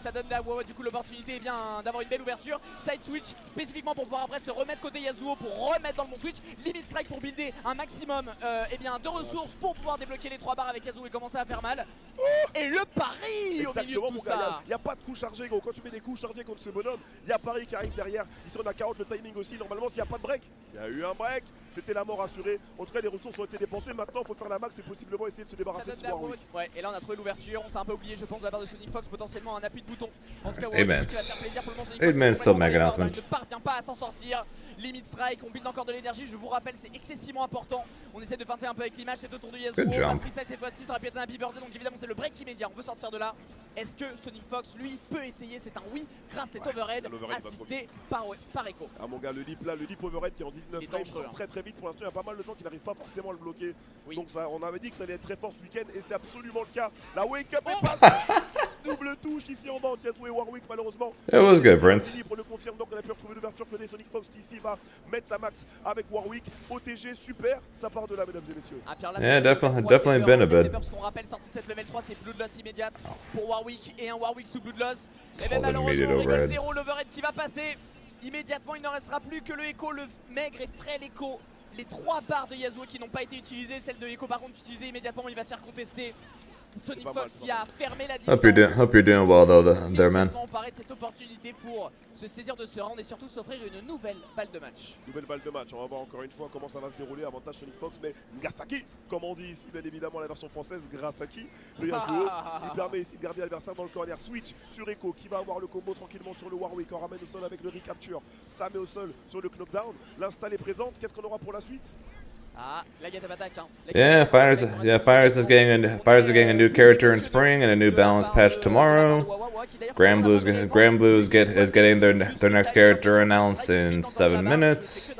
Ça donne à Wawa du coup l'opportunité d'avoir une belle ouverture. Side switch spécifiquement pour pouvoir après se remettre côté Yasuo, pour remettre dans le bon switch. Limit strike pour builder un maximum de ressources pour pouvoir débloquer les 3 barres avec Yasuo et commencer à faire mal. Et le pari au milieu de tout ça. Il n'y a pas de coup chargé gros, quand tu mets des coups chargés contre ce bonhomme, il y a Paris qui arrive derrière. Ici on a 40 le timing aussi, normalement s'il n'y a pas de break. Il y a eu un break, c'était la mort assurée. En tout cas les ressources ont été dépensées, maintenant il faut faire la max et possiblement essayer de se débarrasser de ce Warwick. Ouais, et là on a trouvé l'ouverture, on s'est un peu oublié je pense de la part de Sonic Fox, potentiellement un appui de bouton. En tout cas Amen. qui va faire plaisir pour le moment. Sonic Amen, Fox, still mega announcement. il ne parvient pas à s'en sortir. Limit strike, on build encore de l'énergie, je vous rappelle c'est excessivement important. On essaie de feinter un peu avec l'image, c'est autour de Yasuo. Good jump. Cette fois-ci ça aurait pu être un happy birthday, donc évidemment c'est le break immédiat, on veut sortir de là. Est-ce que Sonic Fox lui peut essayer? C'est un oui grâce à cet overhead assisté par Echo. Ah mon gars, le leap là, le leap overhead qui est en 19 frames dangereux, sort très vite. Pour l'instant il y a pas mal de gens qui n'arrivent pas forcément à le bloquer. Oui. Donc ça, on avait dit que ça allait être très fort ce week-end et c'est absolument le cas. La wake up est passée. Double touche ici en bas, Yasuo et Warwick malheureusement. It was good, Prince. Libre le confirme, donc on a pu retrouver l'ouverture côté Sonic Fox qui ici va mettre la max avec Warwick. OTG super, ça part de là mesdames et messieurs. Ah, là, Yeah, definitely been a bit. Parce qu'on rappelle, sortie de cette level 3, c'est Bloodlust immédiate pour Warwick et un Warwick sous Bloodlust. Et Told bien him immediate malheureusement, overhead. 0 l'overhead qui va passer. Immédiatement, il ne restera plus que le Echo, le maigre et frêle Echo. Les 3 barres de Yasuo qui n'ont pas été utilisées, celle de Echo par contre utilisée immédiatement, il va se faire contester. Sonic Fox qui a fermé la distance. Hope you're doing well though, there, man. On paraît de cette opportunité pour se saisir de ce round et surtout s'offrir une nouvelle balle de match. Nouvelle balle de match, on va voir encore une fois comment ça va se dérouler. Avantage Sonic Fox, mais Ngasaki, comme on dit ici, bien évidemment la version française, Grasaki, le Yasuo, qui permet ici de garder l'adversaire dans le corner. Switch sur Echo qui va avoir le combo tranquillement sur le Warwick. On ramène au sol avec le recapture. Ça met au sol sur le knockdown. L'install est présente. Qu'est-ce qu'on aura pour la suite? Ah, là il y a de attaque. Hein. Fires is getting a new character in spring and a new balance patch tomorrow. Granblue's is getting their next character announced in 7 minutes.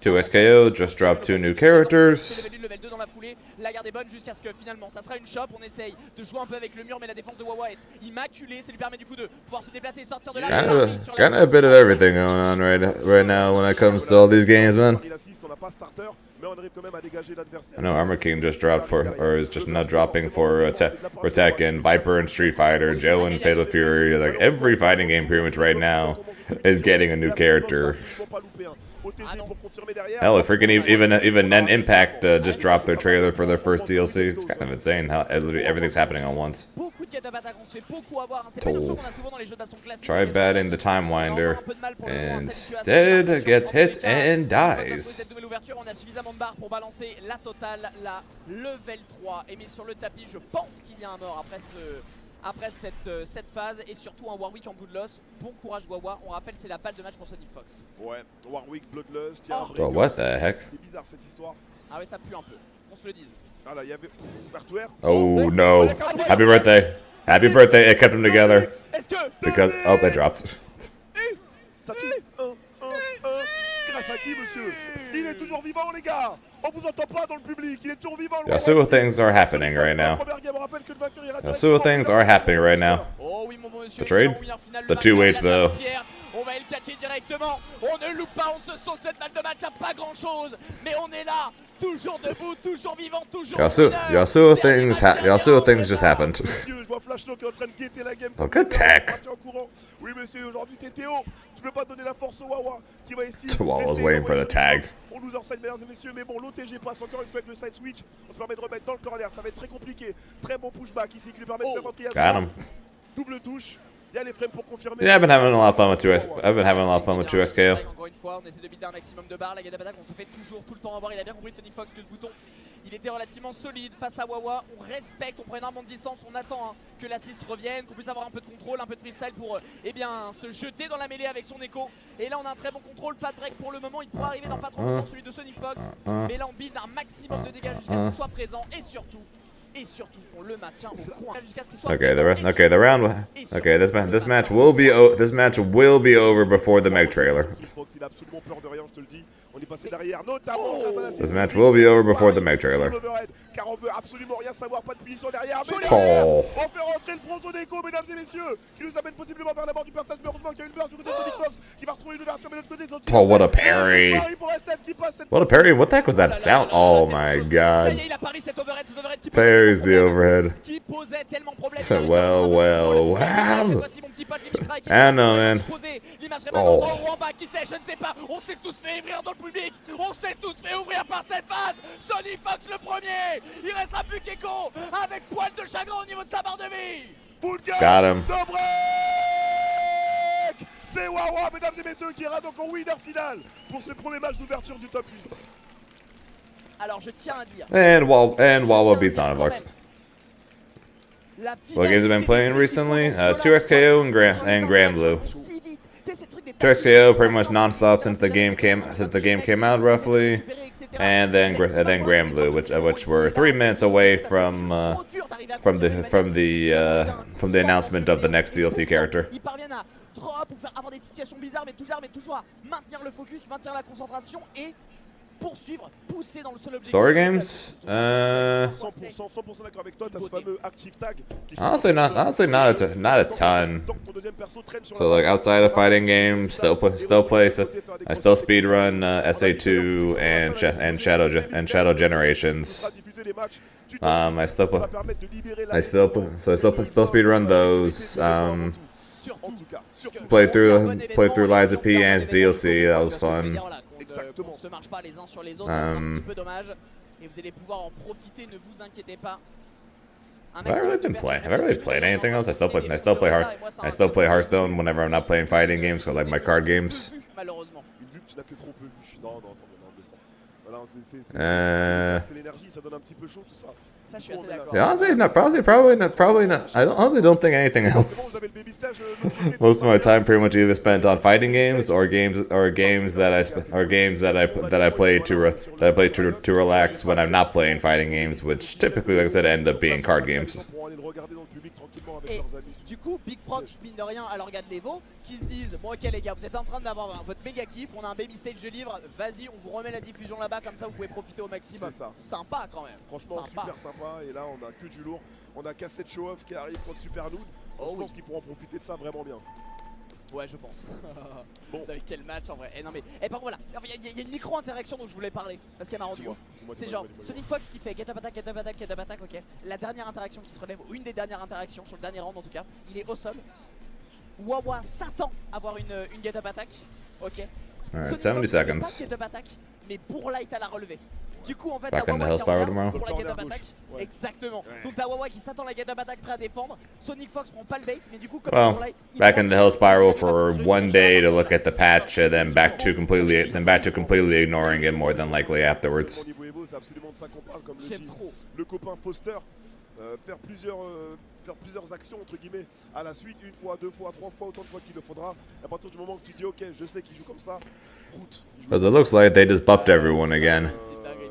2SKO just dropped 2 new characters. Level 2 dans la foulée, la garde est bonne jusqu'à ce que finalement ça sera une chope. On essaye de jouer un peu avec le mur, mais la défense de Wawa est immaculée. Ça lui permet du coup de pouvoir se déplacer et sortir de là. Kind of a bit of everything going on right now when it comes to all these games, man. I know Armor King just dropped or is just not dropping for Tekken, Viper and Street Fighter, Joe and Fatal Fury. Like every fighting game pretty much right now is getting a new character. Hell, freaking even Nen Impact just dropped their trailer for their first DLC. It's kind of insane how everything's happening at once. Try batting the Time Winder, instead gets hit and dies. On a suffisamment de barres pour balancer la totale, la level 3 est mise sur le tapis. Je pense qu'il y a un mort après cette phase et surtout un Warwick en Bloodlust. Bon courage Wawa, on rappelle c'est la balle de match pour Sonic Fox. Ouais, Warwick Bloodlust, Oh, what the heck? C'est bizarre cette histoire. Ah ouais, ça pue un peu, on se le dise. Ah là, il y avait Hardware. Oh no. Happy birthday. Happy birthday, it kept them together. Because, oh, they dropped. Ça tue. Grâce à qui, monsieur? Il est toujours vivant, les gars. On vous entend pas dans le public, il est toujours vivant. Yasuo things are happening right now. Yasuo things are happening right now. The trade? The 2H though. On va le catcher directement. On ne loupe pas, on se sauce cette balle de match à pas grand chose. Mais on est là, toujours debout, toujours vivant, toujours. Yasuo things just happened. Oh, good tech. Oui, monsieur, aujourd'hui t'es Théo. Tu peux pas donner la force au Wawa qui va essayer. Wawa's waiting for the tag. On nous enseigne, mesdames et messieurs, mais bon, l'OTG passe encore une fois avec le side switch. On se permet de remettre dans le corner, ça va être très compliqué. Très bon pushback ici qui lui permet de faire rentrer. Got him. Double touche. Il y a les frames pour confirmer. Yeah, I've been having a lot of fun with 2SKO. Encore une fois, on essaie de builder un maximum de barres. La Gada Batak, on se fait toujours tout le temps avoir. Il a bien compris Sonic Fox que ce bouton, il était relativement solide face à Wawa. On respecte, on prend énormément de distance. On attend que la 6 revienne, qu'on puisse avoir un peu de contrôle, un peu de freestyle pour se jeter dans la mêlée avec son Echo. Et là, on a un très bon contrôle, pas de break pour le moment. Il pourra arriver dans pas trop longtemps, celui de Sonic Fox. Mais là, on build un maximum de dégâts jusqu'à ce qu'il soit présent. Et surtout, on le maintient au coin jusqu'à ce qu'il soit Okay, the round. Okay, this match will be over before the Meg trailer. Il a absolument peur de rien, je te le dis. On est passé derrière, notamment grâce à la This match will be over before the Meg trailer. Car on veut absolument rien savoir, pas de punition derrière. Mais Oh. on fait rentrer le bronze d'Echo, mesdames et messieurs, qui nous amène possiblement vers la mort du personnage. Mais heureusement qu'il y a une burst du côté de Sonic Fox qui va retrouver une ouverture, mais de l'autre côté, Oh, what a parry. What a parry. What the heck was that sound? Oh my god. There's the overhead. Qui posait tellement problème. Well. Cette fois-ci, mon pas de Limistra qui I know, man. l'image Oh. oh. Wamba qui sait, je ne sais pas. On s'est tous fait ouvrir dans le public. On s'est tous fait ouvrir par cette phase. Sony Fox le premier. Il restera plus qu'Echo avec poil de chagrin au niveau de sa barre de vie. Full Got him. de break. C'est Wawa, mesdames et messieurs, qui ira donc en winner final pour ce premier match d'ouverture du top 8. Alors je tiens à dire. And Wawa beats Onyvox. What games have been playing recently? 2XKO and Grand Blue. 2XKO pretty much non-stop since the game came out roughly, and then Grand Blue, which were 3 minutes away from the announcement of the next DLC character. Ils parviennent à drop ou faire avoir des situations bizarres, mais toujours à maintenir le focus, maintenir la concentration et poursuivre, pousser dans le seul objectif. Story games? 100% d'accord avec toi, t'as ce fameux active tag. Honestly, not a ton. So like outside of fighting games, still play. I still speedrun SA2 and Shadow Generations. I still speedrun those. Played through Liza P and DLC. That was fun. On se marche pas les uns sur les autres, c'est un petit peu dommage. Et vous allez pouvoir en profiter, ne vous inquiétez pas. Have I really played anything else? I still play Hearthstone whenever I'm not playing fighting games, so like my card games. Malheureusement. Une vue que tu n'as que trop peu vue. Non, voilà, c'est l'énergie, ça donne un petit peu chaud tout ça. Ça, je suis assez d'accord. Yeah, honestly, probably not. I honestly don't think anything else. Most of my time pretty much either spent on fighting games or games that I play to relax when I'm not playing fighting games, which typically, like I said, end up being card games. Et du coup, Big Proc, mine de rien, alors regarde l'Evo, qui se disent bon ok les gars, vous êtes en train d'avoir votre méga kiff, on a un baby stage de livre, vas-y, on vous remet la diffusion là-bas, comme ça vous pouvez profiter au maximum. C'est ça. Sympa quand même. Franchement, super sympa. Et là, on a que du lourd. On a Cassette Show Off qui arrive contre Super Noon. Je pense qu'ils pourront profiter de ça vraiment bien. Ouais, je pense. Bon. Quel match en vrai. Non mais, par contre voilà, il y a une micro-interaction dont je voulais parler, parce qu'elle m'a rendu ouf. C'est genre Sonic Fox qui fait get up attack, ok. La dernière interaction qui se relève, ou une des dernières interactions, sur le dernier round en tout cas, il est au sol. Wawa s'attend à avoir une get up attack, ok. Alright, Sonic 70 Fox seconds. pas de get up attack, mais pour Light à la relever. Du coup en fait, Back t'as in the Wawa Hell qui Spiral revient tomorrow. pour la get up Corner attack. gauche. Exactement. Donc t'as Wawa qui s'attend à la get up attack prêt à défendre. Sonic Fox prend pas le bait, mais du coup comme pour Well, Light, il back prend in the le Hell bait, Spiral il for va construire one une day to charge. look at the patch, and then back to completely ignoring it more than likely afterwards. Au niveau Evo, c'est absolument de ça qu'on parle, comme le J'aime dit trop. le copain Foster. Faire plusieurs actions entre guillemets à la suite, 1 fois, 2 fois, 3 fois, autant de fois qu'il le faudra. À partir du moment que tu dis ok, je sais qu'il joue comme ça, route. But it looks like they just buffed everyone again.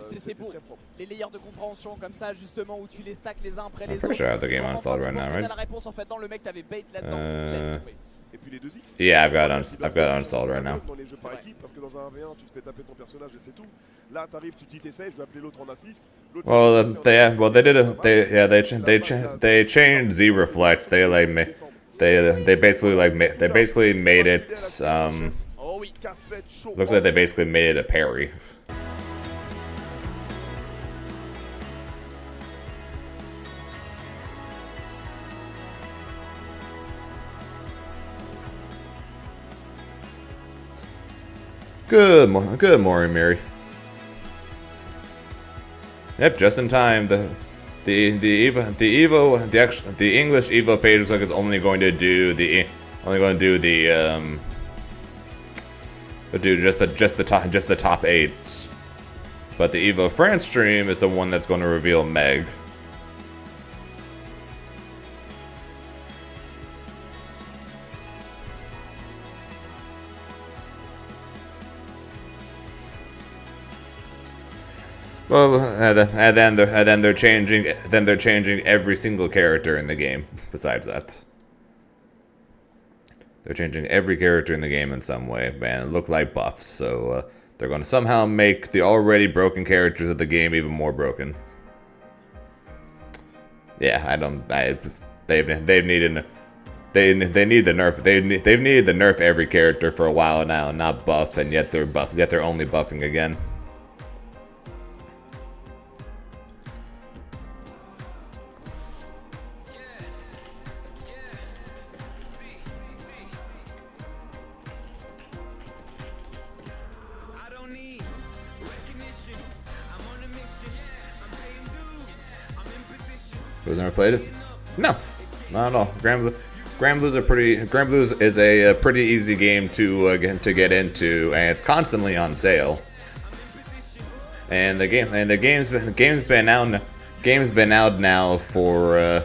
C'est beau. Les layers de compréhension comme ça justement où tu les stacks les uns après les I'm autres. pretty sure I have the game installed right now, right? T'as la réponse en fait dans le mec t'avais bait là-dedans. Laisse tomber. Et puis les 2X. Yeah, I've got it installed right now. Dans les jeux par équipe, parce que dans un 1v1, tu te fais taper ton personnage et c'est tout. Là, t'arrives, tu dis t'essayes, je vais appeler l'autre en assist. They changed Z Reflect. They basically made it. Oh oui. Looks like they basically made it a parry. Good morning, Mary. Yep, just in time. The English Evo page looks like it's only going to do just the top 8. But the Evo France stream is the one that's going to reveal Meg. Well, and then they're changing every single character in the game. Besides that, they're changing every character in the game in some way, man. It look like buffs, so they're going to somehow make the already broken characters of the game even more broken. Yeah, they've needed the nerf. They've needed the nerf every character for a while now, not buff, and yet they're only buffing again. Who's never played it? No, not at all. Granblue is a pretty easy game to get into, and it's constantly on sale. And the game's been out now for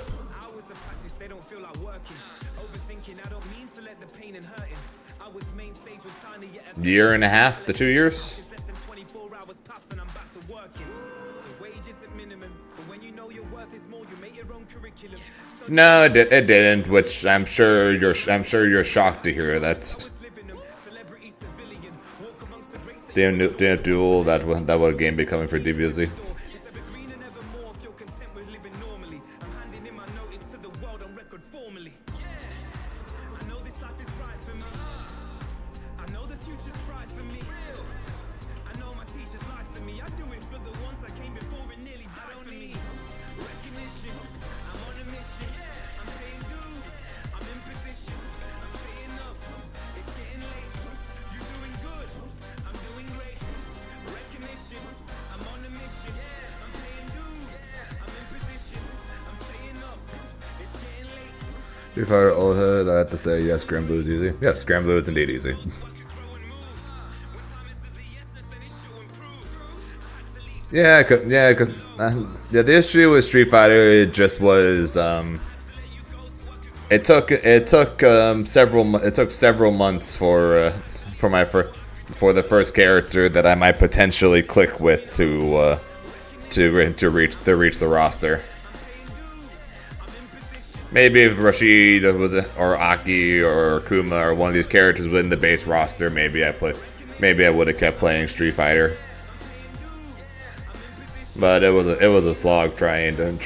year and a half to 2 years. No, it didn't. Which I'm sure you're shocked to hear. That's didn't duel. That would game be coming for DBZ. Street Fighter Ultimate, I have to say, yes, Granblue is easy. Yes, Granblue is indeed easy. Yeah, the issue with Street Fighter, it just was, it took several months for the first character that I might potentially click with to reach the roster. Maybe if Rashid or Aki or Kuma or one of these characters within the base roster, maybe I would have kept playing Street Fighter. But it was a slog trying to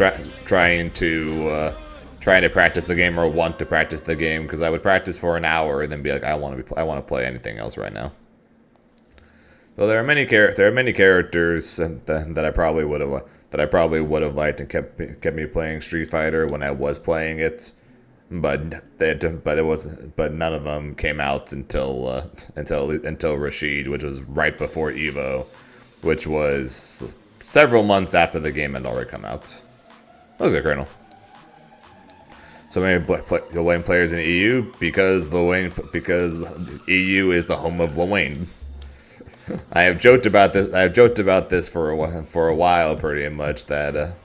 practice the game or want to practice the game, because I would practice for an hour and then be like, I want to play anything else right now. So there are many characters that I probably would have liked and kept me playing Street Fighter when I was playing it, but none of them came out until Rashid, which was right before Evo, which was several months after the game had already come out. That was good, Colonel. So many Lil players in EU because EU is the home of Lil Wayne. I have joked about this for a while, pretty much, that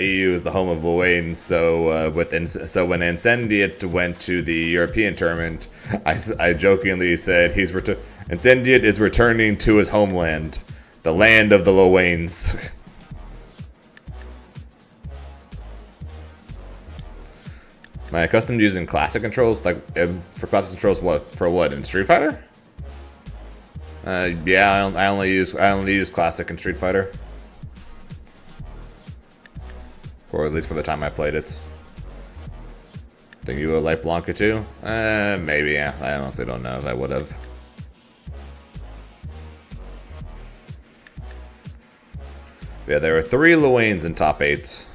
EU is the home of Lil Wayne. So when Incendiate went to the European tournament, I jokingly said Incendiate is returning to his homeland, the land of the Lil Waynes. Am I accustomed to using classic controls? Like, for classic controls, what in Street Fighter? Yeah, I only use classic in Street Fighter, or at least for the time I played it. Think you would like Blanca too? Maybe. Yeah, I honestly don't know if I would have. Yeah, there were 3 Lil Waynes in top 8.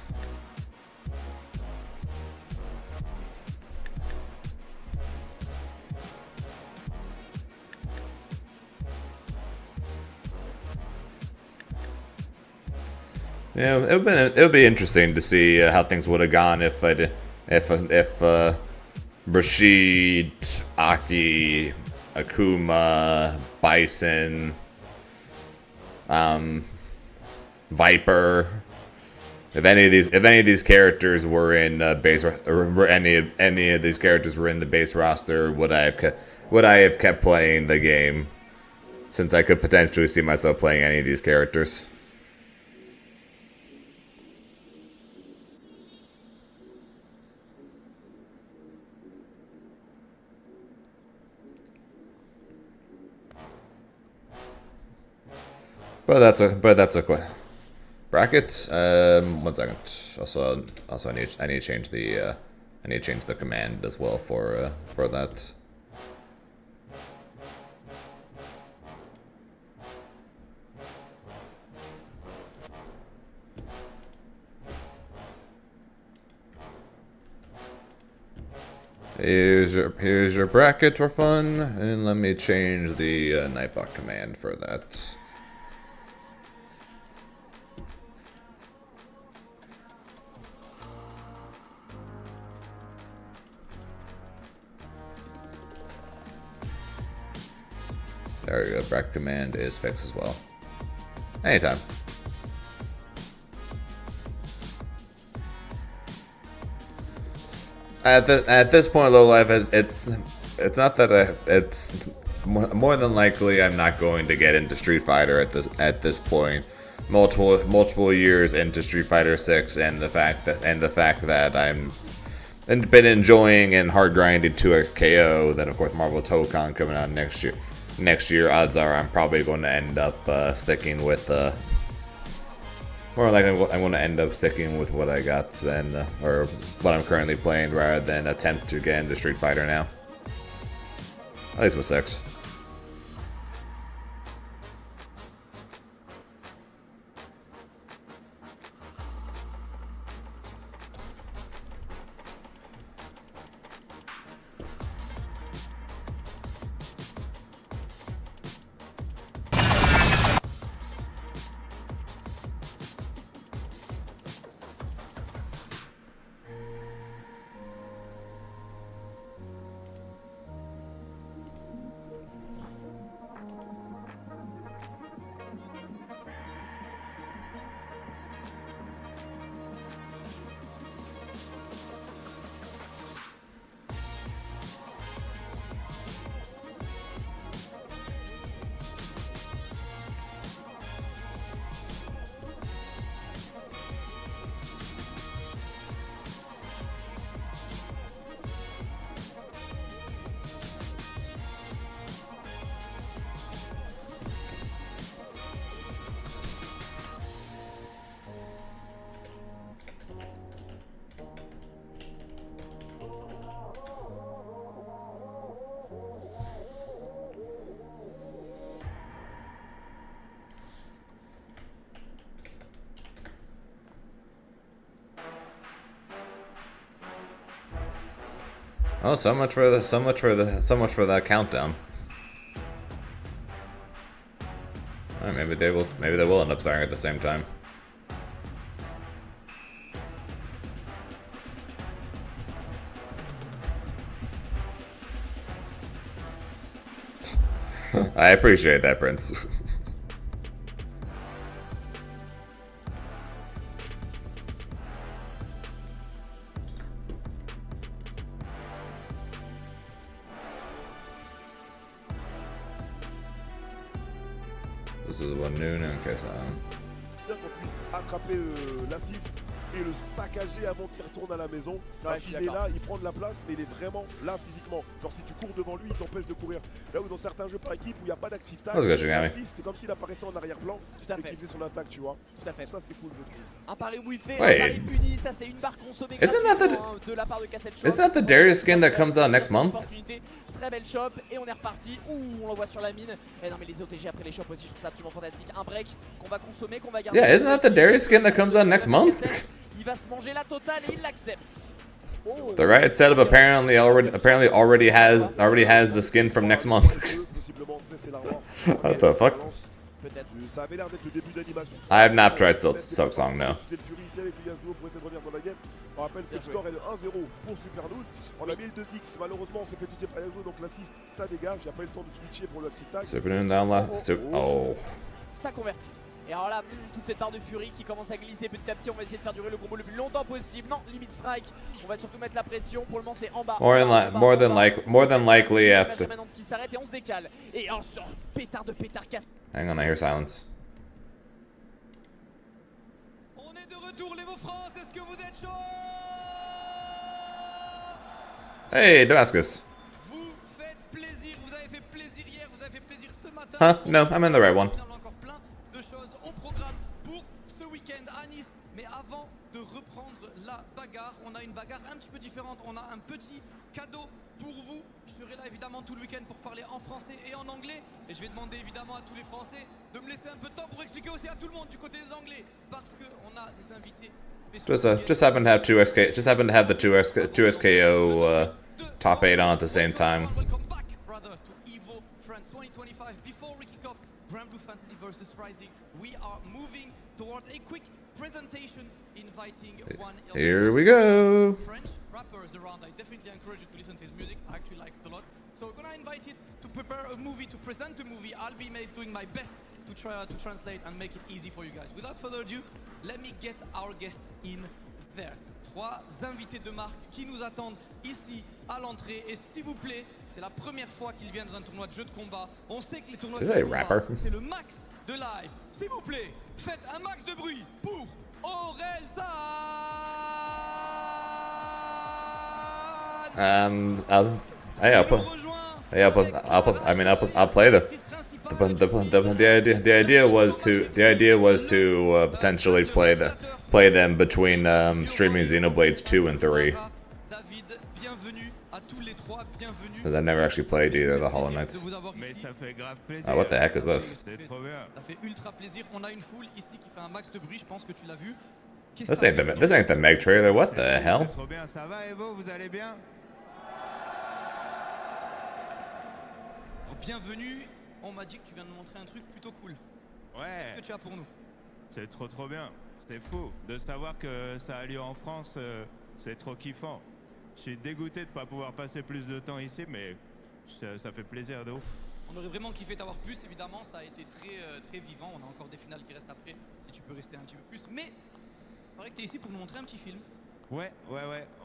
Yeah, it would be interesting to see how things would have gone if Rashid, Aki, Akuma, Bison, Viper, if any of these characters were in base, or any of these characters were in the base roster, would I have kept playing the game? Since I could potentially see myself playing any of these characters. But that's a question. Brackets. 1 second. Also I need to change the command as well for that. Here's your bracket for fun, and let me change the Nightbot command for that. There we go. Breck command is fixed as well. Anytime. At this point in low life, it's not that it's more than likely I'm not going to get into Street Fighter at this point. Multiple years into Street Fighter 6, and the fact that I'm been enjoying and hard grinding 2x KO. Then of course Marvel Tokon coming out next year. Odds are I'm probably going to end up sticking with. More like I'm going to end up sticking with what I got then, or what I'm currently playing, rather than attempt to get into Street Fighter now. At least with 6. Oh, so much for that countdown. Alright, maybe they will end up starting at the same time. I appreciate that, Prince. This is 1 noon, okay, so... Bien qu'on puisse attraper l'assist et le saccager avant qu'il retourne à la maison. Parce qu'il est là, il prend de la place, mais il est vraiment là physiquement. Genre si tu cours devant lui, il t'empêche de courir. Là où dans certains jeux par équipe où il n'y a pas d'active tag, l'assist c'est comme s'il apparaissait en arrière-plan et qu'il faisait son attaque, tu vois. Tout à fait. Ça c'est cool, je trouve. Un pari où il fait, un pari puni, ça c'est une barre consommée de la part de Cassette Shop. Isn't that the Darius skin that comes out next month? Très belle shop et on est reparti. Ouh, on l'envoie sur la mine. Et non mais les OTG après les shops aussi, je trouve ça absolument fantastique. Un break qu'on va consommer, qu'on va garder. Yeah, isn't that the Darius skin that comes out next month? Il va se manger la totale et il l'accepte. Oh. The Riot setup apparently already has the skin from next month. What the fuck? I have not tried Silksong, no. On rappelle que le score est de 1-0 pour Supernoon. On a mis le 2x, malheureusement on s'est fait tuer par Yazo, donc l'assist ça dégage. J'ai pas eu le temps de switcher pour le active tag. Supernoon down là. Oh. Ça convertit. Et alors là, toute cette barre de furie qui commence à glisser petit à petit, on va essayer de faire durer le combo le plus longtemps possible. Non, limit strike, on va surtout mettre la pression. Pour le moment, c'est en bas. More than likely after. Qui s'arrête et on se décale. Et oh, sur pétard de pétard casse. Hang on, I hear silence. On est de retour, les France, est-ce que vous êtes chaud? Hey, Damascus. Vous faites plaisir, vous avez fait plaisir hier, vous avez fait plaisir ce matin. Huh? No, I'm in the right one. Encore plein de choses au programme pour ce week-end à Nice. Mais avant de reprendre la bagarre, on a une bagarre un petit peu différente. On a un petit cadeau pour vous. Je serai là évidemment tout le week-end pour parler en français et en anglais. Et je vais demander évidemment à tous les Français de me laisser un peu de temps pour expliquer aussi à tout le monde du côté des Anglais. Parce qu'on a des invités. Just happen to have the 2SKO top 8 on at the same time. Welcome back, brother, to EVO France 2025. Before we kick off Granblue Fantasy versus Rising, we are moving towards a quick presentation inviting one Here we go. French rapper the round. I definitely encourage you to listen to his music. I actually like it a lot. So we're gonna invite it to prepare a movie, to present a movie. I'll be doing my best to try to translate and make it easy for you guys. Without further ado, let me get our guests in there. 3 invités de marque qui nous attendent ici à l'entrée. Et s'il vous plaît, c'est la première fois qu'ils viennent dans un tournoi de jeux de combat. On sait que les tournois de jeux de combat, c'est le max de live. S'il vous plaît, faites un max de bruit pour Orelsan. I'll play the idea was to potentially play them between streaming Xenoblades 2 and 3. Because I never actually played either of the Hollow Knights. Oh, what the heck is this? This ain't the Meg trailer. What the hell? Bienvenue, on m'a dit que tu viens de montrer un truc plutôt cool. Ouais. Qu'est-ce que tu as pour nous? C'est trop bien. C'était fou. De savoir que ça a lieu en France, c'est trop kiffant. Je suis dégoûté de ne pas pouvoir passer plus de temps ici, mais ça fait plaisir de ouf. On aurait vraiment kiffé t'avoir plus, évidemment, ça a été très vivant. On a encore des finales qui restent après, si tu peux rester un petit peu plus. Mais il paraît que tu es ici pour nous montrer un petit film. Ouais.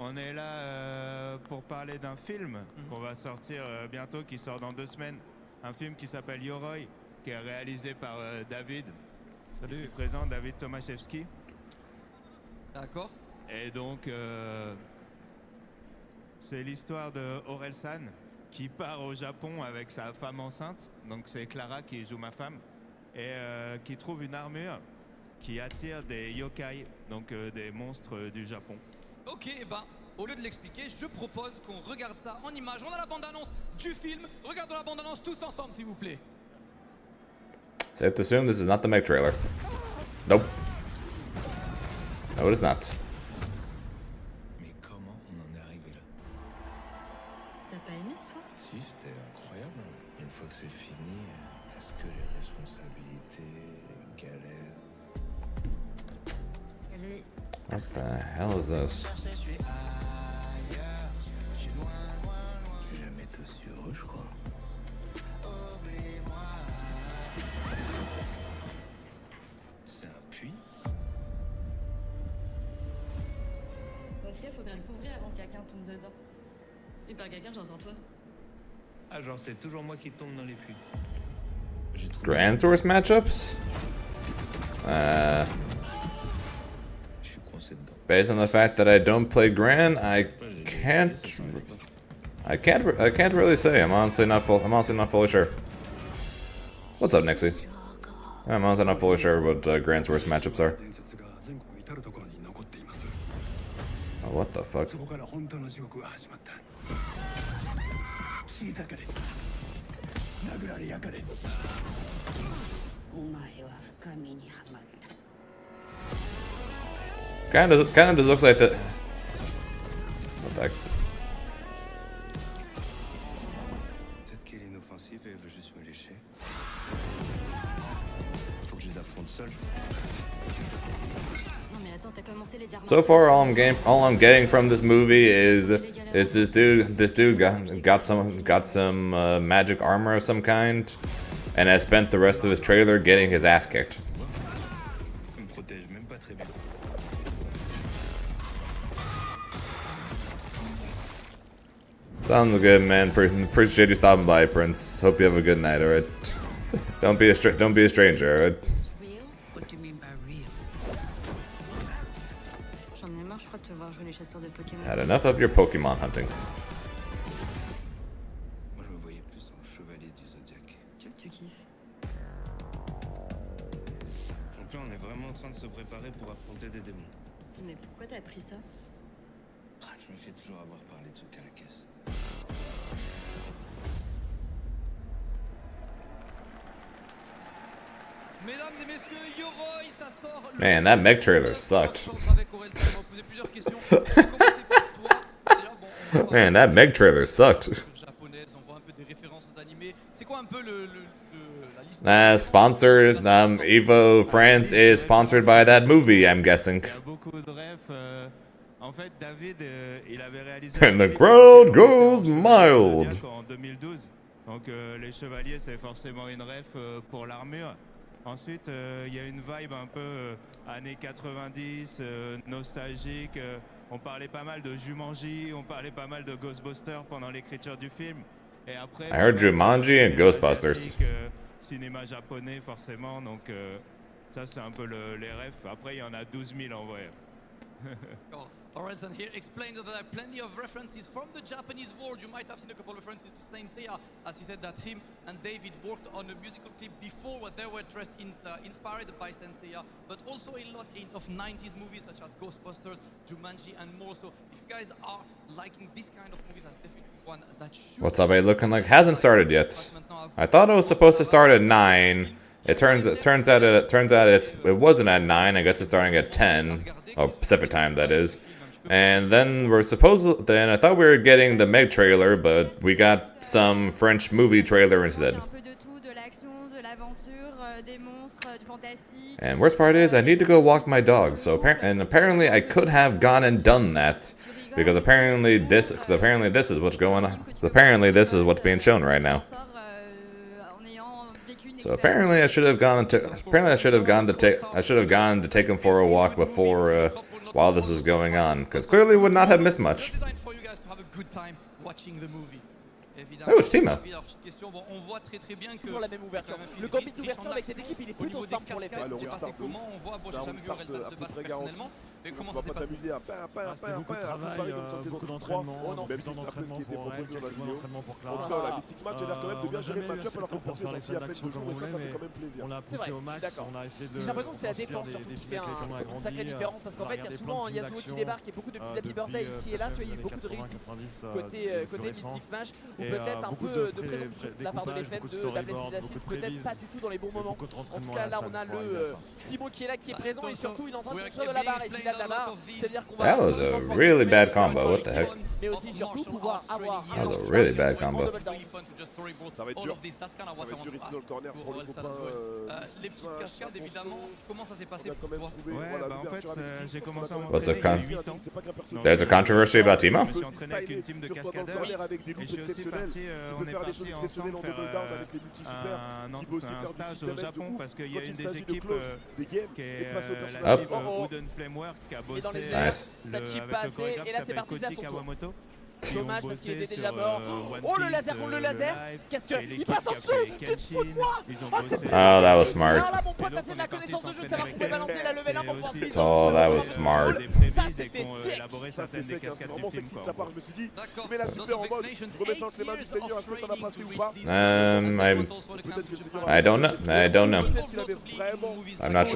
On est là pour parler d'un film qu'on va sortir bientôt, qui sort dans 2 semaines. Un film qui s'appelle Yoroi, qui est réalisé par David. Ici présent, David Tomaszewski. D'accord. Et donc, c'est l'histoire de Orelsan qui part au Japon avec sa femme enceinte. Donc c'est Clara qui joue ma femme. Et qui trouve une armure qui attire des yokai, donc des monstres du Japon. Ok, et ben, au lieu de l'expliquer, je propose qu'on regarde ça en image. On a la bande-annonce du film. Regardons la bande-annonce tous ensemble, s'il vous plaît. Safe to assume this is not the Meg trailer. Nope. No, it is not. Mais comment on en est arrivé là? T'as pas aimé ce soir? Si, c'était incroyable. Une fois que c'est fini, est-ce que les responsabilités, les galères... Elle est... What the hell is this? J'ai jamais été aussi heureux, je crois. C'est un puits? En tout cas, faudrait le couvrir avant que quelqu'un tombe dedans. Et par quelqu'un, j'entends toi. Ah, genre, c'est toujours moi qui tombe dans les puits. J'ai trouvé... Grand Source matchups? Je suis coincé dedans. Based on the fact that I don't play Gran, I can't really say. I'm honestly not fully sure. What's up, Nixie? I'm honestly not fully sure what Grand Source matchups are. Oh, what the fuck? Kind of just looks like the. What the heck? Peut-être qu'elle est inoffensive et elle veut juste me lécher. Faut que je les affronte seul. Non mais attends, t'as commencé les armes. So far, all I'm getting from this movie is this dude got some magic armor of some kind, and has spent the rest of his trailer getting his ass kicked. Elle me protège même pas très bien. Sounds good, man. Appreciate you stopping by, Prince. Hope you have a good night, alright? Don't be a stranger, alright? Real? What do you mean by real? J'en ai marre, je crois, de te voir jouer les chasseurs de Pokémon. Had enough of your Pokemon hunting. Moi, je me voyais plus en chevalier du Zodiac. Tu veux que tu kiffes? Donc là, on est vraiment en train de se préparer pour affronter des démons. Mais pourquoi t'as appris ça? Ah, je me fais toujours avoir par les trucs à la caisse. Mesdames et messieurs, Yoroi, ça sort le... Man, that Meg trailer sucked. Avec Orelsan, on va poser plusieurs questions. On va commencer par toi. Déjà, bon, on voit Man, that Meg trailer sucked. japonaise, on voit un peu des références aux animés. C'est quoi un peu la liste? Sponsored, Evo France is sponsored by that movie, I'm guessing. Il y a beaucoup de refs. En fait, David, il avait réalisé. And the un clip crowd dans lequel on goes était en chevalier mild. Zodiac en 2012. Donc les chevaliers, c'est forcément une ref pour l'armure. Ensuite, il y a une vibe un peu années 90, nostalgique. On parlait pas mal de Jumanji, on parlait pas mal de Ghostbusters pendant l'écriture du film. Et après, I heard Jumanji and cinéma Ghostbusters. asiatique, cinéma japonais, forcément. Donc ça, c'est un peu les refs. Après, il y en a 12 000 en vrai. Oh, Orenson here explains that there are plenty of references from the Japanese world. You might have seen a couple of references to Saint Seiya, as he said that him and David worked on a musical clip before where they were inspired by Saint Seiya, but also a lot of 90s movies such as Ghostbusters, Jumanji, and more. So if you guys are liking this kind of movie, that's definitely one that should. What's up, looking like hasn't started yet. I thought it was supposed to start at 9. It turns out it wasn't at 9. I guess it's starting at 10, oh, Pacific time that is. And then then I thought we were getting the Meg trailer, but we got some French movie trailer instead. And worst part is I need to go walk my dog. So apparently I could have gone and done that because apparently this is what's going on. Apparently this is what's being shown right now. So apparently I should have gone to take him for a walk before while this was going on, because clearly would not have missed much. Oh, it's Timo. Toujours la même ouverture. Le gambit d'ouverture avec cette équipe, il est plutôt simple pour les fans. Ouais, le restart, comment on voit, bon, j'ai jamais vu Orelsan se battre personnellement, mais comment Tu ça vas s'est pas passé? t'amuser à pain, beaucoup de travail, beaucoup d'entraînement, même si c'est après ce qui était pour proposé dans la vidéo. d'entraînement pour En tout Clara. cas, la Mystics Match a l'air quand même de bien gérer le match-up alors qu'on pour pensait faire les sortir à scènes peine 2 d'action jours, et comme ça on fait voulait, quand même plaisir. On a C'est poussé vrai, au max, d'accord. on a essayé de. J'ai l'impression que c'est la défense surtout qui fait une sacrée différence parce qu'en fait il y a souvent un Yasuo qui débarque et beaucoup de petits happy birthday ici et là, tu vois, il y a eu beaucoup de réussite côté Mystic Smash ou peut-être un peu de présomption de la part de l'FN d'appeler ses assists peut-être pas du tout dans les bons moments. En tout cas là on a le Timo qui est là, qui est présent et surtout il est en train de construire de la barre et s'il a de la barre, c'est-à-dire qu'on va... That was a really bad combo. What the heck? Mais aussi surtout pouvoir avoir That was a really bad combo. Ça va être dur. Ça va être dur ici dans le corner pour le copain. Les petites cascades évidemment, comment ça s'est passé On a quand pour même toi? trouvé Ouais, voilà, bah en l'ouverture fait, avec j'ai Jinx, commencé à on a What's the m'entraîner il y a con- 8 ans. C'est pas qu'un perso. There's a controversy about Je Timo. me suis entraîné avec une team de cascadeurs. Avec des Et loops je suis aussi exceptionnels. parti, Tu on peux est faire des parti choses exceptionnelles en ensemble double faire down avec les multi-super. Qui peut aussi un faire du stage petit au damage de Japon ouf parce qu'il y quand a une il des s'agit de équipes close des games qui et est face au la personnage. team Oh. Wooden Flamework qui a Et dans bossé les airs, Nice. ça chip avec pas le assez chorégraphe et qui là c'est s'appelle parti, c'est à Koji son tour. Kawamoto. Qui ont Dommage parce qu'il bossé était déjà sur, mort. One Oh le Piece, laser contre le laser. live. Qu'est-ce que... Et Il l'équipe passe en qui a dessous. fait Tu te fous de Kenshin, moi. ils ont Oh bossé c'est... Oh, that was smart. Alors là mon pote, Et ça donc, c'est de on la est parti connaissance de jeu, de s'entraîner savoir avec qu'on peut elle. balancer la level 1 pour Et pouvoir aussi- speed. Oh, that was smart. Ça c'était pour sick. élaborer Ça c'était certaines des sec, cascades vraiment du film. sexy de quoi, sa en part. gros. Je me suis dit, D'accord. je mets la super en mode, je remets ça entre les mains du Seigneur, est-ce que ça va passer ou pas? I don't know. I don't know. Peut-être qu'il avait vraiment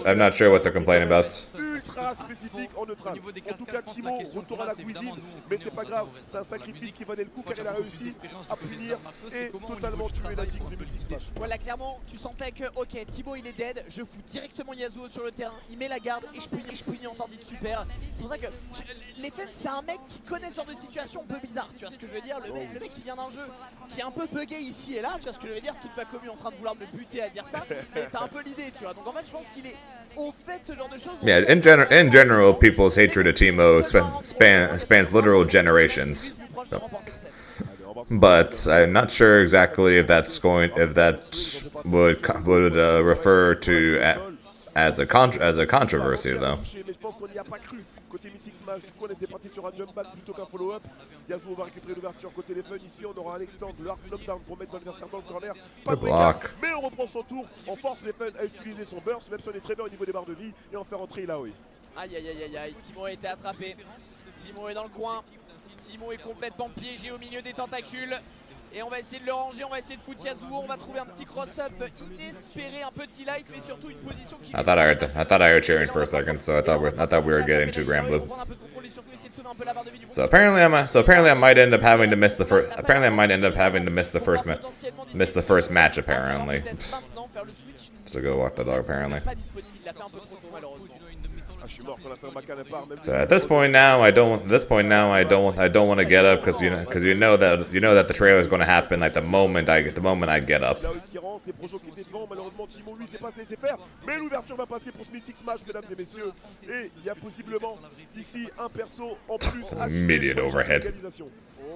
I'm not sure what they're complaining about. ultra spécifique en neutral. En tout cas, Timo retourne à la cuisine, mais c'est pas grave, c'est un sacrifice qui valait le coup car il a réussi à punir et totalement tuer la Jinx du Mystic Smash. Voilà, clairement, tu sentais que, ok, Timo il est dead, je fous directement Yasuo sur le terrain, il met la garde et je punis en sortie de super. C'est pour ça que les fans, c'est un mec qui connaît ce genre de situation un peu bizarre, tu vois ce que je veux dire. Le mec qui vient d'un jeu qui est un peu bugué ici et là, tu vois ce que je veux dire. Toute ma commune en train de vouloir me buter à dire ça, mais t'as un peu l'idée, tu vois. Donc en fait, je pense qu'il est au fait de ce genre de choses. Yeah, in general, people's hatred of Timo spans literal generations. But I'm not sure exactly if that would refer to as a controversy though. Mais je pense qu'on n'y a pas cru. Côté Mystic Smash, du coup on était parti sur un jump back plutôt qu'un follow-up. Yasuo va récupérer l'ouverture côté les fun. Ici on aura un extend, le hard knockdown pour mettre l'adversaire dans le corner. Pas de Good dégâts, block. mais on reprend son tour. On force les fun à utiliser son burst, même si on est très bien au niveau des barres de vie, et on fait rentrer Ilaoi. Aïe aïe aïe aïe aïe, Timo a été attrapé. Timo est dans le coin. Timo est complètement piégé au milieu des tentacules. Et on va essayer de le ranger, on va essayer de foutre Yasuo, on va trouver un petit cross-up inespéré, un petit light, mais surtout une position qui... I thought I heard cheering for a second, so I thought we were getting to Grand Blue. So apparently I might end up having to miss the first. Apparently I might end up having to miss the first match. Apparently, so go walk the dog. Apparently. So at this point now, I don't want to get up because you know that the trailer is going to happen like the moment I get up. Projo qui était devant, malheureusement Timo lui s'est pas laissé faire. Mais l'ouverture va passer pour ce Mystic Smash, mesdames et messieurs. Et il y a possiblement ici un perso en plus. Immediate overhead.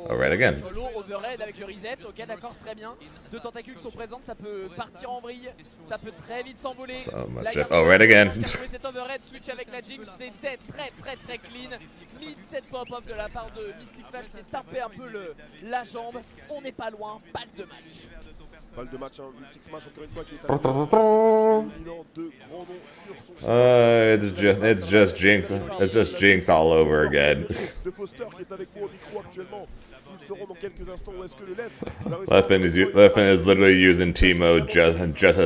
Overhead again. Solo, overhead avec le reset, ok d'accord, très bien. Deux tentacules sont présentes, ça peut partir en vrille, ça peut très vite s'envoler. So much shit. Overhead again. Cet overhead switch avec la Jinx, c'était très clean. Mid set pop-off de la part de Mystic Smash qui s'est tapé un peu la jambe. On n'est pas loin, balle de match. Balle de match, hein. Mystic Smash encore une fois qui est éliminant de grands noms sur son It's just Jinx. It's just Jinx all over again. De Foster qui est avec moi au micro actuellement. Nous serons dans quelques instants où est-ce que le Leffen is literally using Teemo just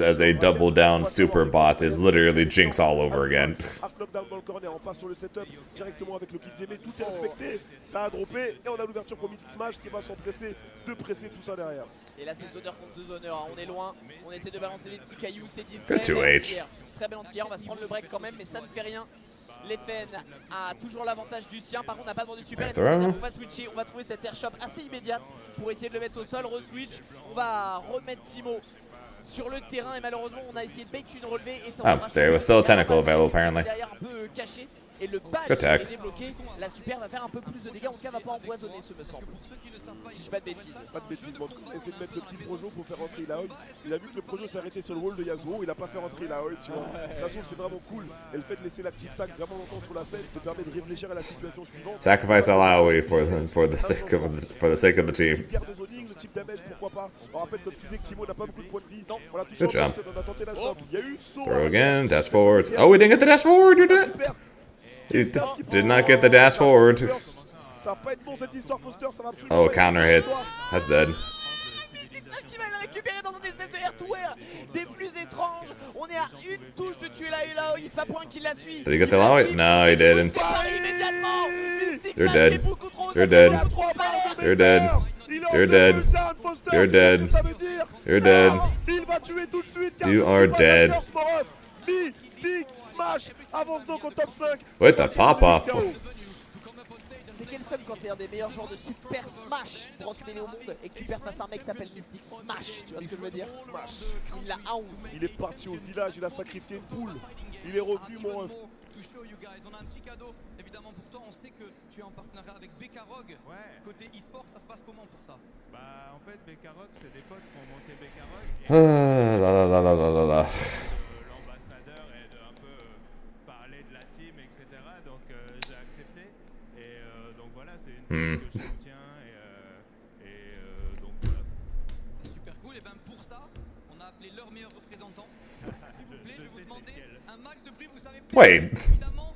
as a double down super bot. Is literally Jinx all over again. Hard knockdown dans le corner, on passe sur le setup directement avec le Kizeme, tout est respecté, ça a droppé et on a l'ouverture pour Mystic Smash qui va s'empresser de presser tout ça derrière. Et là c'est Zoner contre The Zoner, hein. On est loin, on essaie de balancer les petits cailloux, c'est discret. Good 2H. Très belle entière, on va se prendre le break quand même mais ça ne fait rien. Leffen a toujours l'avantage du sien, par contre on n'a pas de vent de super et ça veut dire qu'on va switcher, on va trouver cette airshot assez immédiate pour essayer de le mettre au sol, re-switch, on va remettre Timo sur le terrain et malheureusement on a essayé de bait une relevée et ça There was still a tentacle available apparently. derrière un peu caché et le badge est débloqué, la super va faire un peu plus de dégâts, en tout cas va pas empoisonner ce me semble. Si je dis pas de bêtises. Pas de bêtises, mais en tout cas, essayer de mettre le petit Projo pour faire rentrer Ilaoi. Il a vu que le Projo s'est arrêté sur le wall de Yasuo, il a pas fait rentrer Ilaoi, tu vois. Ça trouve c'est vraiment cool. Et le fait de laisser l'active tag vraiment longtemps sur la scène te permet de réfléchir à la situation suivante. Sacrifice Alawi for the sake of the team. Garde de zoning, le type damage, pourquoi pas. On rappelle comme tu disais que Timo n'a pas beaucoup de points de vie. Non. On l'a touché Good job. on a tenté la choc. Il y a eu saut. Throw again, dash forward. Oh, we didn't get the dash forward. You did. Super. He did not get the dash forward. Ça va pas être bon cette histoire, Foster, ça va absolument Oh, pas être counter bon, hit. cette histoire. That's dead. Qui va le récupérer dans une espèce de air to air des plus étranges. On est à une touche de tuer la Ilaoi, c'est pas point qui la suit. Did he get the Alawi? No, he didn't. You're dead. You're dead. You're dead. You're dead. You're dead. You're dead. Il va tuer tout de suite. You are dead. Mystic Smash avance donc au top 5. With the pop-off. C'est quel seul quand t'es un des meilleurs joueurs de Super Smash Bros mêlé au monde et que tu perds face à un mec qui s'appelle Mystic Smash, tu vois ce que je veux dire? Il l'a out. Il est parti au village, il a sacrifié une poule. Il est revenu mon ref. On a un petit cadeau évidemment pour toi, on sait que tu es en partenariat avec Bekarog. Ouais. Côté e-sport, ça se passe comment pour ça? Bah en fait Bekarog c'est des potes qui ont monté Bekarog. La. L'ambassadeur est de un peu parler de la team, etc. Donc j'ai accepté. Et donc voilà, c'est une team que je soutiens. Et donc voilà. Super cool, et bien pour ça, on a appelé leur meilleur représentant. S'il vous plaît, je vais vous demander un max de bruit, vous savez Wait. évidemment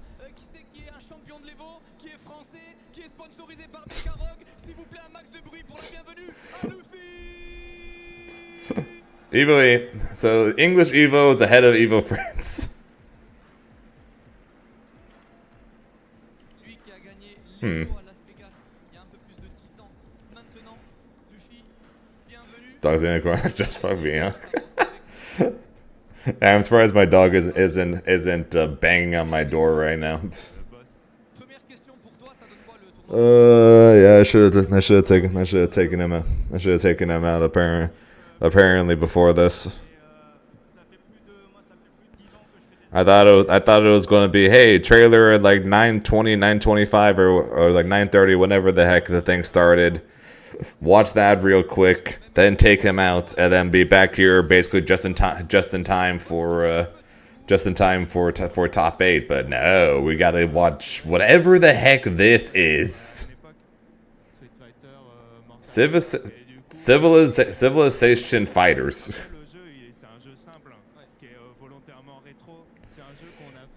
qui est un champion de l'Evo, qui est français, qui est sponsorisé par Bekarog. S'il vous plaît, un max de bruit pour le bienvenu à Luffy. Evo 8. So English Evo is ahead of Evo France. Lui qui a gagné l'Evo à Las Vegas il y a un peu plus de 10 ans. Maintenant, Luffy, bienvenue. Dog's in the corner. Just fuck me, huh? I'm surprised my dog isn't banging on my door right now. Première question pour toi, ça donne quoi le tournoi? Yeah, I should have taken him out. I should have taken him out apparently before this. I thought it was going to be, hey, trailer at like 9:20, 9:25 or like 9:30, whenever the heck the thing started. Watch that real quick, then take him out, and then be back here basically just in time for top 8. But no, we gotta watch whatever the heck this is. Civilization Fighters.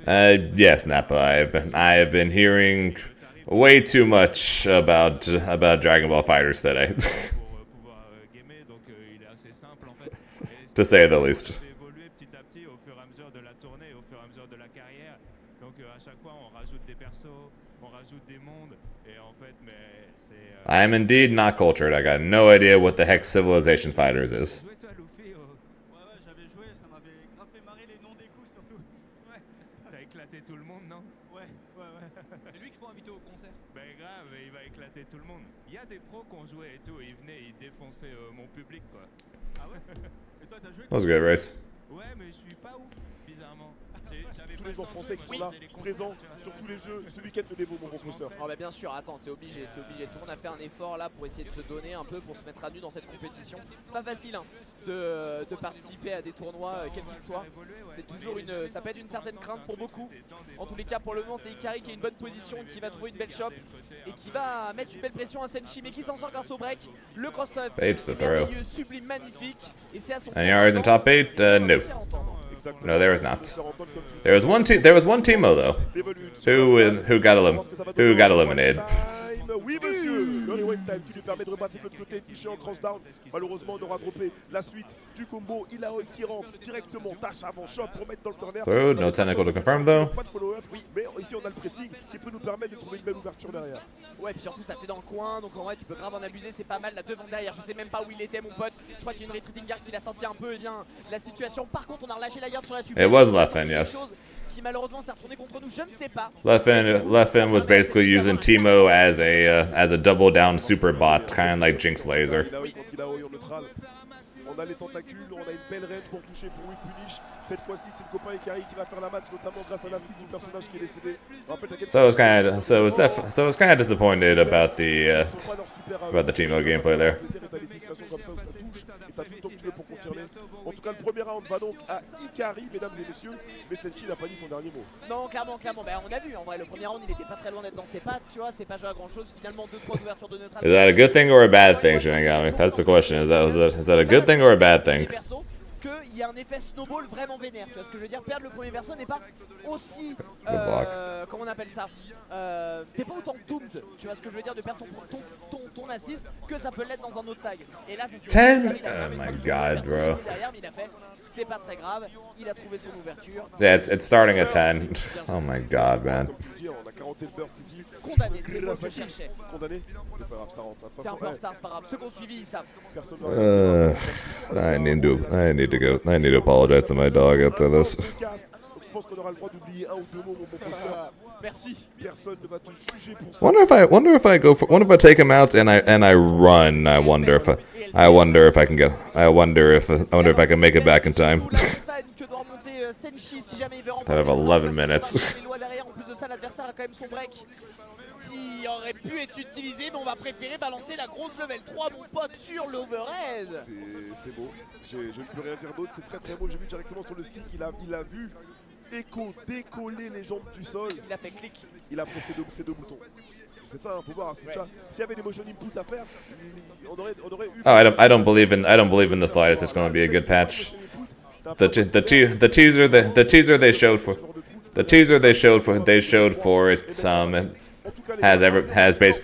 Yes, Nappa. I have been hearing way too much about Dragon Ball Fighters today, to say the least. I am indeed not cultured. I got no idea what the heck Civilization Fighters is. Tout le monde, non? Ouais. C'est lui qu'il faut inviter au concert. Ben grave, il va éclater tout le monde. Il y a des pros qui ont joué et tout, ils venaient, ils défonçaient mon public quoi. Ah ouais? Et That was a good race. Ouais, mais je suis pas ouf, bizarrement. Tous les joueurs français qui sont là, présents sur tous les jeux ce week-end de l'Evo, mon gros Foster. Oh bah bien sûr, attends, c'est obligé, c'est obligé. Tout le monde a fait un effort là pour essayer de se donner un peu, pour se mettre à nu dans cette compétition. C'est pas facile hein, de participer à des tournois, quels qu'ils soient. C'est toujours ça peut être une certaine crainte pour beaucoup. En tous les cas, pour le moment, c'est Ikari qui a une bonne position, qui va trouver une belle shop et qui va mettre une belle pression à Senshi, mais qui s'en sort grâce au break. Le cross-up, Baits the throw. merveilleux, sublime, magnifique. Et c'est à son Any yards in top 8? No. No, there was not. There was one Teemo though, who got eliminated. Oui monsieur, le rewind time qui lui permet de repasser de l'autre côté, Niché en cross-down. Malheureusement on aura droppé la suite du combo. Ilaoi qui rentre directement, tâche avant shot pour mettre dans le corner. Throw, no technical to confirm though. Pas de follow-up, mais ici on a le pressing qui peut nous permettre de trouver une belle ouverture derrière. Ouais, puis surtout ça t'est dans le coin, donc en vrai tu peux grave en abuser, c'est pas mal là devant derrière. Je sais même pas où il était mon pote, je crois qu'il y a une retreating guard qui l'a sorti un peu bien la situation. Par contre on a relâché la garde sur la super. It was Leffen, yes. Qui malheureusement s'est retourné contre nous, je ne sais pas. Leffen was basically using Teemo as a double down super bot, kind of like Jinx Laser. On a les tentacules, on a une belle range pour toucher pour Weak Punish. Cette fois-ci, c'est le copain Ikari qui va faire la match, notamment grâce à l'assist du personnage qui est décédé. So I was kind of disappointed about the Teemo gameplay there. En tout cas, le premier round va donc à Ikari, mesdames et messieurs. Mais Senshi n'a pas dit son dernier mot. Non, clairement. Ben, on a vu, en vrai, le premier round, il était pas très loin d'être dans ses pattes, tu vois. C'est pas joué à grand chose. Finalement, 2-3 ouvertures de neutralité. Is that a good thing or a bad thing, Shinigami? That's the question. Is that a good thing or a bad thing? Qu'il y a un effet snowball vraiment vénère, tu vois ce que je veux dire. Perdre le premier verso n'est pas aussi comment on appelle ça, t'es pas autant doomed, tu vois ce que je veux dire, de perdre ton assist que ça peut l'être dans un autre tag. Et là c'est 10? Oh my god, bro. Derrière, mais il a fait, c'est pas très grave, il a trouvé son ouverture. Yeah, it's starting at 10. Oh my god, man. On a 40 burst ici. Condamné, c'était moi que je cherchais. Condamné? C'est pas grave, ça rentre. C'est un peu en retard, c'est pas grave. Ceux qui ont suivi, ils savent. I need to apologize to my dog after this. Je pense qu'on aura le droit d'oublier un ou deux mots, mon bon Foster. Merci. Personne ne va te juger pour ça. Wonder if I take him out and I run. I wonder if I can make it back in time. I have 11 minutes. En plus de ça, l'adversaire a quand même son break qui aurait pu être utilisé, mais on va préférer balancer la grosse level 3, mon pote, sur l'overhead. C'est beau, je ne peux rien dire d'autre, c'est très très beau. J'ai vu directement sur le stick, il a vu Echo décoller les jambes du sol. Il a fait clic. Il a pressé ces deux boutons. C'est ça, faut voir. S'il y avait des motion input à faire, on aurait eu. Oh, I don't believe in the slightest. It's going to be a good patch. The teaser they showed for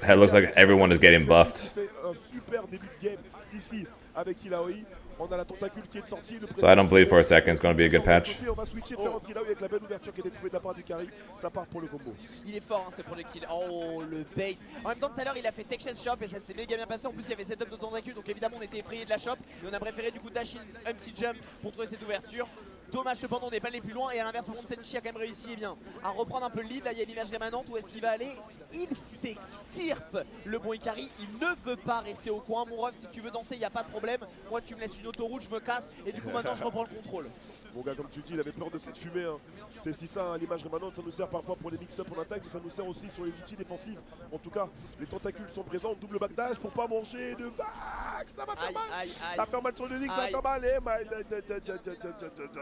it looks like everyone is getting buffed. Un super début de game ici avec Ilaoi. On a la tentacule qui est sortie. So I don't believe for a second it's going to be a good patch. On va switcher, faire rentrer Ilaoi avec la belle ouverture qui était trouvée de la part d'Ikari. Ça part pour le combo. Il est fort, hein, c'est pour le kill. Oh, le bait. En même temps, tout à l'heure, il a fait tech chest shop et ça s'était méga bien passé. En plus, il y avait setup de tentacule, donc évidemment, on était effrayé de la shop. Et on a préféré du coup dash in, un petit jump pour trouver cette ouverture. Dommage cependant, on n'est pas les plus loin. Et à l'inverse, par contre, Senshi a quand même réussi à reprendre un peu le lead. Là, il y a l'image rémanente. Où est-ce qu'il va aller? Il s'extirpe. Le bon Ikari, il ne veut pas rester au coin. Mon ref, si tu veux danser, il n'y a pas de problème. Moi, tu me laisses une autoroute, je me casse. Et du coup, maintenant, je reprends le contrôle. Bon gars, comme tu dis, il avait peur de cette fumée. Hein. C'est si ça, hein, l'image rémanente, ça nous sert parfois pour les mix-up en attaque, mais ça nous sert aussi sur les outils défensifs. En tout cas, les tentacules sont présents. Double backdash pour pas manger de back. Ça va faire mal. Ça va faire mal sur le Nix, ça va faire mal.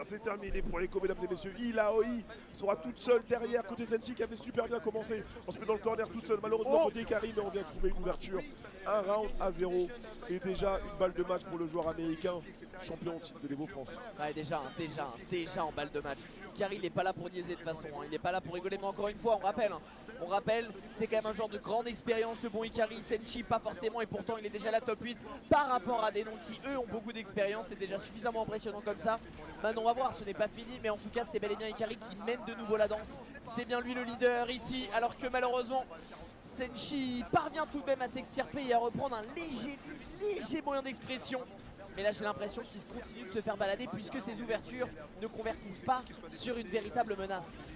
C'est terminé pour les mesdames et messieurs. Ilaoi sera toute seule derrière côté Senshi qui avait super bien commencé. On se met dans le corner toute seule. Malheureusement, côté Ikari, mais on vient de trouver une ouverture. Un round à 0 et déjà une balle de match pour le joueur américain, champion de l'Evo France. Ouais, déjà en balle de match. Ikari, il n'est pas là pour niaiser de toute façon. Hein. Il n'est pas là pour rigoler, mais encore une fois, on rappelle, c'est quand même un genre de grande expérience. Le bon Ikari, Senshi, pas forcément, et pourtant il est déjà là top 8 par rapport à des noms qui eux ont beaucoup d'expérience. C'est déjà suffisamment impressionnant comme ça. Maintenant, on va voir, ce n'est pas fini, mais en tout cas, c'est bel et bien Ikari qui mène de nouveau la danse. C'est bien lui le leader ici, alors que malheureusement, Senshi parvient tout de même à s'extirper et à reprendre un léger moyen d'expression. Mais là, j'ai l'impression qu'il continue de se faire balader puisque ses ouvertures ne convertissent pas sur une véritable menace.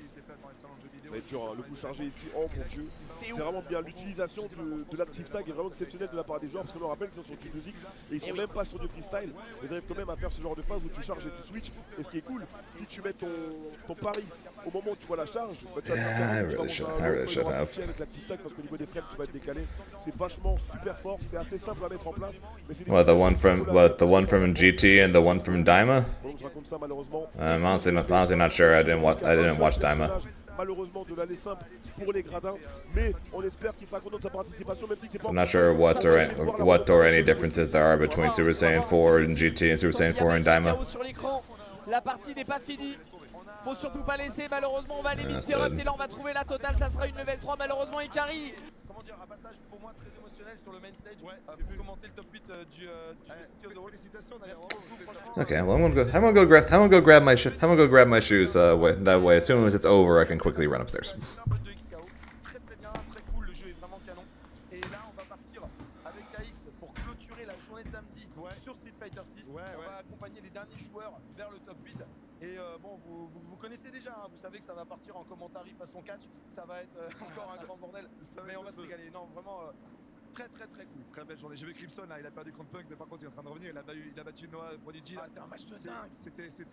Ça va être dur, hein. Le coup chargé ici, oh mon dieu. C'est vraiment bien. L'utilisation de l'active tag est vraiment exceptionnelle de la part des joueurs parce que je me rappelle qu'ils sont sur du 2X et ils sont même pas sur du freestyle. Ils arrivent quand même à faire ce genre de phase où tu charges et tu switches. Et ce qui est cool, si tu mets ton pari au moment où tu vois la charge, bah, tu vas Yeah, I really should have. avec l'active tag parce qu'au niveau des frames, tu vas être décalé. C'est vachement super fort, c'est assez simple à mettre en place. Mais c'est What, the one from GT and the one from Daima? donc je raconte ça malheureusement. I'm honestly not sure. I didn't watch Daima. Malheureusement de l'aller simple pour les gradins, mais on espère qu'il sera content de sa participation, même si c'est pas. I'm not sure what or any differences there are between Super Saiyan 4 and GT and Super Saiyan 4 and Daima. Sur l'écran, la partie n'est pas finie. Faut surtout pas laisser, malheureusement on va aller That's l'interrupt dead. et là on va trouver la totale, ça sera une level 3 malheureusement Ikari. Comment dire, un passage pour moi très émotionnel sur le main stage pour commenter le top 8 du City of the World. Félicitations d'ailleurs. Okay, well I'm gonna go grab my shoes. That way, as soon as it's over, I can quickly run upstairs. Très très bien, très cool, le jeu est vraiment canon. Et là on va partir avec KX pour clôturer la journée de samedi sur Street Fighter 6. On va accompagner les derniers joueurs vers le top 8. Et bon, vous connaissez déjà, hein, vous savez que ça va partir en commentary façon catch. Ça va être encore un grand bordel, mais on va se régaler. Non, vraiment très cool. Très belle journée. J'ai vu Crimson là, il a perdu contre Punk, mais par contre il est en train de revenir. Il a battu Noah Prodigy. Ah, c'était un match de dingue.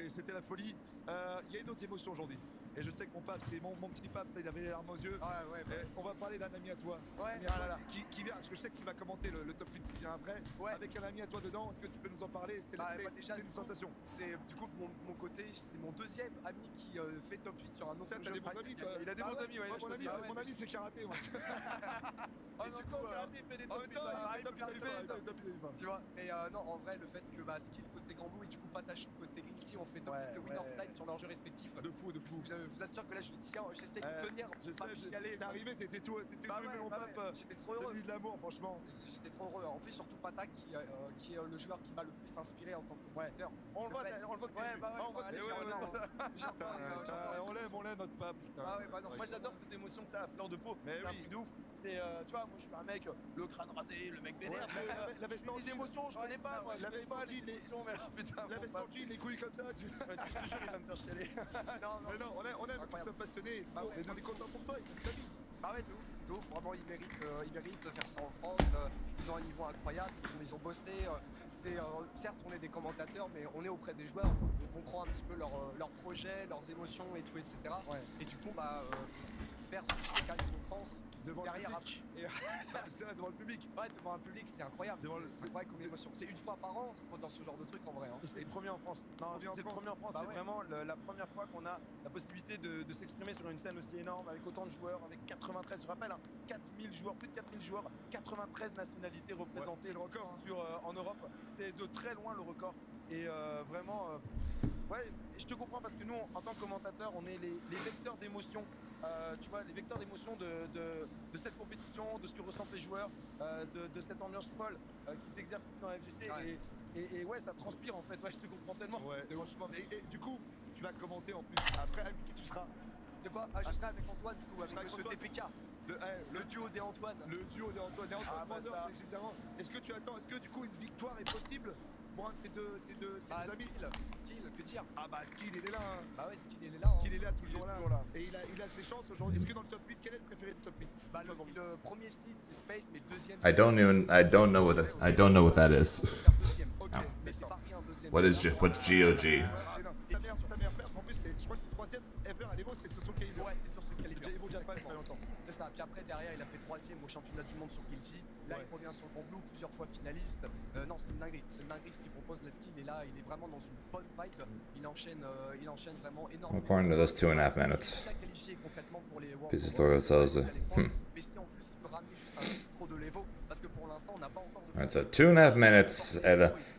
C'était la folie. Il y a une autre émotion aujourd'hui. Et je sais que mon pape, c'est mon petit pape, ça, il avait les larmes aux yeux. On va parler d'un ami à toi. Qui vient, parce que je sais que tu vas commenter le top 8 qui vient après. Avec un ami à toi dedans, est-ce que tu peux nous en parler? C'est une sensation. C'est du coup mon côté, c'est mon deuxième ami qui fait top 8 sur un autre jeu. T'as des bons amis, toi. Il a des bons amis. Mon ami, c'est karaté. Et du coup, karaté fait des top 8. Tu vois, mais non, en vrai, le fait que Skill côté Gambou et du coup Patachu côté Guilty, on fait top 8 winner side sur leurs jeux respectifs. De fou. Je vous assure que là, je tiens, j'essaie de tenir. Je sais, t'es arrivé, t'étais tout mon pape. J'étais trop heureux. De l'amour, franchement. J'étais trop heureux. En plus, surtout Patak qui est le joueur qui m'a le plus inspiré en tant que compétiteur. On le voit que on l'aime notre pape, putain. Moi j'adore cette émotion que t'as à fleur de peau. C'est un truc de ouf. C'est, tu vois, moi je suis un mec, le crâne rasé, le mec vénère. La veste en les émotions, je connais pas. La veste en jean, les couilles comme ça. Je te jure, il va me faire chialer. Non, on aime que tu sois passionné. On est content pour toi et pour ta vie. Ah ouais, de ouf, vraiment ils méritent de faire ça en France. Ils ont un niveau incroyable, ils ont bossé. Certes, on est des commentateurs, mais on est auprès des joueurs. On comprend un petit peu leurs projets, leurs émotions et tout, etc. Et du coup, faire ce qu'ils en France devant derrière le public. Devant le public. Ouais, devant un public, c'est incroyable. C'est incroyable comme émotion. C'est une fois par an dans ce genre de truc en vrai. Hein. Et c'est le premier en France. Non, c'est le premier en France. C'est vraiment la première fois qu'on a la possibilité de s'exprimer sur une scène aussi énorme avec autant de joueurs, avec 93, je rappelle, 4000 joueurs, plus de 4000 joueurs, 93 nationalités représentées le record, en Europe. C'est de très loin le record. Et vraiment, je te comprends parce que nous, en tant que commentateurs, on est les vecteurs d'émotion. Tu vois, les vecteurs d'émotion de cette compétition, de ce que ressentent les joueurs, de cette ambiance folle qui s'exerce ici dans la FGC. Et ouais, ça transpire en fait. Ouais, je te comprends tellement. Franchement. Et du coup, tu vas commenter en plus. Après, avec qui tu seras? De quoi? Je serai avec Antoine, du coup, avec ce DPK. Le duo des Antoine. Le duo des Antoine. Est-ce que tu attends? Est-ce que du coup, une victoire est possible pour un de tes deux amis? Skill, que dire? Skill, il est là. Bah ouais, Skill, il est là. Skill, il est là, toujours là. Et il a ses chances aujourd'hui. Est-ce que dans le top 8, quel est le préféré du top 8? Le premier seed, c'est Space, mais deuxième. I don't know what that is. Mais c'est pas rien, deuxième. What's GOG? Sa meilleure perf, en plus, je crois que c'est le troisième ever à l'Evo, c'était sur son calibre. Ouais, c'est sur ce calibre. Evo Japan, il y a pas longtemps. C'est ça. Puis après, derrière, il a fait troisième au championnat du monde sur Guilty. Là, il revient sur le Grand Blue, plusieurs fois finaliste. Non, c'est une dinguerie. C'est une dinguerie ce qu'il propose, la skill. Et là, il est vraiment dans une bonne vibe. Il enchaîne vraiment énormément. According to this, 2.5 minutes. Qualifié concrètement pour les World Pieces Story says. Mais si en plus, il peut ramener juste un petit trop de l'Evo. Parce que pour l'instant, on n'a pas encore de. Alright, so 2.5 minutes.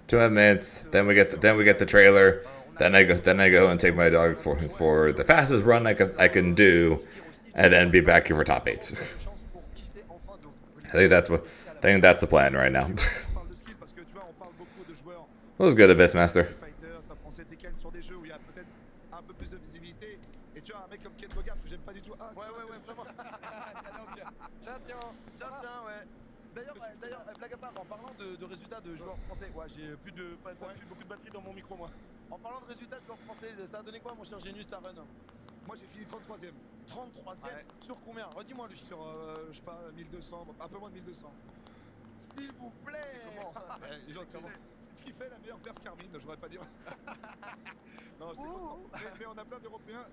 2.5 minutes. Then we get the trailer. Then I go and take my dog for the fastest run I can do, and then be back here for top 8. I think that's the plan right now. What's good, Abyssmaster? D'ailleurs, blague à part, en parlant de résultats de joueurs français, j'ai plus beaucoup de batterie dans mon micro moi. En parlant de résultats de joueurs français, ça a donné quoi mon cher Genius ta run? Moi j'ai fini 33ème. 33ème sur combien? Redis-moi le chiffre. Sur, je sais pas, 1200, un peu moins de 1200. S'il vous plaît. C'est ce qui fait la meilleure perf Carmine, je voudrais pas dire. Non, je déconne. Mais on a plein d'Européens.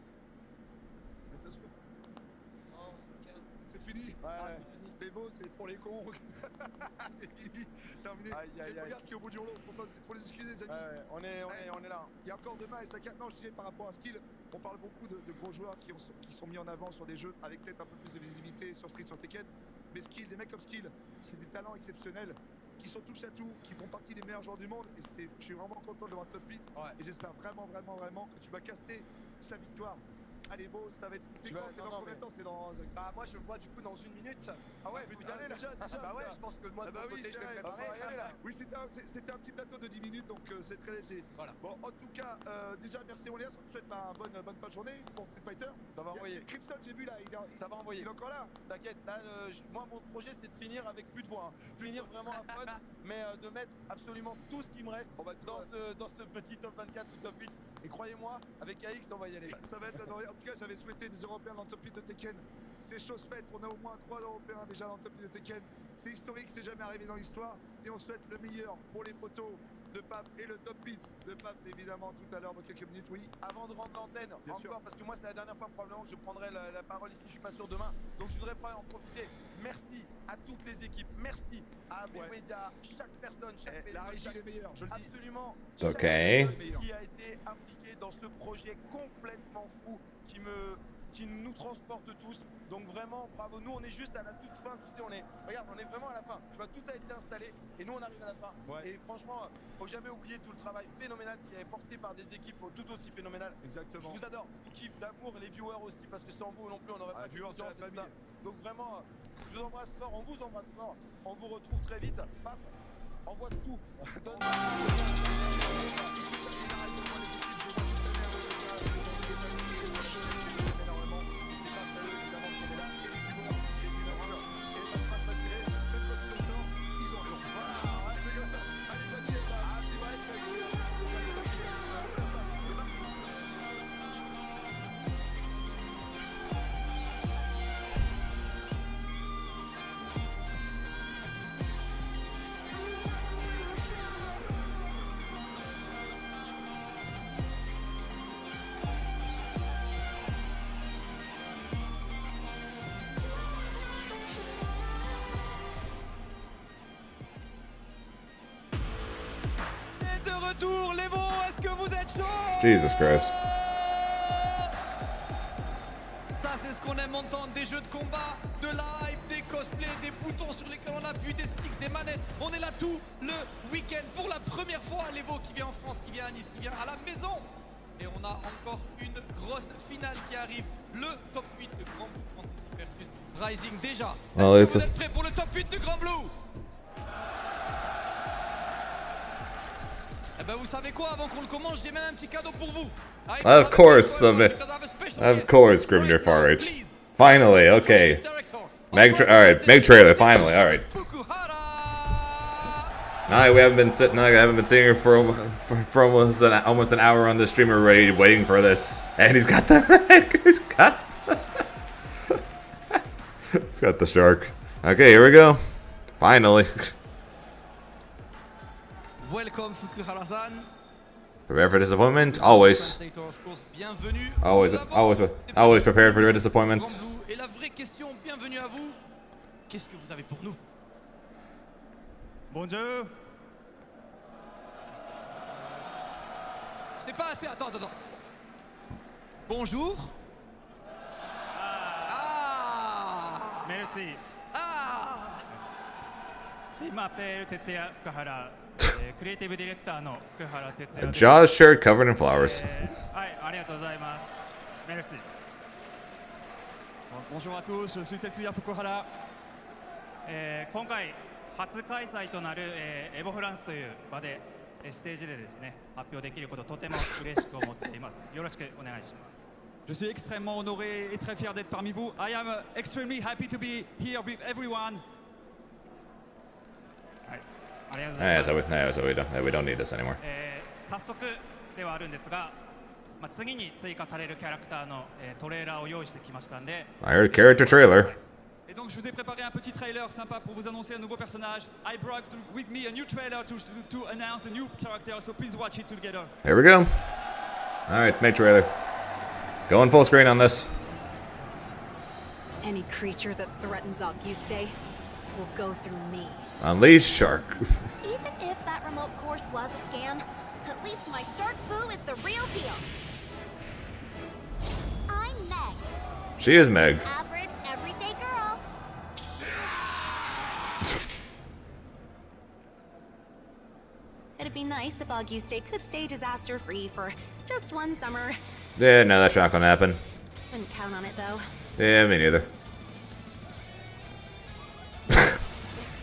C'est fini. C'est fini. Les mots, c'est pour les cons. C'est fini. Terminé. Regarde qui est au bout du rouleau. Faut les excuser, les amis. On est là. Il y a encore demain et ça. Non, je disais par rapport à Skill, on parle beaucoup de gros joueurs qui sont mis en avant sur des jeux avec peut-être un peu plus de visibilité sur Street, sur Tekken. Mais Skill, des mecs comme Skill, c'est des talents exceptionnels qui sont touche à tout, qui font partie des meilleurs joueurs du monde. Et je suis vraiment content de le voir top 8. Et j'espère vraiment que tu vas caster sa victoire. Allez, beau, ça va être. C'est dans combien de temps? C'est dans. Bah, moi je vois du coup dans 1 minute. Ah ouais, mais y aller là. Déjà. Bah ouais, je pense que moi de mon côté je vais me préparer. Oui, c'était un petit plateau de 10 minutes, donc c'est très léger. Voilà. Bon, en tout cas, déjà merci Olias, on te souhaite une bonne fin de journée pour Street Fighter. Ça va envoyer. Crimson, j'ai vu là, ça va envoyer. Il est encore là. T'inquiète, là, moi mon projet c'est de finir avec plus de voix. Finir vraiment à fun, mais de mettre absolument tout ce qui me reste dans ce petit top 24 ou top 8. Et croyez-moi, avec AX on va y aller. Ça va être là. En tout cas, j'avais souhaité des Européens dans le top 8 de Tekken. C'est chose faite, on a au moins 3 Européens déjà dans le top 8 de Tekken. C'est historique, c'est jamais arrivé dans l'histoire. Et on souhaite le meilleur pour les poteaux de Pape et le top 8 de Pape, évidemment, tout à l'heure, dans quelques minutes, oui. Avant de rendre l'antenne, Bien encore, sûr. parce que moi c'est la dernière fois probablement que je prendrai la parole ici, je suis pas sûr demain. Donc je voudrais en profiter. Merci à toutes les équipes, merci à vos médias, chaque personne, chaque la régie est meilleure, je le dis. Absolument. Ok. Chaque personne qui a été impliquée dans ce projet complètement fou qui nous transporte tous. Donc vraiment, bravo. Nous, on est juste à la toute fin. Tu sais, regarde, on est vraiment à la fin. Tu vois, tout a été installé et nous, on arrive à la fin. Et franchement, faut jamais oublier tout le travail phénoménal qui est porté par des équipes tout aussi phénoménales. Exactement. Je vous adore. Je vous kiffe d'amour, les viewers aussi, parce que sans vous non plus, on n'aurait pas cette audience et tout ça. Donc vraiment, je vous embrasse fort. On vous embrasse fort. On vous retrouve très vite. Pape, envoie tout. Retour, les veaux, est-ce que vous êtes chauds? Jesus Christ. Ça, c'est ce qu'on aime entendre, des jeux de combat, de live, des cosplays, des boutons sur lesquels on appuie, des sticks, des manettes. On est là tout le week-end pour la première fois. L'Evo qui vient en France, qui vient à Nice, qui vient à la maison. Et on a encore une grosse finale qui arrive. Le top 8 de Grand Blue Fantasy versus Rising déjà. Well, Est-ce que vous êtes prêts pour le top 8 de Grand Blue? Eh ben vous savez quoi, avant qu'on le commence, j'ai même un petit cadeau pour vous. Of course, Grimnir Farage. Finally, okay. Meg trailer, finally, alright. Now we haven't been sitting. I haven't been sitting here for almost an hour on the stream already, waiting for this, and he's got the he's got the shark. Okay, here we go. Finally. Welcome Fukuhara-san. Prepare for disappointment. Always. Always prepared for disappointment. Et la vraie question, bienvenue à vous. Qu'est-ce que vous avez pour nous? Bonjour. C'est pas assez. Attends. Bonjour. Merci. Je m'appelle Tetsuya Fukuhara. Creative Director の Fukuhara Tetsuya です。 Jaws shirt covered in flowers. はい、ありがとうございます。Merci. Bonjour à tous, je suis Tetsuya Fukuhara. 今回初開催となるエボフランスという場でステージでですね発表できることとても嬉しく思っています。よろしくお願いします。 Je suis extrêmement honoré et très fier d'être parmi vous. I am extremely happy to be here with everyone. So we don't need this anymore. 早速ではあるんですが、次に追加されるキャラクターのトレーラーを用意してきましたんで。I heard character trailer. Et donc je vous ai préparé un petit trailer sympa pour vous annoncer un nouveau personnage. I brought with me a new trailer to announce the new character, so please watch it together. Here we go. Alright, make trailer. Going full screen on this. Any creature that threatens Auguste will go through me. Unleash Shark. Even if that remote course was a scam, at least my shark foo is the real deal. I'm Meg. She is Meg. Average, everyday girl. It'd be nice if Auguste could stay disaster-free for just one summer. Yeah, no, that's not gonna happen. Wouldn't count on it, though. Yeah, me neither.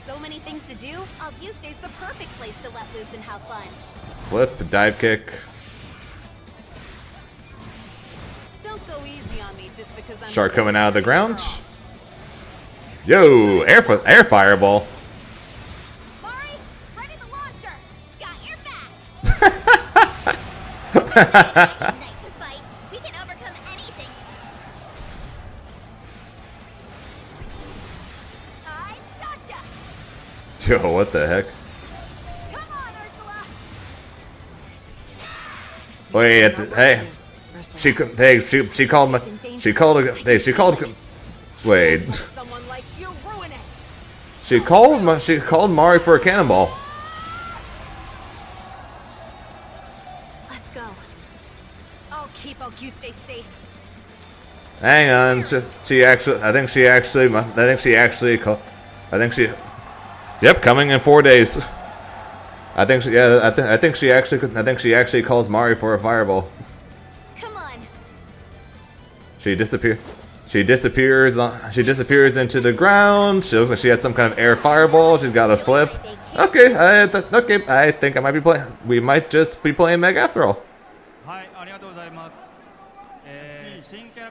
So many things to do, Auguste's the perfect place to let loose and have fun. Flip, dive kick. Don't go easy on me just because I'm Shark coming out of the ground. Yo, air fireball. Mari, ready the launcher. Got your back. Nice to fight. We can overcome anything. I gotcha. Yo, what the heck? Come on, Ursula. Wait, hey. She called wait. Someone like you ruin it. She called Mari for a cannonball. Let's go. I'll keep Auguste safe. Hang on, yep, coming in 4 days. I think she actually calls Mari for a fireball. Come on. She disappears into the ground. She looks like she had some kind of air fireball. She's got a flip. Okay, I think we might just be playing Meg after all.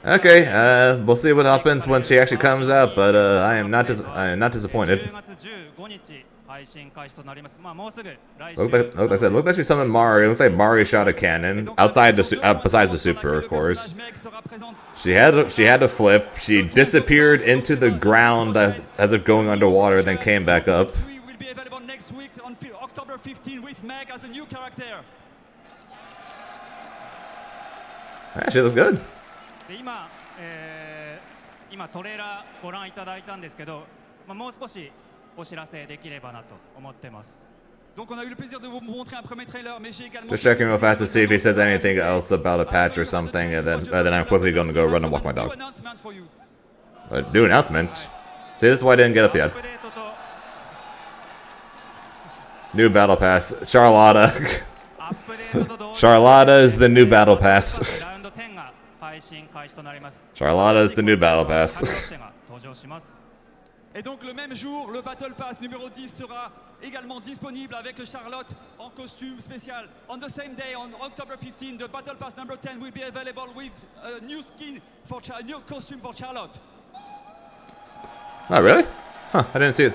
Okay, we'll see what happens when she actually comes out, but I am not disappointed. Look like she summoned Mari. Looks like Mari shot a cannon outside besides the super, of course. She had a flip. She disappeared into the ground as if going underwater, then came back up. We will be available next week on October 15 with Meg as a new character. Yeah, she looks good. 今トレーラーご覧いただいたんですけど、もう少しお知らせできればなと思ってます。 Donc on a eu le plaisir de vous montrer un premier trailer, mais j'ai également Just checking real fast to see if he says anything else about a patch or something, and then I'm quickly going to go run and walk my dog. A new announcement? This is why I didn't get up yet. New battle pass. Charlotta. Charlotta is the new battle pass. Charlotta is the new battle pass. Et donc le même jour, le Battle Pass numéro 10 sera également disponible avec Charlotte en costume spécial. On the same day, on October 15, the Battle Pass number 10 will be available with a new skin for a new costume for Charlotte. Oh really? Huh? I didn't see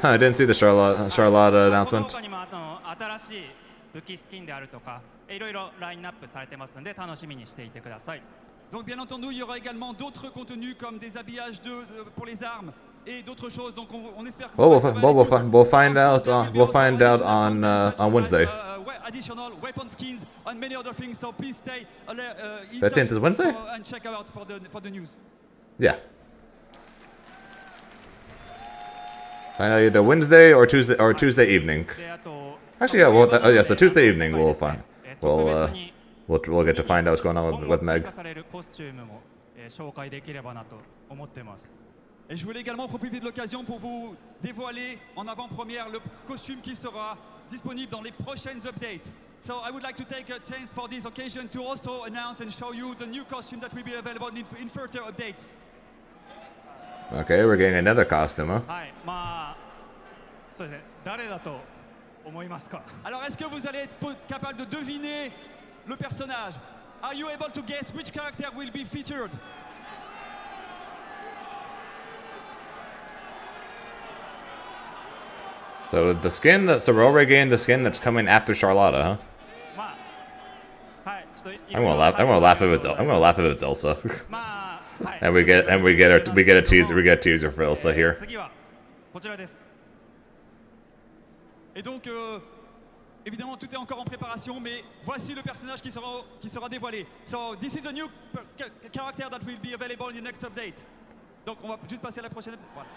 the Charlotta announcement. 他にも新しい武器スキンであるとか、いろいろラインナップされてますので楽しみにしていてください。 Donc bien entendu, il y aura également d'autres contenus comme des habillages pour les armes. Et d'autres choses, donc on espère que we'll find out on Wednesday. Additional weapon skins and many other things, so please stay I think it's Wednesday? And check out for the news. Yeah. I know either Wednesday or Tuesday evening. Actually, yeah. Well, yeah. So Tuesday evening we'll get to find out what's going on with Meg. Et je voulais également profiter de l'occasion pour vous dévoiler en avant-première le costume qui sera disponible dans les prochaines updates. So I would like to take a chance for this occasion to also announce and show you the new costume that will be available in further updates. Okay, we're getting another costume, huh? Alors est-ce que vous allez être capable de deviner le personnage? Are you able to guess which character will be featured? So we're already getting the skin that's coming after Charlotta, huh? I'm gonna laugh. I'm gonna laugh if it's. I'm gonna laugh if it's Elsa. and we get a teaser. We get a teaser for Elsa here. Et donc, évidemment, tout est encore en préparation, mais voici le personnage qui sera dévoilé. So, this is a new character that will be available in the next update. Donc, on va juste passer à la prochaine. Voilà.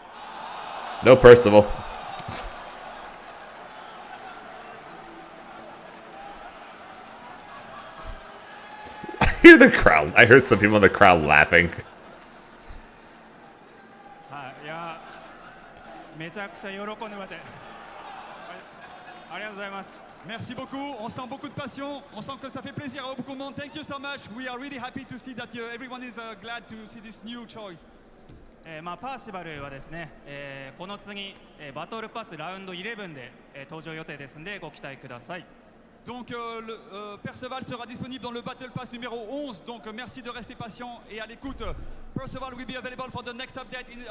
No Percival. I hear the crowd. I heard some people in the crowd laughing. Merci beaucoup, on sent beaucoup de passion, on sent que ça fait plaisir à beaucoup de monde. Thank you so much. We are really happy to see that everyone is glad to see this new choice. パーシバルはですね、この次、バトルパスラウンド11で、登場予定ですのでご期待ください。Donc Perceval sera disponible dans le Battle Pass numéro 11, donc merci de rester patient et à l'écoute. Perceval will be available for the next update in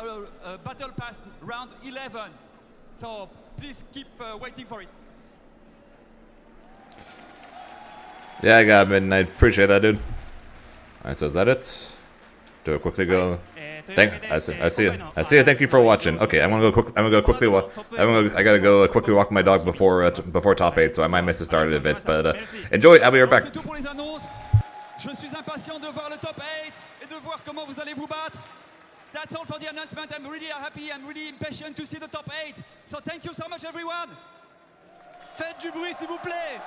Battle Pass round 11. So please keep waiting for it. Yeah, I got midnight. Appreciate that, dude. Alright, so is that it? Do it quickly go. I see you. Thank you for watching. Okay, I'm gonna go quickly. I gotta go quickly walk my dog before top 8, so I might miss the start of it. But enjoy. I'll be right back. C'est tout pour les annonces. Je suis impatient de voir le top 8 et de voir comment vous allez vous battre. That's all for the announcement. I'm really happy. I'm really impatient to see the top 8. So thank you so much, everyone. Faites du bruit, s'il vous plaît.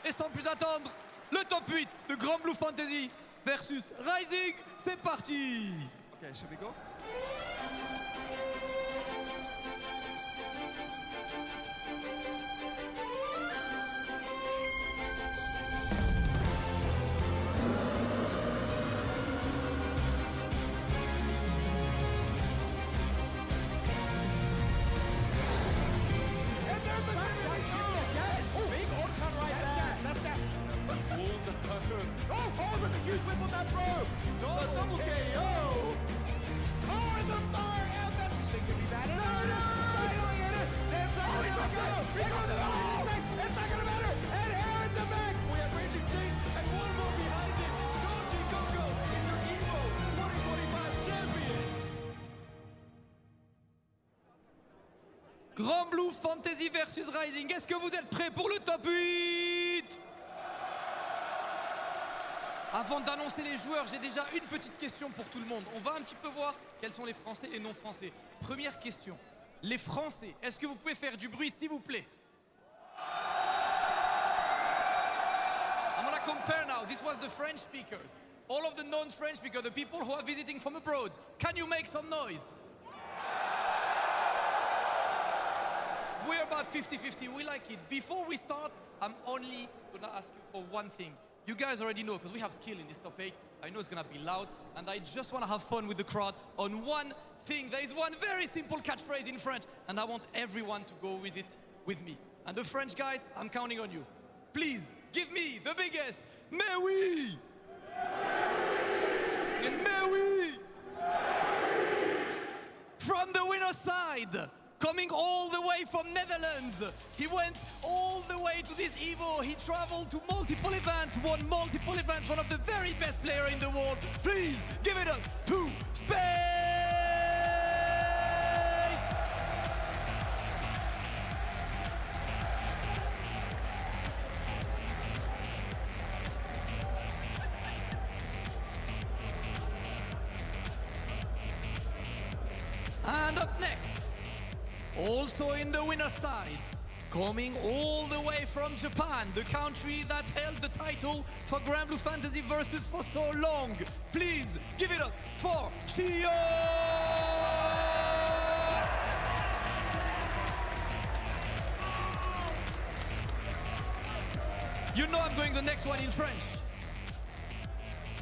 Et sans plus attendre, le top 8 de Grand Blue Fantasy versus Rising, c'est parti. Ok, should we go? Grand Blue Fantasy versus Rising. Est-ce que vous êtes prêts pour le top 8? Avant d'annoncer les joueurs, j'ai déjà une petite question pour tout le monde. On va un petit peu voir quels sont les Français et non Français. Première question. Les Français, est-ce que vous pouvez faire du bruit, s'il vous plaît? I'm gonna compare now. This was the French speakers. All of the non-French speakers, the people who are visiting from abroad. Can you make some noise? We're about 50-50, we like it. Before we start, I'm only gonna ask you for one thing. You guys already know, because we have skill in this top 8. I know it's gonna be loud, and I just wanna have fun with the crowd on one thing. There is one very simple catchphrase in French, and I want everyone to go with it with me. And the French guys, I'm counting on you. Please, give me the biggest, mais oui! And mais oui! From the winner's side, coming all the way from Netherlands. He went all the way to this Evo. He traveled to multiple events, won multiple events, one of the very best players in the world. Please give it up to Space! And up next, also in the winner's side, coming all the way from Japan, the country that held the title for Grand Blue Fantasy Versus for so long. Please give it up for Chio! You know I'm going the next one in French.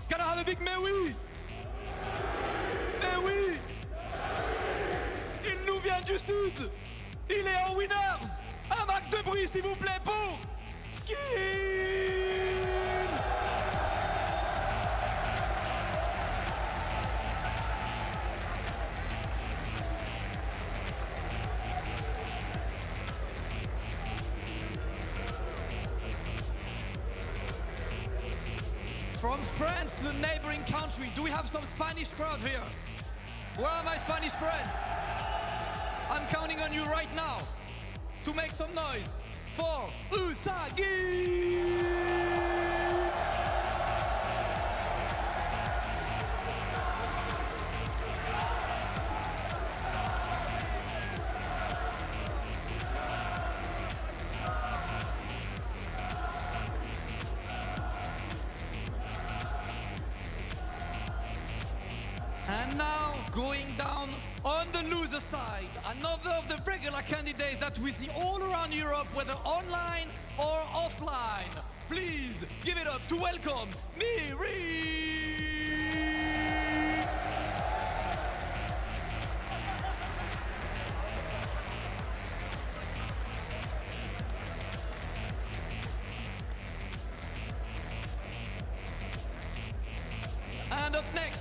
Can I have a big mais oui? Mais oui! Il nous vient du sud. Il est en winners. Un max de bruit s'il vous plaît pour Skin. France to the neighboring country. Do we have some Spanish crowd here? Where are my Spanish friends? I'm counting on you right now to make some noise for Usagi! And now, going down on the loser side, another of the regular candidates that we see all around Europe, whether online or offline. Please give it up to welcome Miri! And up next,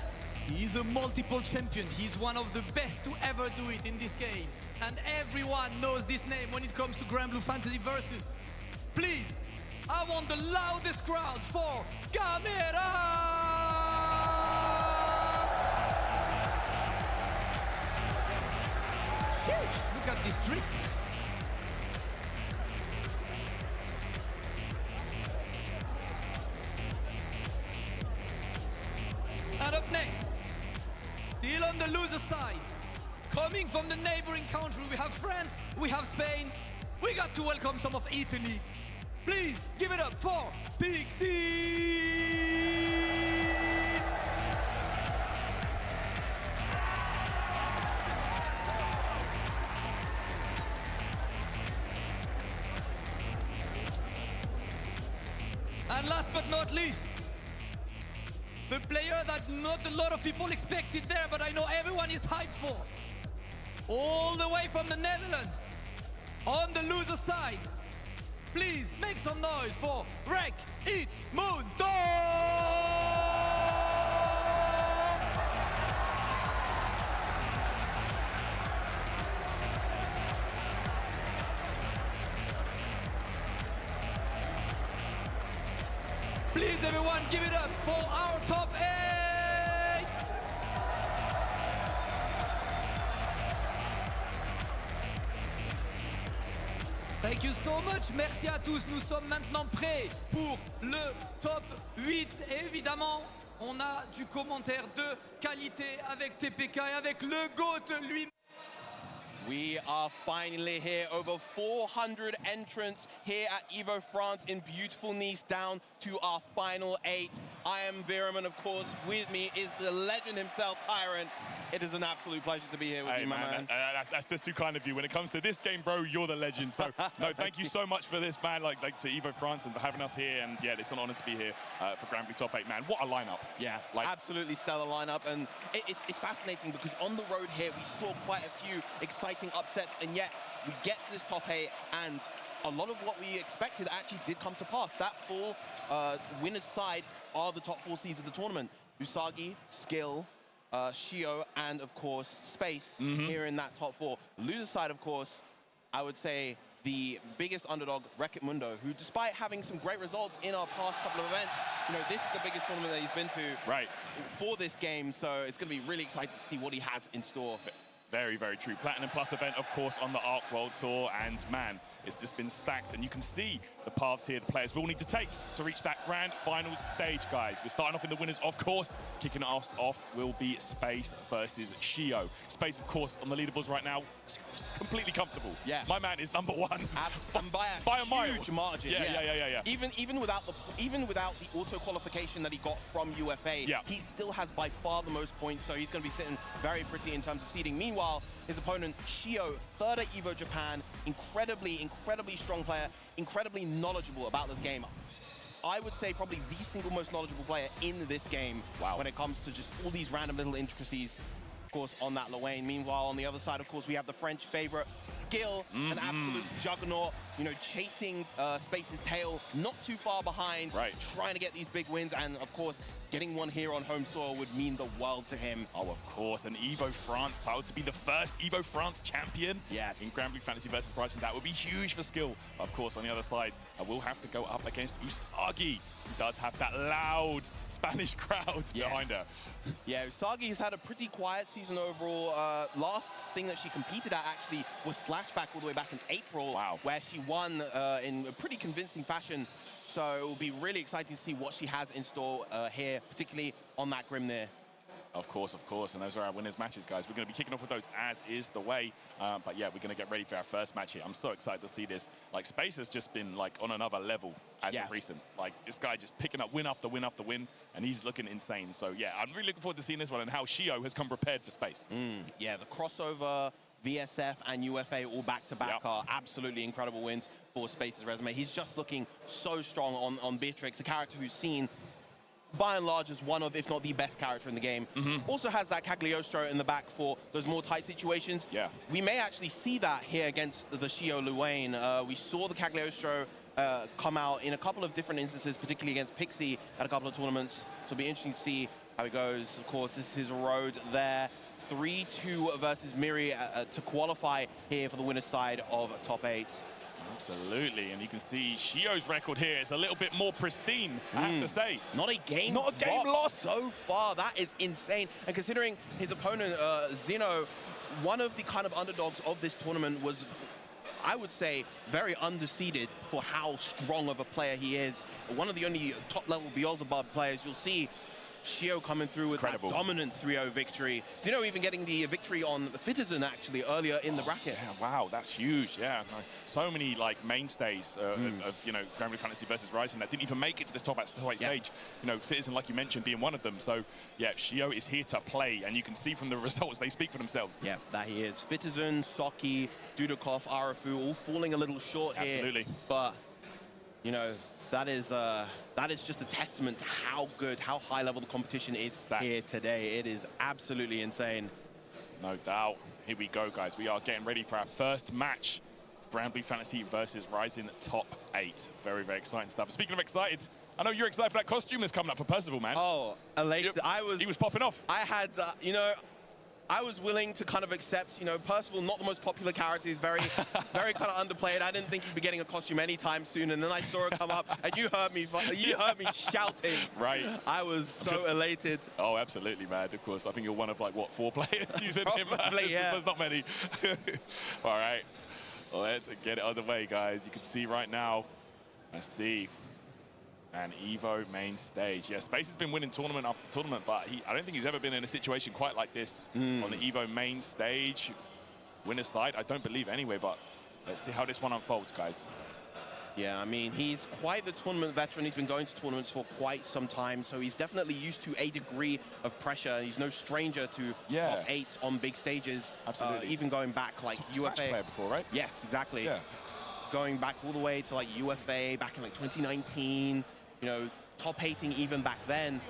he's a multiple champion. He's one of the best to ever do it in this game. And everyone knows this name when it comes to Grand Blue Fantasy Versus. Please, I want the loudest crowd for Gamera! Sheesh, look at this trick. And up next, still on the loser side, coming from the neighboring country, we have France, we have Spain, we got to welcome some of Italy. Please give it up for Pixie! And last but not least, the player that not a lot of people expected there, but I know everyone is hyped for. All the way from the Netherlands, on the loser side. Please make some noise for Rek It Mundo! Please everyone give it up for our top 8! Thank you so much, merci à tous, nous sommes maintenant prêts pour le top 8. Et évidemment, on a du commentaire de qualité avec TPK et avec le GOAT lui. We are finally here, over 400 entrants here at EVO France in beautiful Nice, down to our final 8. I am Viram, and of course with me is the legend himself, Tyrant. It is an absolute pleasure to be here with you, my man. That's just too kind of you. When it comes to this game, bro, you're the legend. So, no, thank you so much for this, man, like to EVO France and for having us here. And yeah, it's an honor to be here for Grand Prix Top 8, man. What a lineup. Yeah, absolutely stellar lineup. And it's fascinating because on the road here, we saw quite a few exciting upsets, and yet we get to this top 8 and a lot of what we expected actually did come to pass. That full winner's side are the top 4 seeds of the tournament. Usagi, Skill, Shio, and of course Space here in that top 4. Loser side, of course, I would say the biggest underdog, Rek It Mundo, who despite having some great results in our past couple of events, you know, this is the biggest tournament that he's been to for this game, so it's going to be really exciting to see what he has in store. Very, very true. Platinum Plus event, of course, on the ARC World Tour, and man, it's just been stacked, and you can see the paths here the players will need to take to reach that grand final stage, guys. We're starting off in the winners, of course. Kicking us off will be Space versus Shio. Space, of course, on the leaderboards right now, completely comfortable. Yeah. My man is number 1. And by a huge margin. Yeah. Even without the auto qualification that he got from UFA, he still has by far the most points, so he's going to be sitting very pretty in terms of seeding. Meanwhile, his opponent, Shio, 3rd at EVO Japan, incredibly strong player, incredibly knowledgeable about this game. I would say probably the single most knowledgeable player in this game when it comes to just all these random little intricacies, of course, on that Lane. Meanwhile, on the other side, of course, we have the French favorite, Skill, an absolute juggernaut, you know, chasing Space's tail, not too far behind, trying to get these big wins, and of course, getting one here on home soil would mean the world to him. Oh, of course, an Evo France title to be the first Evo France champion. Yes. In Grand Blue Fantasy versus Bryson, that would be huge for skill. Of course, on the other side, I will have to go up against Usagi, who does have that loud Spanish crowd behind her. Yeah, Usagi has had a pretty quiet season overall. Last thing that she competed at actually was Slashback all the way back in April, where she won in a pretty convincing fashion. So it will be really exciting to see what she has in store here, particularly on that Grimnir. Of course, and those are our winners matches, guys. We're going to be kicking off with those as is the way. But yeah, we're going to get ready for our first match here. I'm so excited to see this. Like, Space has just been like on another level as of recent. Like, this guy just picking up win after win after win, and he's looking insane. So yeah, I'm really looking forward to seeing this one and how Shio has come prepared for Space. Yeah, the crossover, VSF and UFA all back-to-back are absolutely incredible wins for Space's resume. He's just looking so strong on Beatrix, a character who's seen by and large as one of, if not the best character in the game. Also has that Cagliostro in the back for those more tight situations. Yeah. We may actually see that here against the Shio Luane. We saw the Cagliostro come out in a couple of different instances, particularly against Pixie at a couple of tournaments. So it'll be interesting to see how he goes. Of course, this is his road there. 3-2 versus Miri to qualify here for the winner's side of top 8. Absolutely, and you can see Shio's record here is a little bit more pristine, I have to say. Not a game lost so far. That is insane. And considering his opponent, Zeno, one of the kind of underdogs of this tournament, was, I would say, very undefeated for how strong of a player he is. One of the only top-level Beelzebub players you'll see. Shio coming through with that dominant 3-0 victory. Zeno even getting the victory on Fitizen actually earlier in the bracket. Yeah, wow, that's huge. Yeah, so many like mainstays of you know, Grand Blue Fantasy versus Rising that didn't even make it to this top 8 stage. You know, Fitizen, like you mentioned, being one of them. So yeah, Shio is here to play, and you can see from the results they speak for themselves. Yeah, that he is. Fitizen, Soki, Dudikov, Arafu, all falling a little short here. Absolutely. But you know, that is just a testament to how good, how high level the competition is here today. It is absolutely insane. No doubt. Here we go, guys. We are getting ready for our first match. Grand Blue Fantasy versus Rising top 8. Very, very exciting stuff. Speaking of excited, I know you're excited for that costume that's coming up for Percival, man. Oh, elated. He was popping off. I had, you know, I was willing to kind of accept, you know, Percival, not the most popular character. He's very, very kind of underplayed. I didn't think he'd be getting a costume anytime soon. And then I saw it come up, and you heard me shouting. Right. I was so elated. Oh, absolutely, man. Of course. I think you're one of, like, what, 4 players using him? Probably, yeah. There's not many. All right. Let's get it underway, guys. You can see right now, I see an Evo main stage. Yeah, Space has been winning tournament after tournament, but I don't think he's ever been in a situation quite like this on the Evo main stage. Winner's side, I don't believe anyway, but let's see how this one unfolds, guys. Yeah, I mean, he's quite the tournament veteran. He's been going to tournaments for quite some time, so he's definitely used to a degree of pressure. He's no stranger to top 8 on big stages. Absolutely. Even going back like UFA. Player before, right? Yes, exactly. Yeah. Going back all the way to like UFA back in like 2019. You know, top 8ing even back then.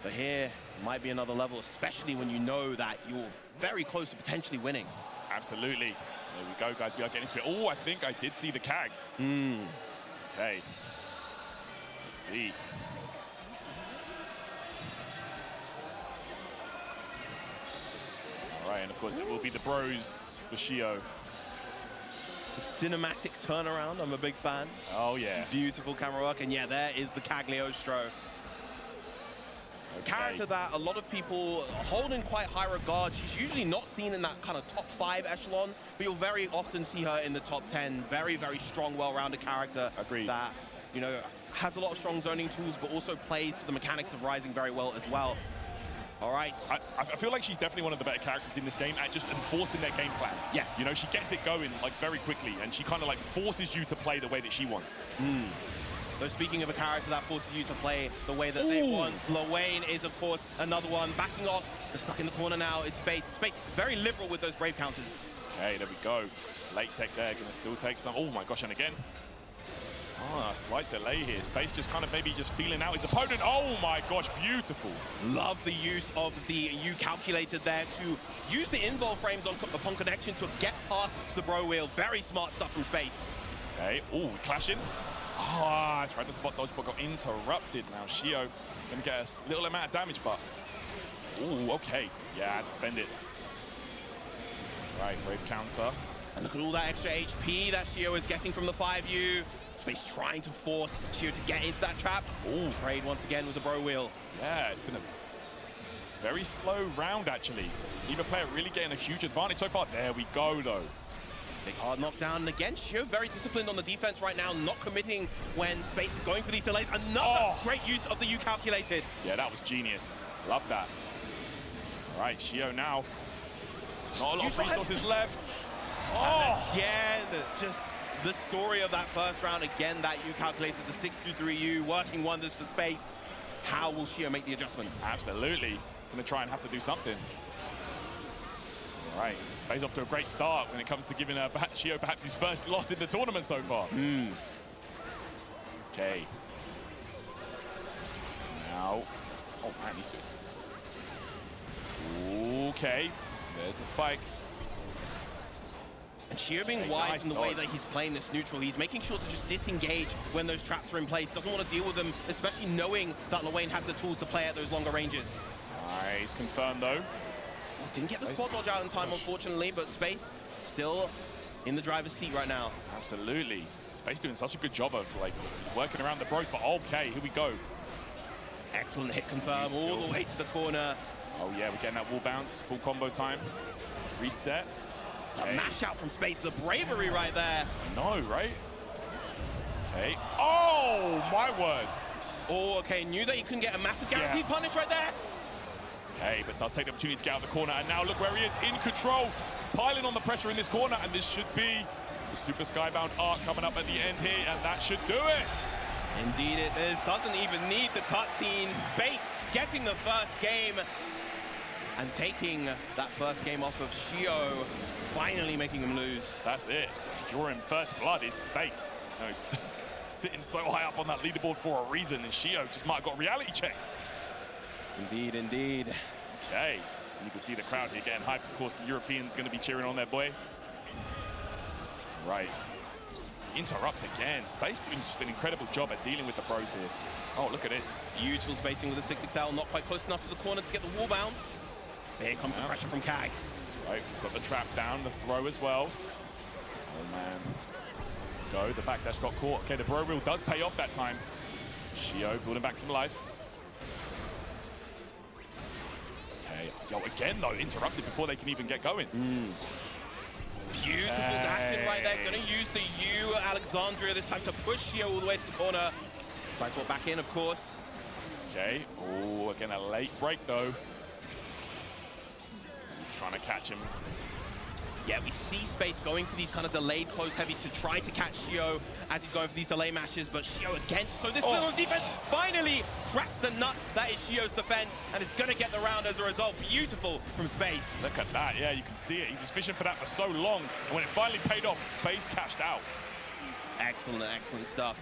But here might be another level, especially when you know that you're very close to potentially winning. Absolutely. There we go, guys. We are getting into it. Oh, I think I did see the CAG. Okay. Let's see. All right, and of course it will be the bros for Shio. The cinematic turnaround, I'm a big fan. Oh, yeah. Beautiful camera work, and yeah, there is the Cagliostro. Okay. Character that a lot of people hold in quite high regard. She's usually not seen in that kind of top 5 echelon, but you'll very often see her in the top 10. Very, very strong, well-rounded character. Agreed. That, you know, has a lot of strong zoning tools, but also plays to the mechanics of Rising very well as well. All right. I feel like she's definitely one of the better characters in this game at just enforcing their game plan. Yes. You know, she gets it going like very quickly, and she kind of like forces you to play the way that she wants. So speaking of a character that forces you to play the way that they want, Luane is, of course, another one. Backing off, they're stuck in the corner now, is Space. Space, very liberal with those Brave counters. Okay, there we go. Late tech there, gonna still take some. Oh my gosh, and again. Ah, slight delay here. Space just kind of maybe just feeling out his opponent. Oh my gosh, beautiful. Love the use of the U calculated there to use the invul frames upon connection to get past the bro wheel. Very smart stuff from Space. Okay, oh, clashing. Ah, tried to spot dodge, but got interrupted. Now Shio gonna get a little amount of damage, but ooh, okay. Yeah, spend it. Right, brave counter. And look at all that extra HP that Shio is getting from the 5U. Space trying to force Shio to get into that trap. Ooh, trade once again with the bro wheel. Yeah, it's been a very slow round, actually. Neither player really getting a huge advantage so far. There we go, though. Big hard knockdown. And again, Shio very disciplined on the defense right now, not committing when Space is going for these delays. Another great use of the U calculated. Yeah, that was genius. Love that. All right, Shio now. Not a lot of resources left. Oh! Again, just the story of that first round. Again, that U calculated, the 623U, working wonders for Space. How will Shio make the adjustment? Absolutely. Gonna try and have to do something. All right, Space off to a great start when it comes to giving Shio perhaps his first loss in the tournament so far. Okay. Now, oh man, he's doing. Okay, there's the spike. And Shio being wise in the way that he's playing this neutral, he's making sure to just disengage when those traps are in place. Doesn't want to deal with them, especially knowing that Lewayne has the tools to play at those longer ranges. Nice, confirmed though. Didn't get the spot dodge out in time, unfortunately, but Space still in the driver's seat right now. Absolutely. Space doing such a good job of like working around the bros, but okay, here we go. Excellent hit confirm all the way to the corner. Oh yeah, we're getting that wall bounce, full combo time. Reset. A mash out from Space, the bravery right there. I know, right? Okay. Oh, my word. Oh, okay, knew that he couldn't get a massive guaranteed punish right there. Okay, but does take the opportunity to get out of the corner, and now look where he is, in control, piling on the pressure in this corner, and this should be the Super Skybound arc coming up at the end here, and that should do it. Indeed it is, doesn't even need the cutscene. Space getting the first game, and taking that first game off of Shio, finally making him lose. That's it, drawing first blood is Space. No, sitting so high up on that leaderboard for a reason, and Shio just might have got a reality check. Indeed, indeed. Okay, and you can see the crowd here getting hyped. Of course, the Europeans going to be cheering on their boy. Right. Interrupt again. Space doing just an incredible job at dealing with the bros here. Oh, look at this. Beautiful spacing with the 6XL, not quite close enough to the corner to get the wall bounce. Here comes the pressure from Kag. That's right, got the trap down, the throw as well. Oh man. Go, the backdash got caught. Okay, the bro reel does pay off that time. Shio building back some life. Okay, yo, again though, interrupted before they can even get going. Beautiful dash in right there. Gonna use the U Alexandria this time to push Shio all the way to the corner. Sideswap back in, of course. Okay, oh, again, a late break though. Trying to catch him. Yeah, we see Space going for these kind of delayed close heavies to try to catch Shio as he's going for these delay mashes, but Shio again, so this little defense finally cracks the nut that is Shio's defense and is gonna get the round as a result. Beautiful from Space. Look at that, yeah, you can see it. He was fishing for that for so long, and when it finally paid off, Space cashed out. Excellent, excellent stuff.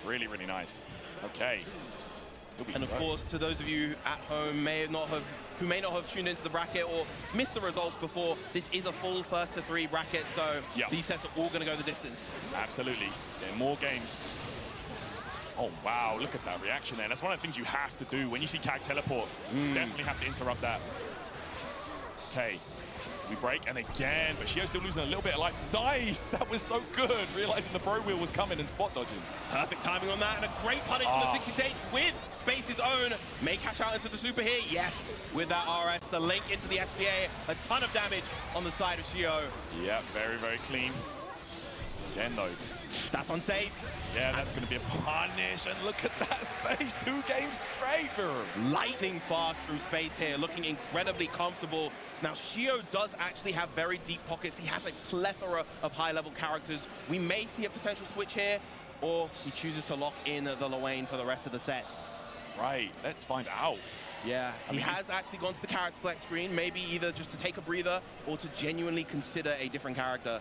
Really, really nice. Okay. And of course, to those of you at home who may not have tuned into the bracket or missed the results before, this is a full first to 3 bracket, so these sets are all going to go the distance. Absolutely. Getting more games. Oh, wow, look at that reaction there. That's one of the things you have to do. When you see Kag teleport, definitely have to interrupt that. Okay, we break, and again, but Shio's still losing a little bit of life. Nice! That was so good, realizing the bro wheel was coming and spot dodging. Perfect timing on that, and a great punish from the 60 with Space's own. May cash out into the super here, yes. With that RS, the link into the SPA, a ton of damage on the side of Shio. Yeah, very, very clean. Again, though. That's unsafe. Yeah, that's going to be a punish, and look at that Space, 2 games straight for him. Lightning fast through Space here, looking incredibly comfortable. Now, Shio does actually have very deep pockets. He has a plethora of high-level characters. We may see a potential switch here, or he chooses to lock in the Lewayne for the rest of the set. Right, let's find out. Yeah, he has actually gone to the character select screen, maybe either just to take a breather or to genuinely consider a different character.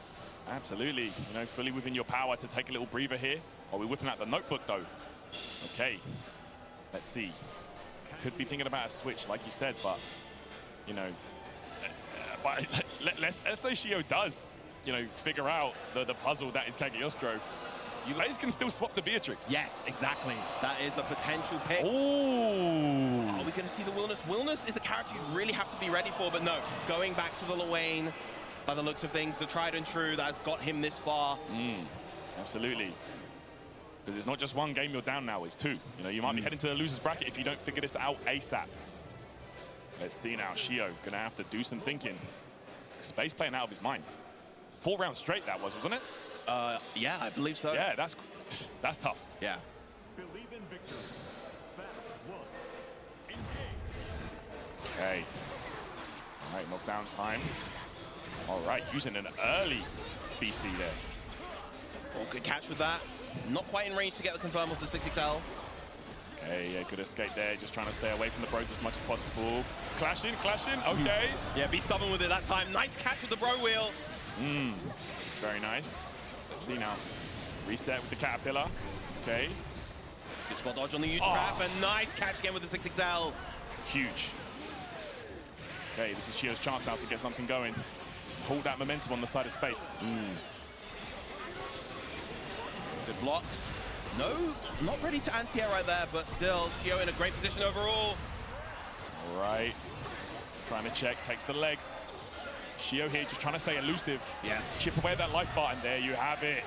Absolutely, you know, fully within your power to take a little breather here. Oh, we're whipping out the notebook though. Okay, let's see. Could be thinking about a switch, like you said, but you know, but let's say Shio does, you know, figure out the puzzle that is Cagliostro. Space can still swap the Beatrix. Yes, exactly. That is a potential pick. Ooh. Are we going to see the Wilness? Wilness is a character you really have to be ready for, but no. Going back to the Luane, by the looks of things, the tried and true that has got him this far. Absolutely. Because it's not just one game you're down now, it's two. You know, you might be heading to the loser's bracket if you don't figure this out ASAP. Let's see now, Shio gonna have to do some thinking. Space playing out of his mind. 4 rounds straight that was, wasn't it? Yeah, I believe so. Yeah, that's tough. Yeah. Okay. All right, knockdown time. All right, using an early BC there. Well, good catch with that. Not quite in range to get the confirm off the 6XL. Okay, yeah, good escape there. Just trying to stay away from the bros as much as possible. Clashing, okay. Yeah, be stubborn with it that time. Nice catch with the bro wheel. Very nice. Let's see now. Reset with the Caterpillar. Okay. Good spot dodge on the U-trap, and nice catch again with the 6XL. Huge. Okay, this is Shio's chance now to get something going. Hold that momentum on the side of Space. Good blocks. No, not ready to anti-air right there, but still, Shio in a great position overall. All right. Trying to check, takes the legs. Shio here just trying to stay elusive. Yeah. Chip away that life bar, and there you have it.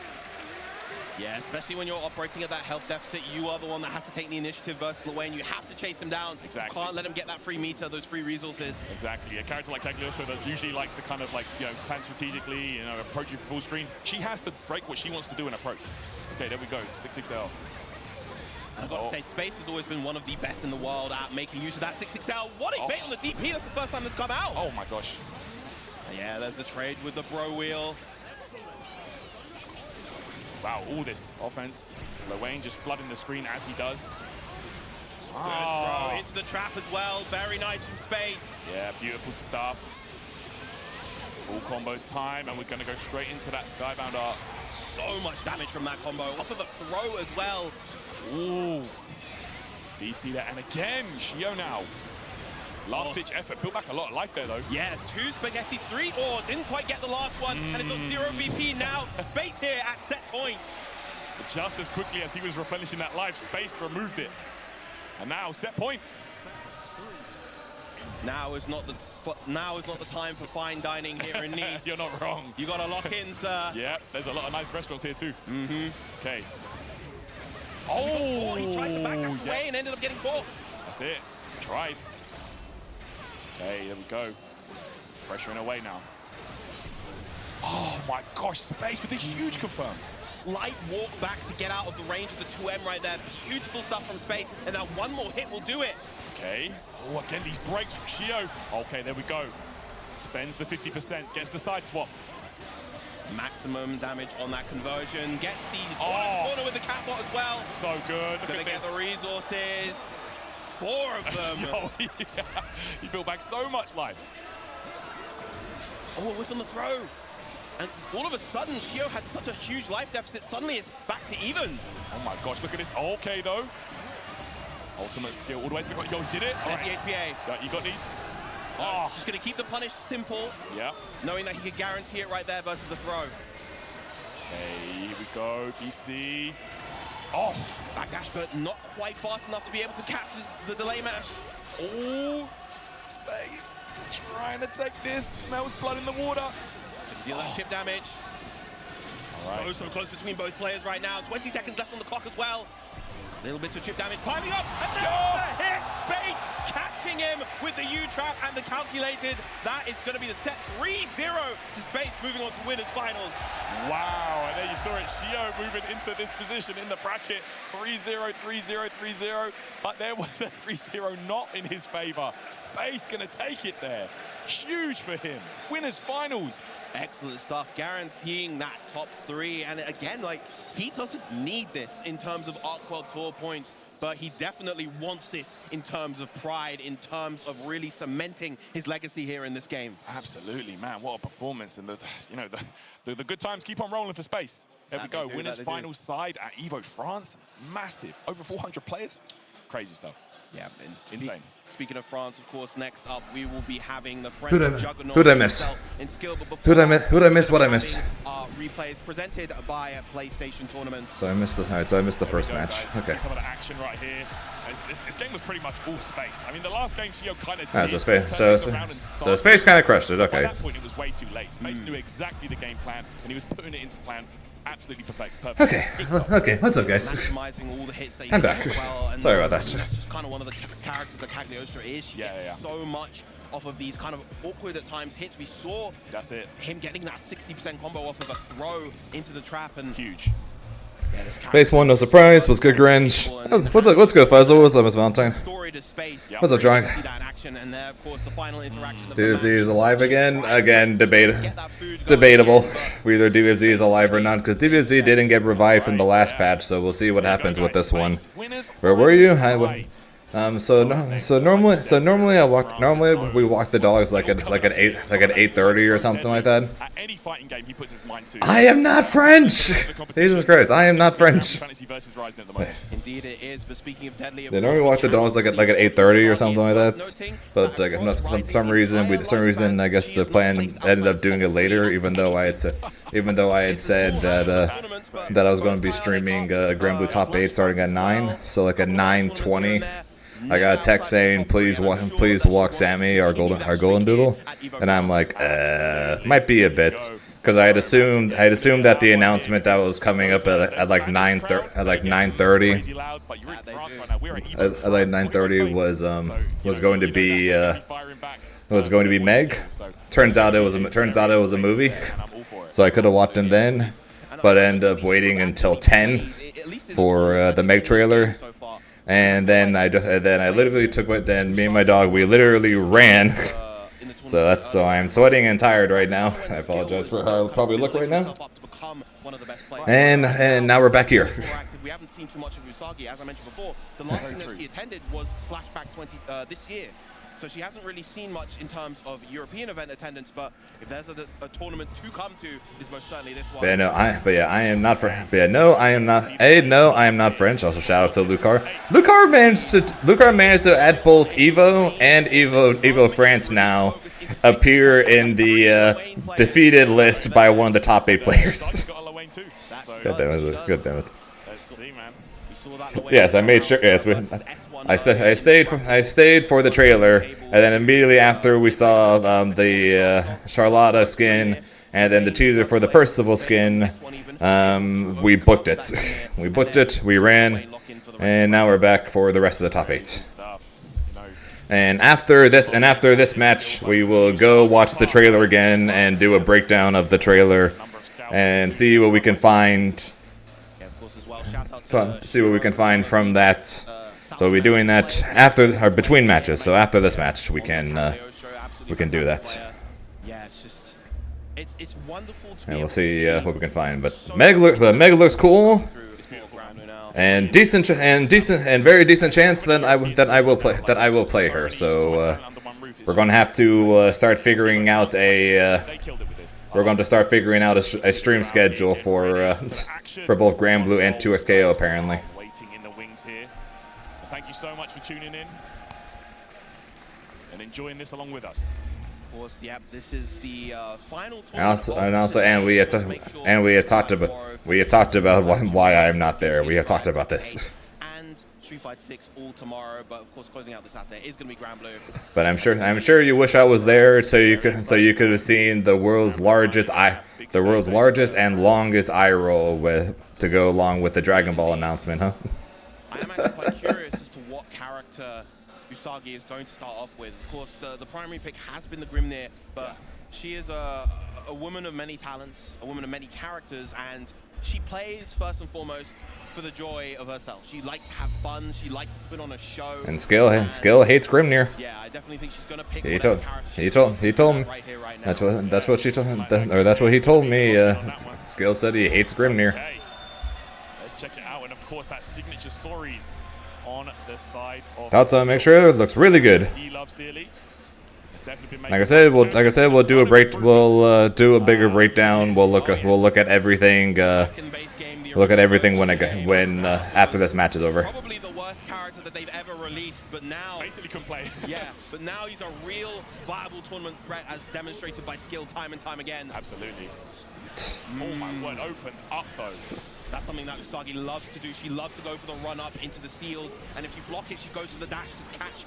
Yeah, especially when you're operating at that health deficit, you are the one that has to take the initiative versus Luane. You have to chase him down. Exactly. You can't let him get that free meter, those free resources. Exactly. A character like Cagliostro that usually likes to kind of like, you know, plan strategically, you know, approach you full screen. She has to break what she wants to do and approach. Okay, there we go. 6XL. I've got to say, Space has always been one of the best in the world at making use of that 6XL. What a bait on the DP. That's the first time that's come out. Oh my gosh. Yeah, there's a trade with the bro wheel. Wow, all this offense. Luane just flooding the screen as he does. Good throw into the trap as well. Very nice from Space. Yeah, beautiful stuff. Full combo time, and we're going to go straight into that Skybound art. So much damage from that combo. Off of the throw as well. Ooh. DC there, and again, Shio now. Last ditch effort, built back a lot of life there though. Yeah, 2 spaghetti, 3 ore, didn't quite get the last one, and it's on 0 VP now. Space here at set point. Just as quickly as he was replenishing that life, Space removed it. And now set point. Now is not the time for fine dining here in Nice. You're not wrong. You got to lock in, sir. Yeah, there's a lot of nice restaurants here too. Okay. Oh, he tried to back that away and ended up getting caught. That's it. Tried. Okay, there we go. Pressuring away now. Oh my gosh, Space with this huge confirm. Slight walk back to get out of the range of the 2M right there. Beautiful stuff from Space, and that one more hit will do it. Okay. Oh, again, these breaks from Shio. Okay, there we go. Spends the 50%, gets the side swap. Maximum damage on that conversion. Gets the corner with the catbot as well. So good. Gonna get the resources. 4 of them. Oh, yeah. He built back so much life. Oh, a whiff on the throw. And all of a sudden, Shio had such a huge life deficit. Suddenly, it's back to even. Oh my gosh, look at this. Okay, though. Ultimate skill all the way to the... Yo, he did it. There's the HPA. Yeah, you got these. Just going to keep the punish simple. Yeah. Knowing that he could guarantee it right there versus the throw. Okay, here we go. BC. Oh. Backdash, but not quite fast enough to be able to catch the delay mash. Oh. Space. Trying to take this. Smells blood in the water. Deal that chip damage. All right. So close between both players right now. 20 seconds left on the clock as well. Little bits of chip damage piling up, and there's the hit! Space catching him with the U-trap and the calculated. That is going to be the set 3-0 to Space, moving on to winners finals. Wow, and there you saw it, Shio moving into this position in the bracket. 3-0, 3-0, 3-0, but there was a 3-0 not in his favor. Space going to take it there. Huge for him. Winners finals. Excellent stuff, guaranteeing that top 3. And again, like, he doesn't need this in terms of Arc World Tour points, but he definitely wants this in terms of pride, in terms of really cementing his legacy here in this game. Absolutely, man. What a performance. And the good times keep on rolling for Space. There we go. Winners finals side at EVO France. Massive. Over 400 players. Crazy stuff. Yeah, insane. Speaking of France, of course, next up we will be having the French Who'd I juggernaut miss? in skill. Who'd I miss? Who'd I miss? What I miss? replays presented by PlayStation Tournament. So I missed the first match. Guys. Okay. Some of the action right here. This game was pretty much all space. I mean, the last game CEO kind of so Space kind of crushed it. By Okay. that point, it was way too late. Space knew exactly the game plan, and he was putting it into plan. Absolutely perfect. Okay. Okay. What's up, guys? Maximizing all the hits that I'm you back. get well, and Sorry about that. That's just kind of one of the characters that Cagliostro is. She gets so much off of these kind of awkward at times hits. We saw him getting that 60% combo off of a throw into the trap, and huge. Base 1, no surprise. What's good, Grinch? What's up? What's good, Fuzzle? What's up, Miss Valentine? What's up, Drunk? DFZ is alive again. Again, debatable. Whether DFZ is alive or not, because DFZ didn't get revived from the last patch, so we'll see what happens with this one. Where were you? So normally we walk the dogs like at 8:30 or something like that. Any fighting game he puts his mind to. I am not French. Jesus Christ, I am not French. Indeed it is, but speaking of deadly, They normally walk the dogs like at 8:30 or something like that. But for some reason, I guess the plan ended up doing it later, even though I had said that I was going to be streaming Granblue Top 8 starting at 9. So like at 9:20. I got a text saying, please walk Sammy, our golden doodle, and I'm like, might be a bit, because I had assumed that the announcement that was coming up at like 9:30 was going to be Meg. Turns out it was a movie, so I could have watched him then, but I ended up waiting until 10 for the Meg trailer. And then I literally then me and my dog, we literally ran. So I am sweating and tired right now. I apologize for how I probably look right now. And now we're back here. We haven't seen too much of Usagi, as I mentioned before. The last thing that she attended was Flashback 20 this year. So she hasn't really seen much in terms of European event attendance, but if there's a tournament to come to, it's most certainly this one. I am not French. Also, shout out to Lucar. Lucar managed to add both Evo and Evo France now appear in the defeated list by one of the top 8 players. God damn it. Yes, I made sure. Yes, I stayed for the trailer, and then immediately after we saw the Charlotta skin, and then the teaser for the Percival skin, we booked it. We ran, and now we're back for the rest of the top 8. And after this match, we will go watch the trailer again and do a breakdown of the trailer, and see what we can find. See what we can find from that. So we'll be doing that after or between matches. So after this match, we can do that. And we'll see what we can find. But Meg looks cool, and very decent chance that I will play her. So we're gonna have to start figuring out a stream schedule for both Granblue and 2XKO apparently. Thank you so much for tuning in and enjoying this along with us. Of course, yep, this is the final and we have talked about why I am not there. We have talked about this. And Street Fighter 6 all tomorrow, but of course closing out this Saturday is going to be Granblue. But I'm sure you wish I was there so you could have seen the world's largest and longest eye roll to go along with the Dragon Ball announcement, huh? I am actually quite curious as to what character Usagi is going to start off with. Of course, the primary pick has been the Grimnir, but she is a woman of many talents, a woman of many characters, and she plays first and foremost for the joy of herself. She likes to have fun. She likes to put on a show. And Skill hates Grimnir. Yeah, I definitely think she's gonna pick. He told me. That's what she told, or that's what he told me. Skill said he hates Grimnir. Let's check it out, and of course that signature stories on the side of. Also, make sure it looks really good. He loves dearly. Like I said, we'll do a bigger breakdown. We'll look at everything. Look at everything when after this match is over. Probably the worst worst character that they've ever released, but now basically can play. Yeah, but now he's a real viable tournament threat, as demonstrated by skill time and time again. Absolutely. Oh my word, opened up though. That's something that Usagi loves to do. She loves to go for the run up into the seals, and if you block it, she goes for the dash to catch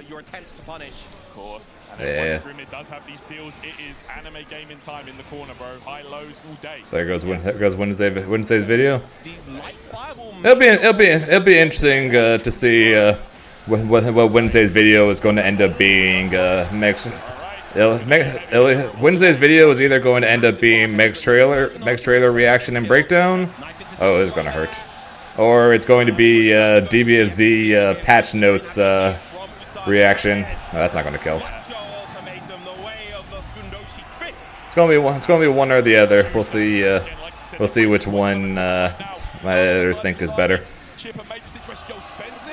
your attempts to punish. Of course. And then once Grimnir does have these seals, it is anime gaming time in the corner, bro. High lows all day. There goes Wednesday's video. It'll be interesting to see what Wednesday's video is going to end up being. Wednesday's video is either going to end up being Meg's trailer reaction and breakdown. Oh, this is going to hurt. Or it's going to be DBSZ patch notes reaction. Oh, that's not going to kill. It's going to be one or the other. We'll see. We'll see which one my editors think is better.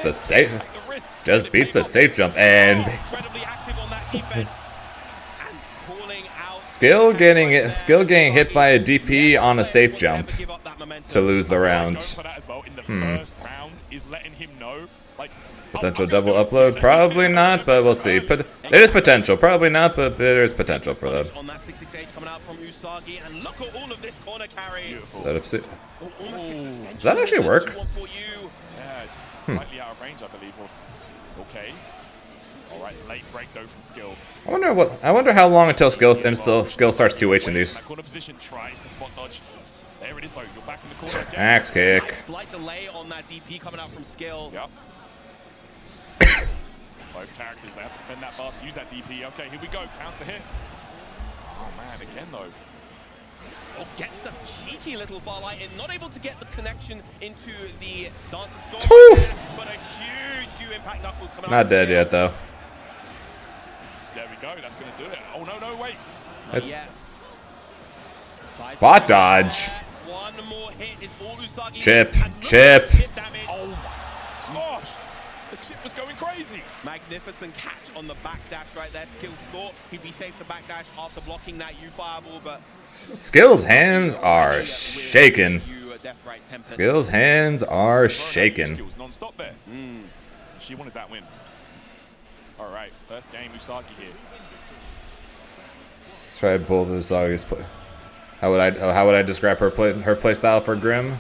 The safe just beats the safe jump and. Skill getting hit by a DP on a safe jump to lose the round. Potential double upload? Probably not, but we'll see. But there is potential. Probably not, but there is potential for that. Does that actually work? Yeah, it's slightly out of range, I believe. Okay. All right, late break though from Skill. I wonder how long until Skill starts 2H in these. Corner position tries to spot dodge. There it is though. You're back in the corner again. Axe kick. Slight delay on that DP coming out from Skill. Yep. Both characters, they have to spend that bar to use that DP. Okay, here we go. Counter hit. Oh man, again though. Oh, gets the cheeky little bar light and not able to get the connection into the dancing storm. But a huge impact knuckles coming out. Not dead yet though. There we go, that's going to do it. Oh, no, wait. Spot dodge. One more hit is all Usagi. Chip. Oh my gosh. The chip was going crazy. Magnificent catch on the backdash right there. Skill thought he'd be safe to backdash after blocking that U-Fireball, but... Skill's hands are shaking. Skill's hands are shaking. Skills non-stop there. She wanted that win. All right, first game Usagi here. Try both of Usagi's play. How would I describe her play style for Grim?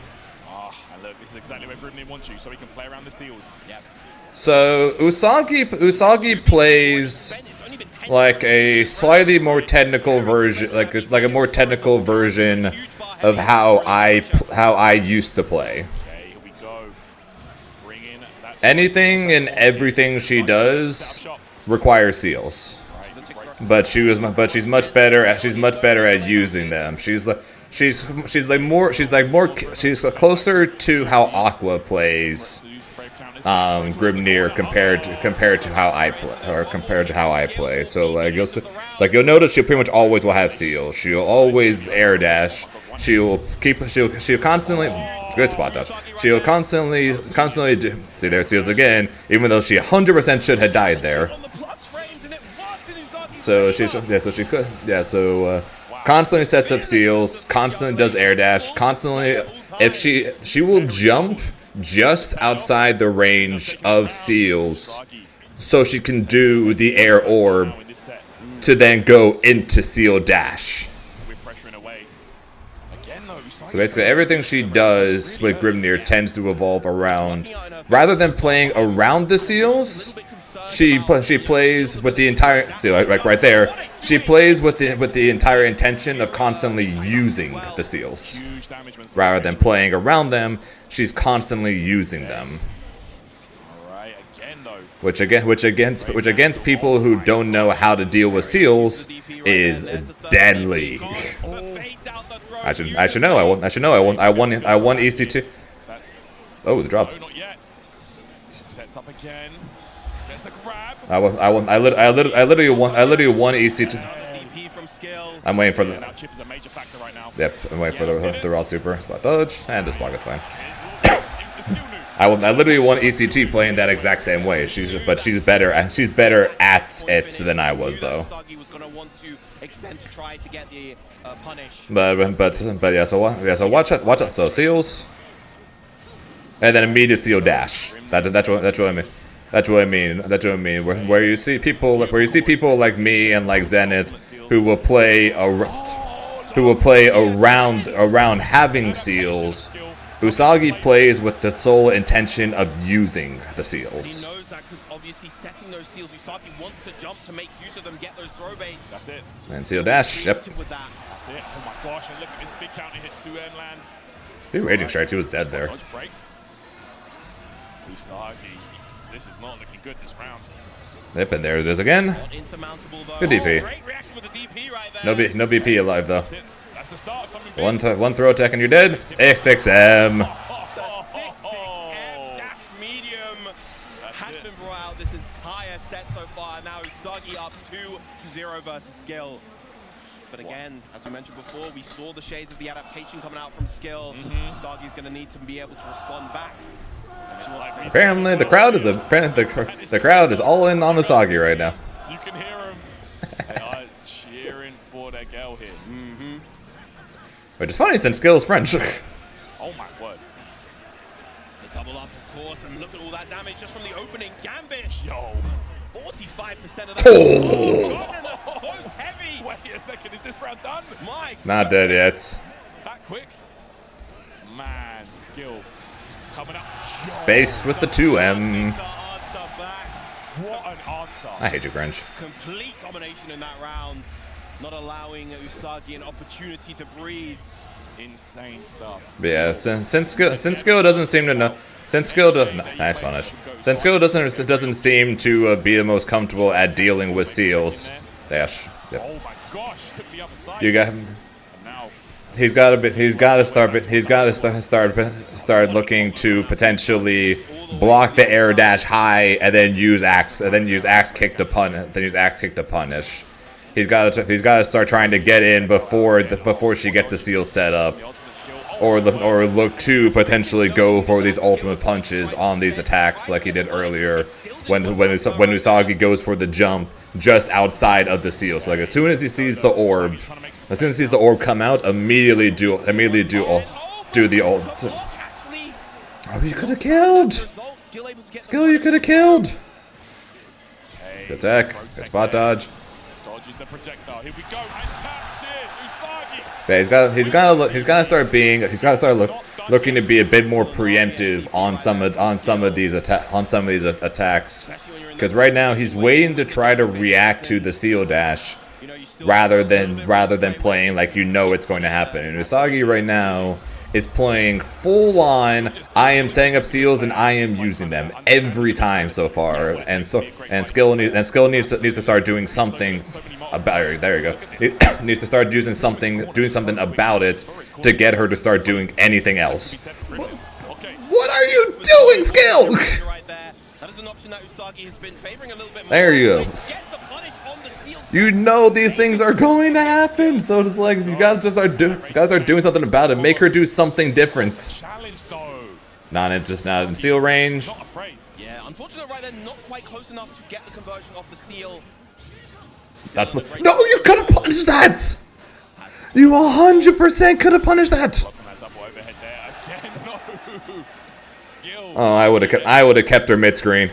Ah, look, this is exactly where Grimnir wants you, so he can play around the seals. Yep. So Usagi plays like a slightly more technical version, like a more technical version of how I used to play. Okay, here we go. Bring in that. Anything and everything she does requires seals, but she's much better at using them. She's closer to how Aqua plays Grimnir compared to how I play. So you'll notice she pretty much always will have seals. She'll always air dash. She'll constantly good spot dodge. She'll constantly do. See, there's seals again, even though she 100% should have died there. So constantly sets up seals, constantly does air dash, constantly if she will jump just outside the range of seals so she can do the air orb to then go into seal dash. So basically everything she does with Grimnir tends to evolve around, rather than playing around the seals, she plays with the entire, like right there, she plays with the entire intention of constantly using the seals. Rather than playing around them, she's constantly using them. Which against people who don't know how to deal with seals is deadly. I should know. I won EC2. Oh, the drop. Sets up again. Gets the grab. I literally won EC2. I'm waiting for the. Yep, I'm waiting for the raw super spot dodge and just block it fine. I literally won ECT playing that exact same way. She's better at it than I was though. But yeah, so watch out. So seals, and then immediate seal dash. That's what I mean. That's what I mean. Where you see people like me and like Zenith who will play around having seals. Usagi plays with the sole intention of using the seals. He knows that because obviously setting those seals, Usagi wants to jump to make use of them, get those throw baits. That's it. And seal dash. Yep. With that. That's it. Oh my gosh! And look at this big counter hit to lands. He raging strikes. He was dead there. Dodge break. Usagi, this is not looking good this round. Yep, and there it is again. Good DP. No BP alive though. That's the start of something big. One throw attack and you're dead. A6M. Medium has been brought out this entire set so far. Now Usagi up 2-0 versus Skill. But again, as we mentioned before, we saw the shades of the adaptation coming out from Skill. Usagi's going to need to be able to respond back. Apparently, the crowd is all in on Usagi right now. You can hear them. They are cheering for their girl here. Which is funny since Skill's French. Oh my word. The double up, of course, and look at all that damage just from the opening. Gambit. Yo. 45% of that. Oh, heavy. Wait a second, is this round done? My Not dead yet. That quick? Man, Skill coming up. Space with the 2M. What an answer. I hate you, Grinch. Complete domination in that round, not allowing Usagi an opportunity to breathe. Insane stuff. But yeah, since Skill doesn't seem to know. Since Skill nice punish. Since Skill doesn't seem to be the most comfortable at dealing with seals. Dash. Yep. Oh my gosh, took the other side. You got him. He's got to start looking to potentially block the air dash high and then use axe kick to punish. He's got to start trying to get in before she gets the seal set up, or look to potentially go for these ultimate punches on these attacks like he did earlier when Usagi goes for the jump just outside of the seal. So like as soon as he sees the orb come out, immediately do the ult. Oh, you could have killed. Skill, you could have killed. Good attack. Good spot dodge. Dodges the projectile. Here we go. And catches Usagi. Yeah, he's got to start looking to be a bit more preemptive on some of these attacks. Because right now he's waiting to try to react to the seal dash rather than playing like it's going to happen. And Usagi right now is playing full on. I am setting up seals and I am using them every time so far. And Skill needs to start doing something about it. There you go. It needs to start doing something about it to get her to start doing anything else. What are you doing, Skill? There you go. You know these things are going to happen, so it's like you gotta start doing something about it. Make her do something different. Not in seal range. Yeah, unfortunately, right there, not quite close enough to get the conversion off the seal. No, you could have punished that. You 100% could have punished that. Oh, I would have kept her mid screen.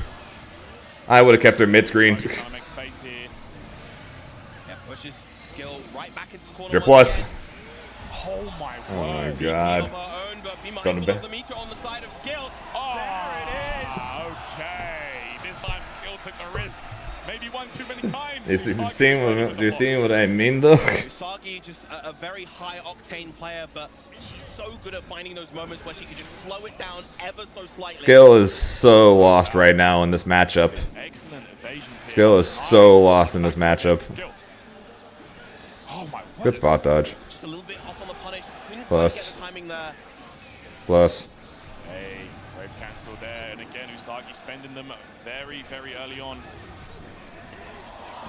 Your plus. Oh my god. Gonna be. Okay. This time Skill took the risk. Maybe one too many times. You seeing what I mean though? Usagi just a very high octane player, but she's so good at finding those moments where she can just slow it down ever so slightly. Skill is so lost right now in this matchup. Skill is so lost in this matchup. Good spot dodge. Just a little bit off on the punish. Plus. Hey, wave cancel there, and again Usagi spending them very, very early on.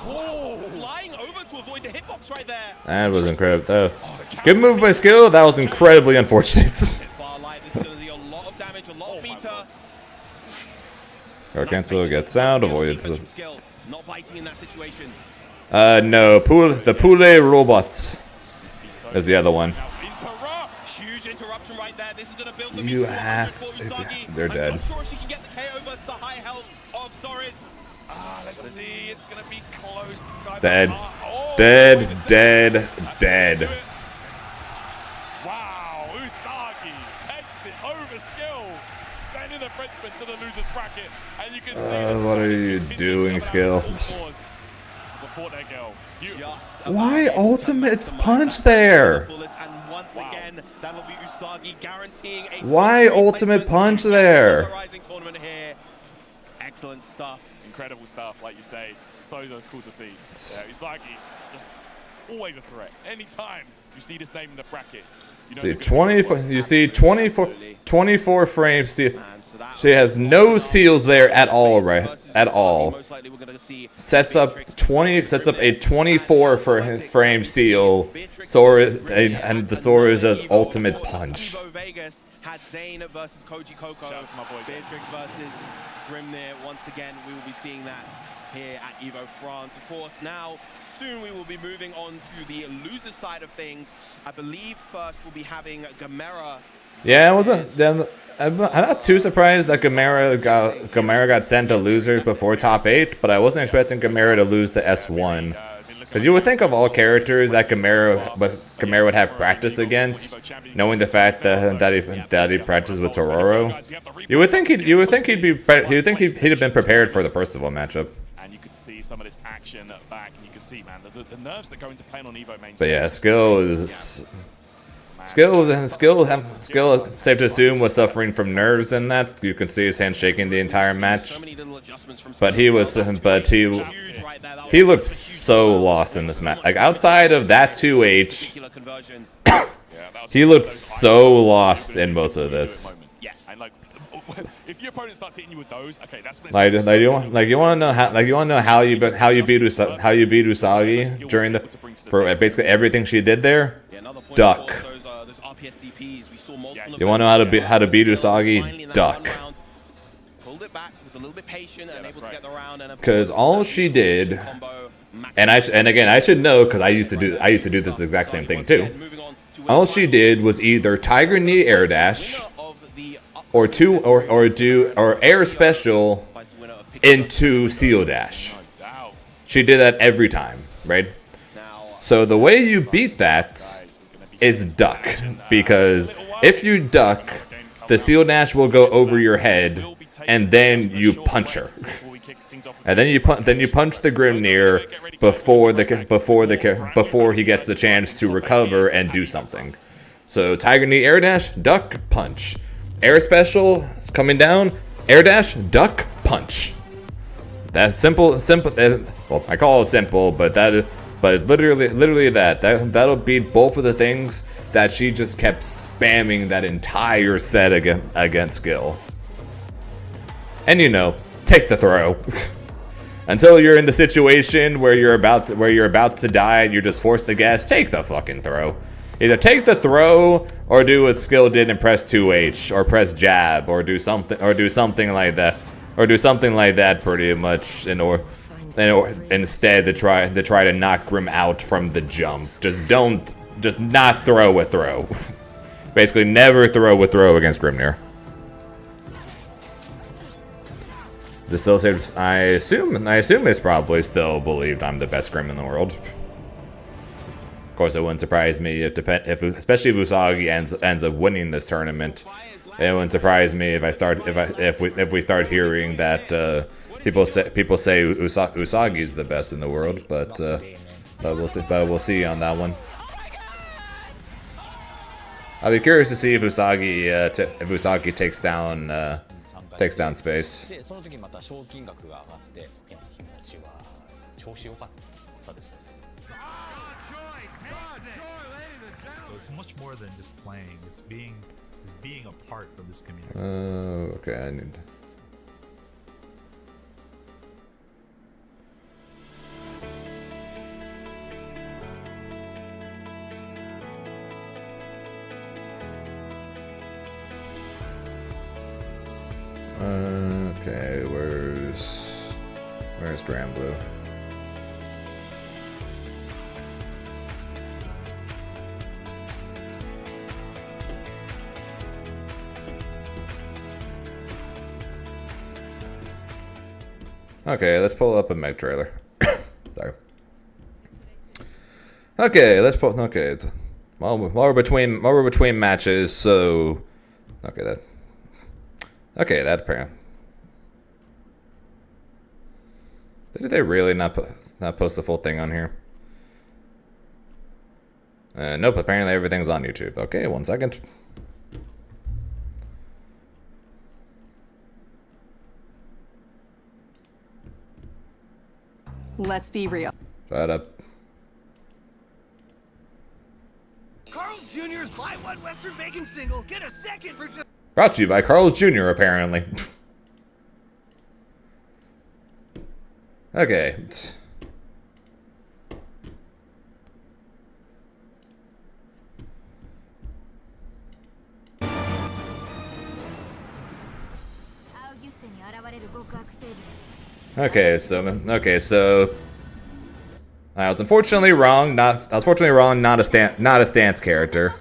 Oh, flying over to avoid the hitbox right there. That was incredible. Though. Good move by Skill. That was incredibly unfortunate. Guard cancel, get sound, avoided. Not biting in that situation. No, the Poulet robots is the other one. Huge interruption right there. This is going to build the they're dead. I'm not sure if she can get the KO, It's going to be close. Dead. Dead. Dead. Dead. Wow, Usagi takes it over Skill. Sending the Frenchman to the loser's bracket. And you can see what are you doing, Skill? to support their girl. Why ultimate punch there? And once again, that'll be Usagi guaranteeing a Why ultimate punch there? Rising tournament here. Excellent stuff. Incredible stuff, like you say. So cool to see. Yeah, Usagi just always a threat. Anytime you see this name in the bracket. See 24 frames. See, she has no seals there at all, right? At all. Sets up a 24 frame seal. Sora and the Sora's ultimate punch. Had Zane versus Koji Coco. Beatrix versus Grimnir. Once again, we will be seeing that here at Evo France. Of course, now soon we will be moving on to the loser side of things. I believe first we'll be having Gamera. Yeah, I'm not too surprised that Gamera got sent to losers before top 8, but I wasn't expecting Gamera to lose the S1. Because you would think of all characters that Gamera would have practice against, knowing the fact that he practiced with Tororo. You would think he'd have been prepared for the Percival matchup. And you could see some of this action back, and you can see, man, the nerves that go into playing on Evo main. But yeah, Skill, safe to assume, was suffering from nerves in that. You could see his hand shaking the entire match. But he looked so lost in this match. Like, outside of that 2H, he looked so lost in most of this. If your opponent starts hitting you with those, okay, that's when you want to know how you beat Usagi during for basically everything she did there. Duck. You want to know how to beat Usagi? Duck. Because all she did, and again I should know because I used to do this exact same thing too. All she did was either Tiger Knee air dash, or air special into seal dash. She did that every time, right? So the way you beat that is duck, because if you duck, the seal dash will go over your head, and then you punch her, and then you punch the Grimnir before he gets the chance to recover and do something. So Tiger Knee air dash, duck, punch. Air special is coming down, air dash, duck, punch. That's simple. Well, I call it simple, but literally that'll beat both of the things that she just kept spamming that entire set against Skill. And take the throw. Until you're in the situation where you're about to die and you're just forced to guess, take the fucking throw. Either take the throw or do what Skill did and press 2H or press jab or do something like that. Or do something like that pretty much instead to try to knock Grim out from the jump. Just not throw a throw. Basically never throw a throw against Grimnir. I assume it's probably still believed I'm the best Grim in the world. Of course, it wouldn't surprise me especially if Usagi ends up winning this tournament. It wouldn't surprise me if we start hearing that people say Usagi's the best in the world, but we'll see on that one. I'll be curious to see if Usagi takes down Space. So it's much more than just playing. It's being a part of this community. Okay, I need. Okay, where's Granblue? Okay, let's pull up a Meg trailer. Okay, let's put. Okay, while we're between matches, so okay that apparently. Did they really not post the full thing on here? Nope. Apparently everything's on YouTube. Okay, 1 second. Let's be real. Shut up. Carl's Jr.'s Buy One Western Bacon single. Get a second for just. Brought to you by Carl's Jr. Apparently. Okay. Okay, so I was unfortunately wrong. Not a stance character.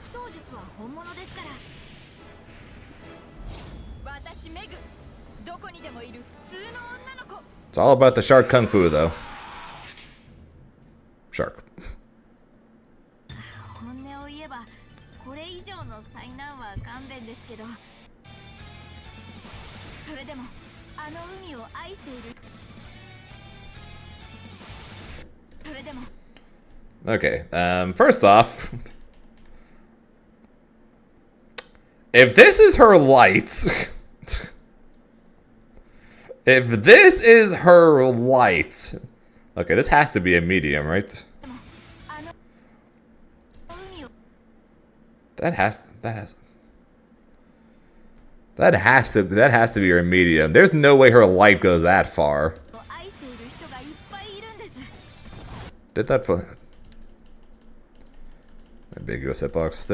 It's all about the shark kung fu, though. Shark. Okay, first off, if this is her light, okay, this has to be a medium, right? That has to be her medium. There's no way her light goes that far. Did that for ambiguous hitbox?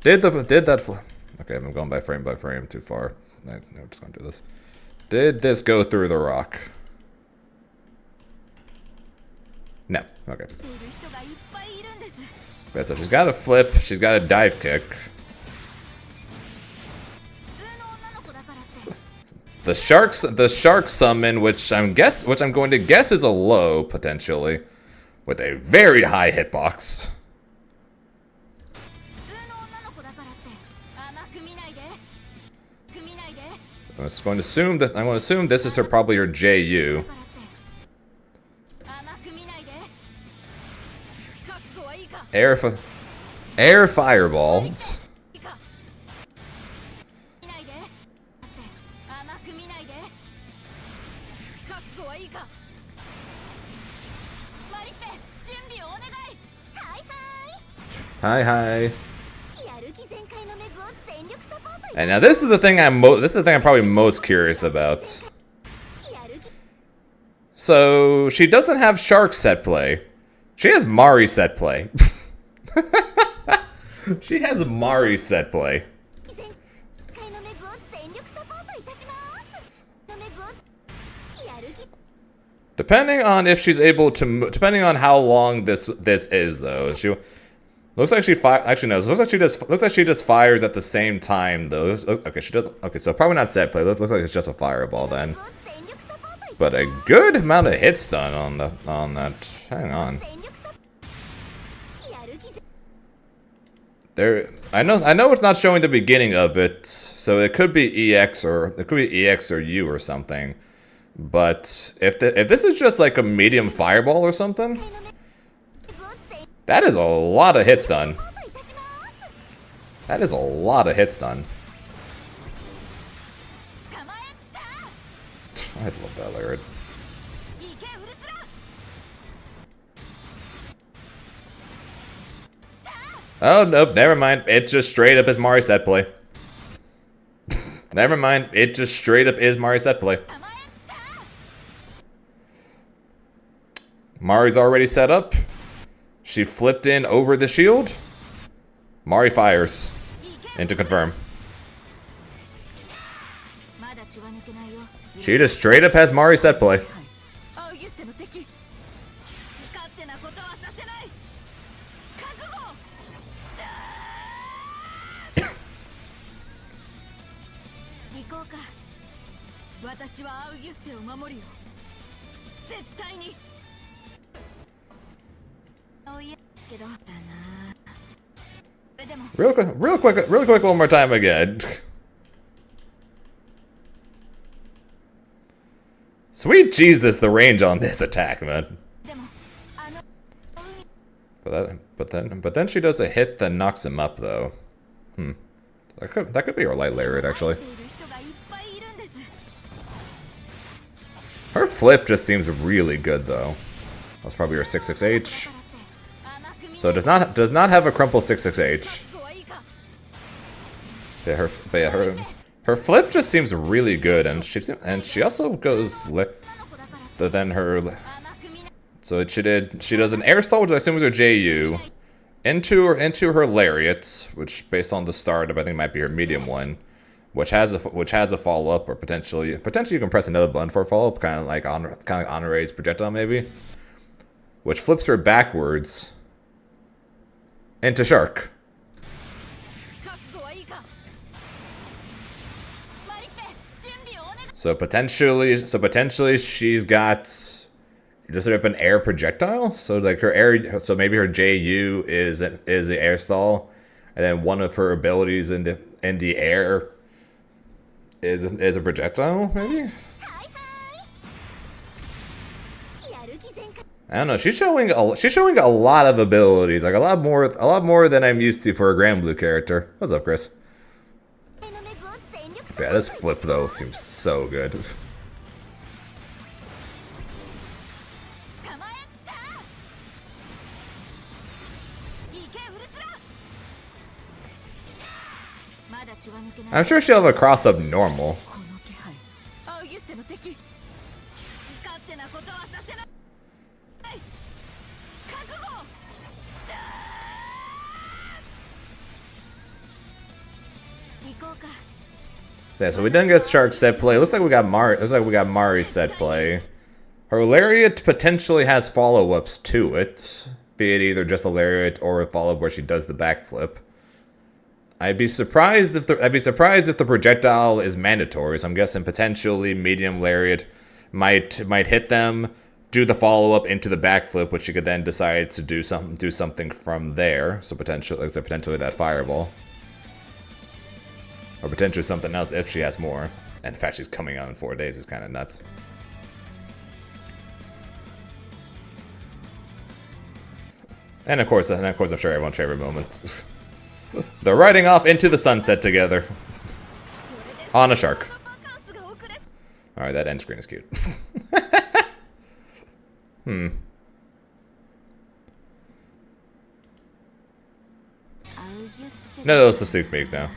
Did that for? Okay, I'm going by frame too far. No, I'm just gonna do this. Did this go through the rock? No. Okay. Okay, so she's got a flip. She's got a dive kick. The shark summon, which I'm going to guess is a low potentially, with a very high hitbox. I'm going to assume this is probably her JU. Air fireball. Hi. And now this is the thing I'm probably most curious about. So she doesn't have Shark set play. She has Mari set play. She has Mari set play. Depending on if she's able to, depending on how long this is though, looks like she just fires at the same time though. Okay, she does. Okay, so probably not set play. Looks like it's just a fireball then. But a good amount of hits done on that. Hang on. I know it's not showing the beginning of it, so it could be EX or U or something. But if this is just like a medium fireball or something, that is a lot of hits done. I love that Laird. Oh, nope, never mind. It just straight up is Mari set play. Never mind. It just straight up is Mari set play. Mari's already set up. She flipped in over the shield. Mari fires. And to confirm. She just straight up has Mari set play. Real quick, one more time again. Sweet Jesus, the range on this attack, man. But then she does a hit that knocks him up, though. That could be her light lariat, actually. Her flip just seems really good, though. That's probably her 6-6H. So it does not have a crumple 6-6H. Yeah, her flip just seems really good, and she also goes than her. So she does an air stall, which I assume is her JU, into her lariat, which based on the startup I think might be her medium one, which has a follow up, or potentially you can press another button for a follow up, kind of like Honorae's projectile maybe, which flips her backwards into Shark. So potentially she's got just sort of an air projectile. So like her air, so maybe her JU is the air stall, and then one of her abilities in the air is a projectile, maybe. I don't know. She's showing a lot of abilities, like a lot more than I'm used to for a Granblue character. What's up, Chris? Yeah, this flip though seems so good. I'm sure she'll have a cross up normal. Yeah, so we didn't get Shark set play. Looks like we got Mari set play. Her lariat potentially has follow-ups to it, be it either just a lariat or a follow-up where she does the backflip. I'd be surprised if the projectile is mandatory. So I'm guessing potentially medium lariat might hit them, do the follow-up into the backflip, which she could then decide to do something from there. So potentially that fireball. Or potentially something else if she has more. And the fact she's coming out in 4 days is kind of nuts. And of course, I'm sure everyone's favorite moments. They're riding off into the sunset together. On a shark. Alright, that end screen is cute. No, it's the Suit Meek now.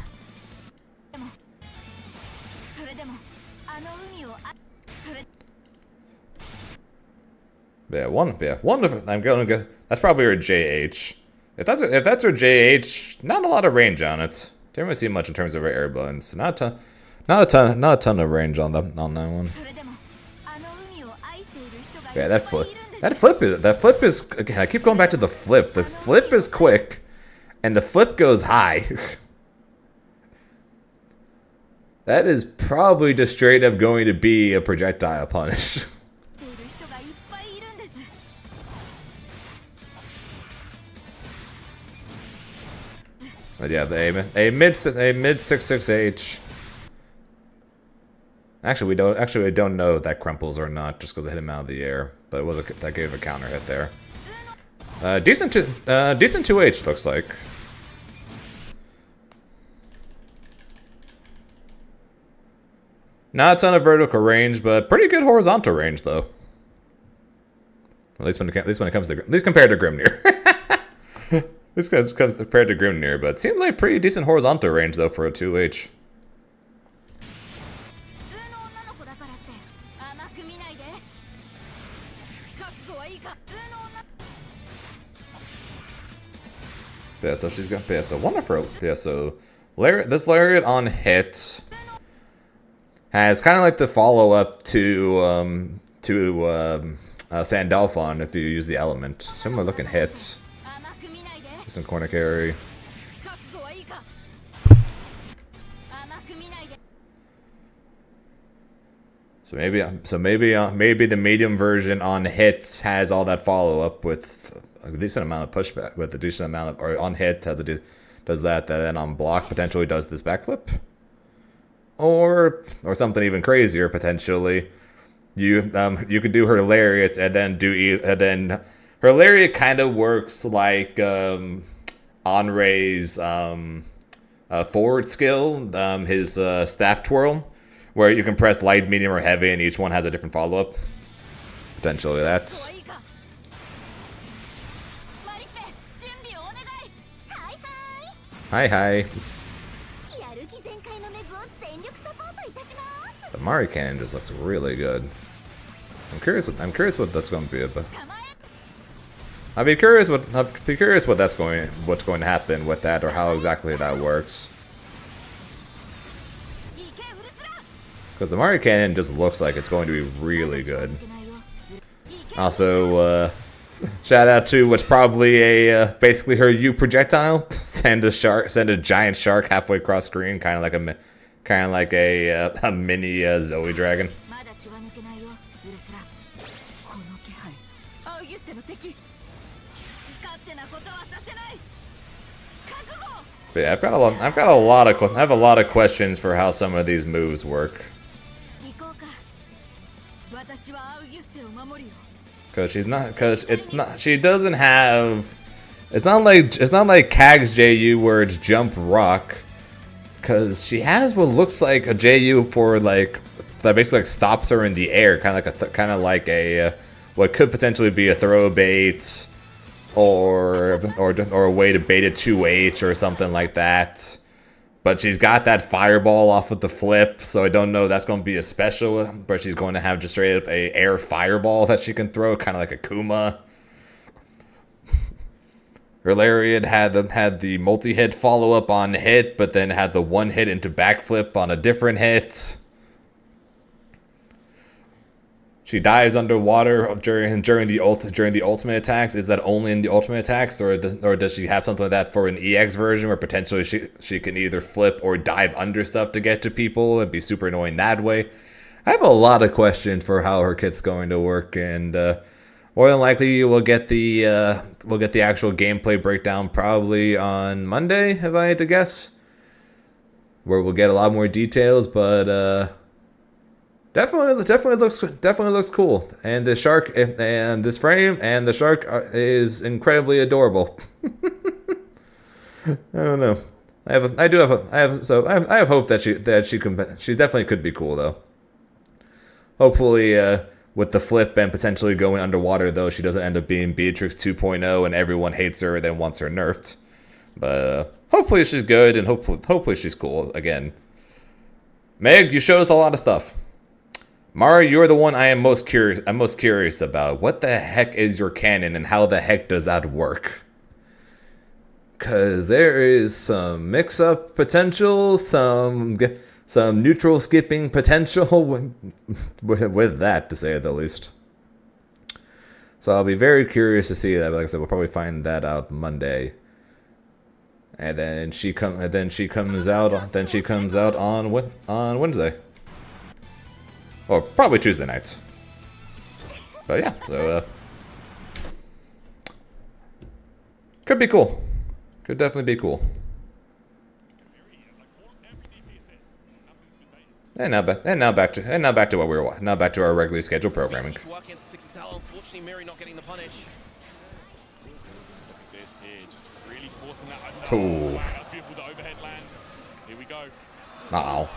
Yeah, wonderful. I'm going to go. That's probably her JH. If that's her JH, not a lot of range on it. Didn't really see much in terms of her air buttons. Not a ton of range on that one. Yeah, that flip is. Again, I keep going back to the flip. The flip is quick, and the flip goes high. That is probably just straight up going to be a projectile punish. But yeah, a mid 6-6H. Actually, we don't know if that crumples or not, just because it hit him out of the air. But it was that gave a counter hit there. Decent 2H looks like. Not a ton of vertical range, but pretty good horizontal range though. At least compared to Grimnir. This comes compared to Grimnir, but it seems like pretty decent horizontal range though for a 2H. Yeah, so she's got wonderful. Yeah, so this lariat on hit has kind of like the follow up to Sandalphon if you use the element. Similar looking hit. Some corner carry. So maybe the medium version on hit has all that follow up with a decent amount of pushback with a decent amount of, or on hit does that, then on block potentially does this backflip, or something even crazier potentially. You could do her lariat and then her lariat kind of works like Anre's forward skill, his staff twirl, where you can press light, medium, or heavy, and each one has a different follow-up. Potentially that's. Hi. The Mari cannon just looks really good. I'm curious what that's going to be about. I'd be curious what's going to happen with that, or how exactly that works. Because the Mari cannon just looks like it's going to be really good. Also, shout out to what's probably a basically her U projectile. Send a giant shark halfway across screen, kind of like a mini Zoe dragon. But yeah, I have a lot of questions for how some of these moves work. She doesn't have. It's not like Kag's JU where it's jump rock. Cause she has what looks like a JU for like that basically like stops her in the air, kind of like a what could potentially be a throw bait, or a way to bait a 2H or something like that. But she's got that fireball off of the flip, so I don't know if that's going to be a special, but she's going to have just straight up a air fireball that she can throw, kind of like a Kuma. Her lariat had the multi-hit follow-up on hit, but then had the one hit into backflip on a different hit. She dives underwater during the ultimate attacks. Is that only in the ultimate attacks, or does she have something like that for an EX version where potentially she can either flip or dive under stuff to get to people and be super annoying that way? I have a lot of questions for how her kit's going to work, and more than likely we'll get the actual gameplay breakdown probably on Monday, if I had to guess, where we'll get a lot more details, but definitely looks cool, and the shark and this frame and the shark is incredibly adorable. I don't know. I have hope that she definitely could be cool though. Hopefully, with the flip and potentially going underwater though, she doesn't end up being Beatrix 2.0 and everyone hates her and then wants her nerfed. But hopefully she's good, and hopefully she's cool again. Meg, you showed us a lot of stuff. Mara, you're the one I'm most curious about. What the heck is your canon, and how the heck does that work? Cause there is some mix-up potential, some neutral skipping potential with that, to say the least. So I'll be very curious to see that. Like I said, we'll probably find that out Monday. And then she comes out on Wednesday. Or probably Tuesday nights. But yeah, so could be cool. Could definitely be cool. And now back to what we were watching. Now back to our regularly scheduled programming. Unfortunately, Miri not getting the punish. Look at this here, just really forcing that. Ooh. Wow, that's beautiful. The overhead land. Here we go. Uh-oh.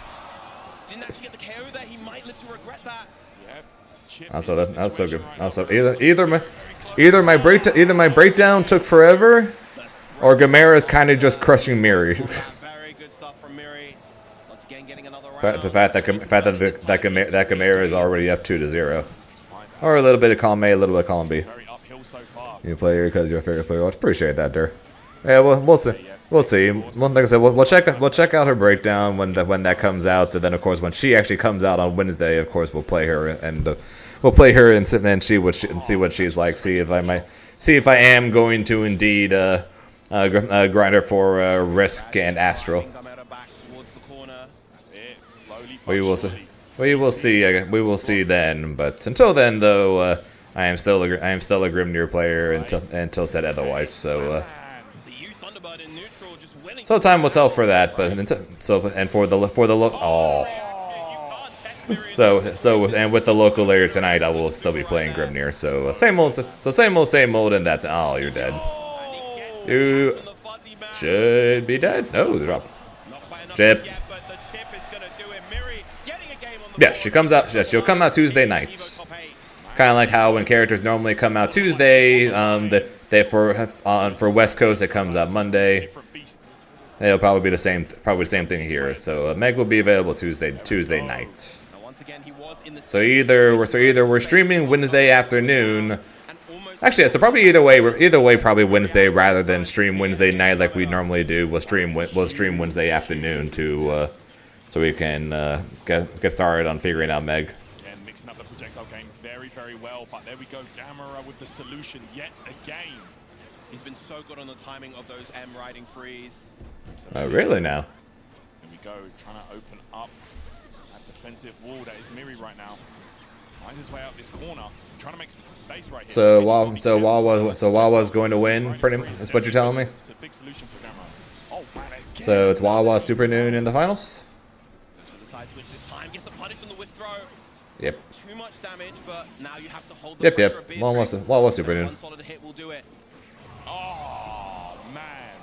Didn't actually get the KO there. He might live to regret that. Yep. Also, that's so good. Also, either my breakdown took forever, or Gamera's kind of just crushing Miri. Very good stuff from Miri. Once again, getting another round. The fact that Gamera is already up 2-0, or a little bit of column A, a little bit of column B. You play here because you're a favorite player. Let's appreciate that, there. Yeah, we'll see. We'll see. Well, like I said, we'll check out her breakdown when that comes out, and then of course when she actually comes out on Wednesday, of course we'll play her and then see what she's like. See if I am going to indeed grind her for Risk and Astral. We will see. We will see then. But until then, though, I am still a Grimnir player until said otherwise. So so time will tell for that. But for the look. Oh. And with the local later tonight, I will still be playing Grimnir. So same old, and that. Oh, you're dead. You should be dead. No, the drop. Chip. Yeah, she comes out. Yeah, she'll come out Tuesday nights. Kind of like how when characters normally come out Tuesday, for West Coast it comes out Monday. It'll probably be the same thing here. So Meg will be available Tuesday night. So either we're streaming Wednesday afternoon. Actually, so probably either way, probably Wednesday rather than stream Wednesday night like we normally do. We'll stream Wednesday afternoon so we can get started on figuring out Meg. Again, mixing up the projectile game very, very well. But there we go, Gamera with the solution yet again. He's been so good on the timing of those M riding frees. Really now? There we go, trying to open up that defensive wall that is Miri right now. Finds his way out this corner, trying to make some space right here. So Wawa's going to win, pretty much. That's what you're telling me. It's a big solution for Gamera. Oh man, again. So it's Wawa Super Noon in the finals. The side switch this time gets the punish on the withthrow. Yep. Too much damage, but now you have to hold the pressure of Beatrice. Wawa Super Noon. One solid hit will do it. Oh man,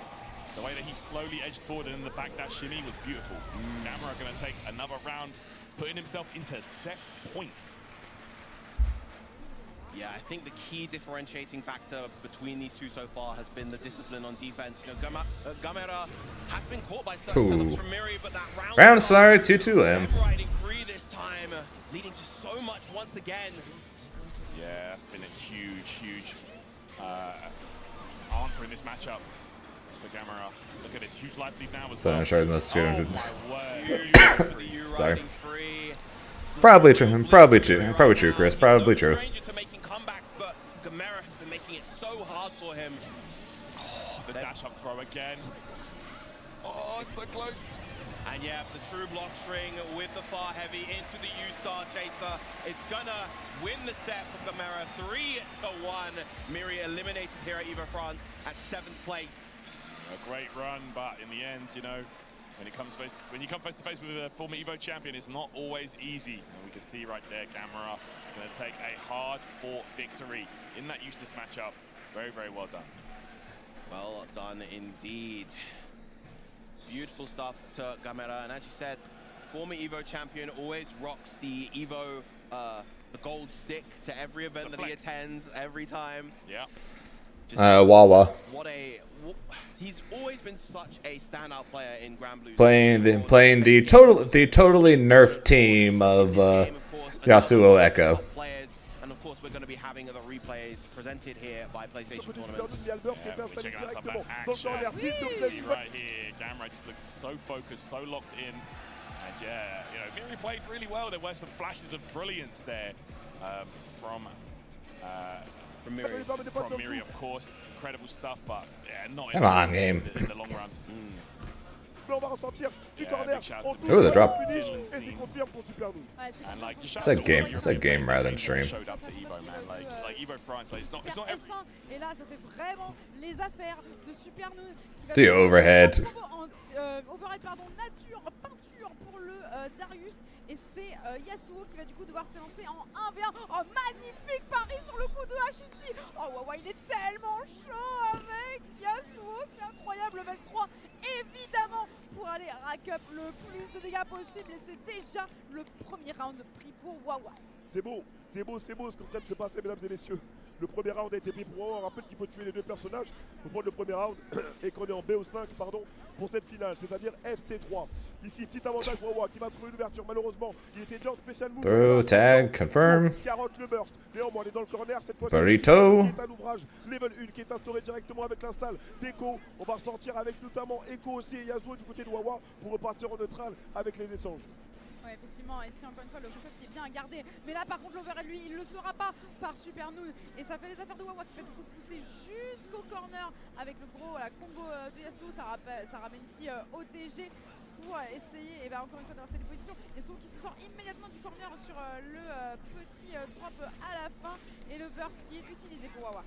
the way that he slowly edged forward and in the back that shimmy was beautiful. Gamera going to take another round, putting himself into set points. Yeah, I think the key differentiating factor between these two so far has been the discipline on defense. You know, Gamera has been caught by certain setups from Miri, but that round started 2-2 riding free this time, leading to so much once again. Yeah, that's been a huge answer in this matchup for Gamera. Look at this huge life lead now as well. I'm sure most oh sorry. Probably true. Probably true, Chris. Probably true. Gamera has been making it so hard for him. Oh, the dash up throw again. Oh, it's so close. And yeah, the true block string with the far heavy into the U-Star chaser. It's gonna win the set for Gamera 3-1. Miri eliminated here at EVO France at 7th place. A great run, but in the end, you know, when you come face to face with a former EVO champion, it's not always easy. And we can see right there, Gamera going to take a hard-fought victory in that Eustace matchup. Very, very well done. Well done indeed. Beautiful stuff to Gamera, and as you said, former EVO champion always rocks the EVO, the gold stick to every event that he attends, every time. Yeah. Wawa. He's always been such a standout player in Grand Blue. Playing the totally nerfed team of Yasuo Echo. And of course, we're going to be having the replays presented here by PlayStation Tournament. Yeah, we're checking out some of that action. Right here, Gamera just looking so focused, so locked in. And yeah, you know, Miri played really well. There were some flashes of brilliance there from Miri, of course. Incredible stuff, but yeah, not Come on, game. In the long run. Ooh, the drop. And like, It's a game rather than stream. Showed up to EVO, man. Like EVO France, like, it's not every. The overhead. Overhead, pardon, nature, peinture pour le Darius. Et c'est Yasuo qui va du coup devoir s'élancer en 1v1. Oh, magnifique pari sur le coup de hache ici. Oh, Wawa, il est tellement chaud avec Yasuo. C'est incroyable, level 3, évidemment, pour aller rack up le plus de dégâts possible. Et c'est déjà le premier round pris pour Wawa. C'est beau ce qui est en train de se passer, mesdames et messieurs. Le premier round a été pris pour Wawa. On rappelle qu'il faut tuer les deux personnages pour prendre le premier round et qu'on est en BO5 pardon, pour cette finale, c'est-à-dire FT3. Ici, petit avantage pour Wawa qui va trouver une ouverture. Malheureusement, il était déjà en spécial move. Throw, tag, confirm. Carotte le burst. Néanmoins, on est dans le corner cette fois-ci. Burrito. Qui est à l'ouvrage. Level 1 qui est instauré directement avec l'install d'Echo. On va ressortir avec notamment Echo aussi et Yasuo du côté de Wawa pour repartir en neutral avec les échanges. Ouais, effectivement, et c'est encore une fois le concept qui est bien à garder. Mais là, par contre, l'overhead, lui, il ne le sera pas par Super Noon. Et ça fait les affaires de Wawa qui fait beaucoup pousser jusqu'au corner avec le gros, la combo de Yasuo. Ça ramène ici OTG. pour essayer encore une fois d'avoir cette position. Yasuo qui se sort immédiatement du corner sur le petit drop à la fin et le burst qui est utilisé pour Wawa.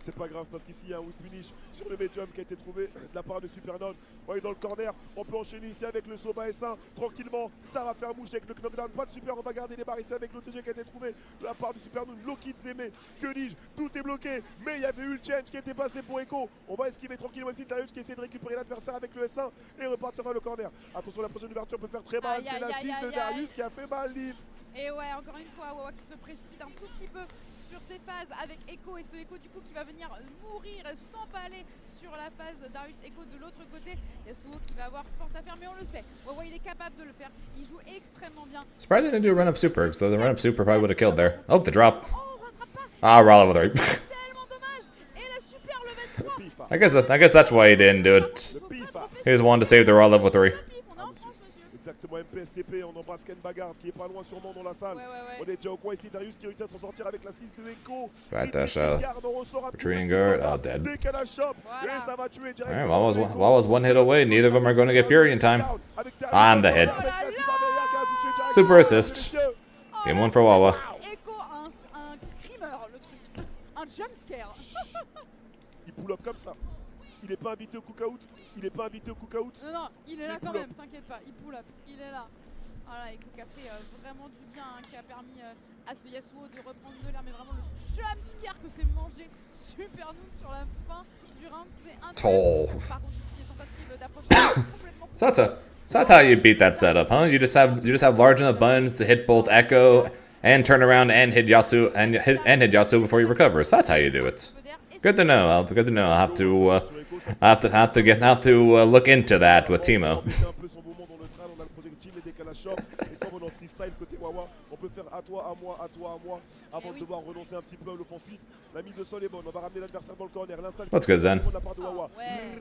C'est pas grave parce qu'ici il y a un whip punish sur le medium qui a été trouvé de la part de Supernon. On est dans le corner, on peut enchaîner ici avec le Soma S1 tranquillement. Ça va faire mouche avec le knockdown, pas de super, on va garder les barres ici avec l'OTG qui a été trouvé de la part de Supernon. Loki Zeme, que dis-je, tout est bloqué, mais il y avait eu le change qui était passé pour Echo. On va esquiver tranquillement ici Darius qui essaie de récupérer l'adversaire avec le S1 et repartir vers le corner. Attention, la prochaine ouverture peut faire très mal, c'est la 6 de Darius qui a fait mal Liv. Et ouais, encore une fois, Wawa qui se précipite un tout petit peu sur ses phases avec Echo et ce Echo du coup qui va venir mourir et s'empaler sur la phase Darius Echo de l'autre côté. Yasuo qui va avoir fort à faire, mais on le sait, Wawa il est capable de le faire, il joue extrêmement bien. Surprised they didn't do a run up super, so the run up super probably would have killed there. Oh, the drop. Ah, raw level 3. I guess that's why he didn't do it. He just wanted to save the raw level 3. Exactement, MPSTP, on embrasse Ken Bagard qui est pas loin sûrement dans la salle. On est déjà au coin ici, Darius qui réussit à s'en sortir avec la 6 de Echo. Bad dash out. Retreating guard, oh dead. Alright, Wawa's one hit away, neither of them are going to get Fury in time. On the hit. Super assist. Game 1 for Wawa. Echo, un screamer, le truc. Un jumpscare. Il pull up comme ça. Il est pas invité au cook-out. Il est pas invité au cook-out. Non, il est là quand même, t'inquiète pas. Il pull up, il est là. Voilà, Echo qui a fait vraiment du bien, qui a permis à ce Yasuo de reprendre de l'air. Mais vraiment le jumpscare que c'est mangé Supernoon sur la fin du round, c'est incroyable. Par contre, ici, tentative d'approcher complètement. So that's how you beat that setup, huh? You just have large enough buttons to hit both Echo and turn around and hit Yasuo and hit Yasuo before you recover. So that's how you do it. Good to know. Good to know. I'll have to look into that with Timo. On peut faire à toi, à moi, avant de devoir renoncer un petit peu à l'offensif. La mise de sol est bonne, on va ramener l'adversaire dans le corner. That's good, Zen.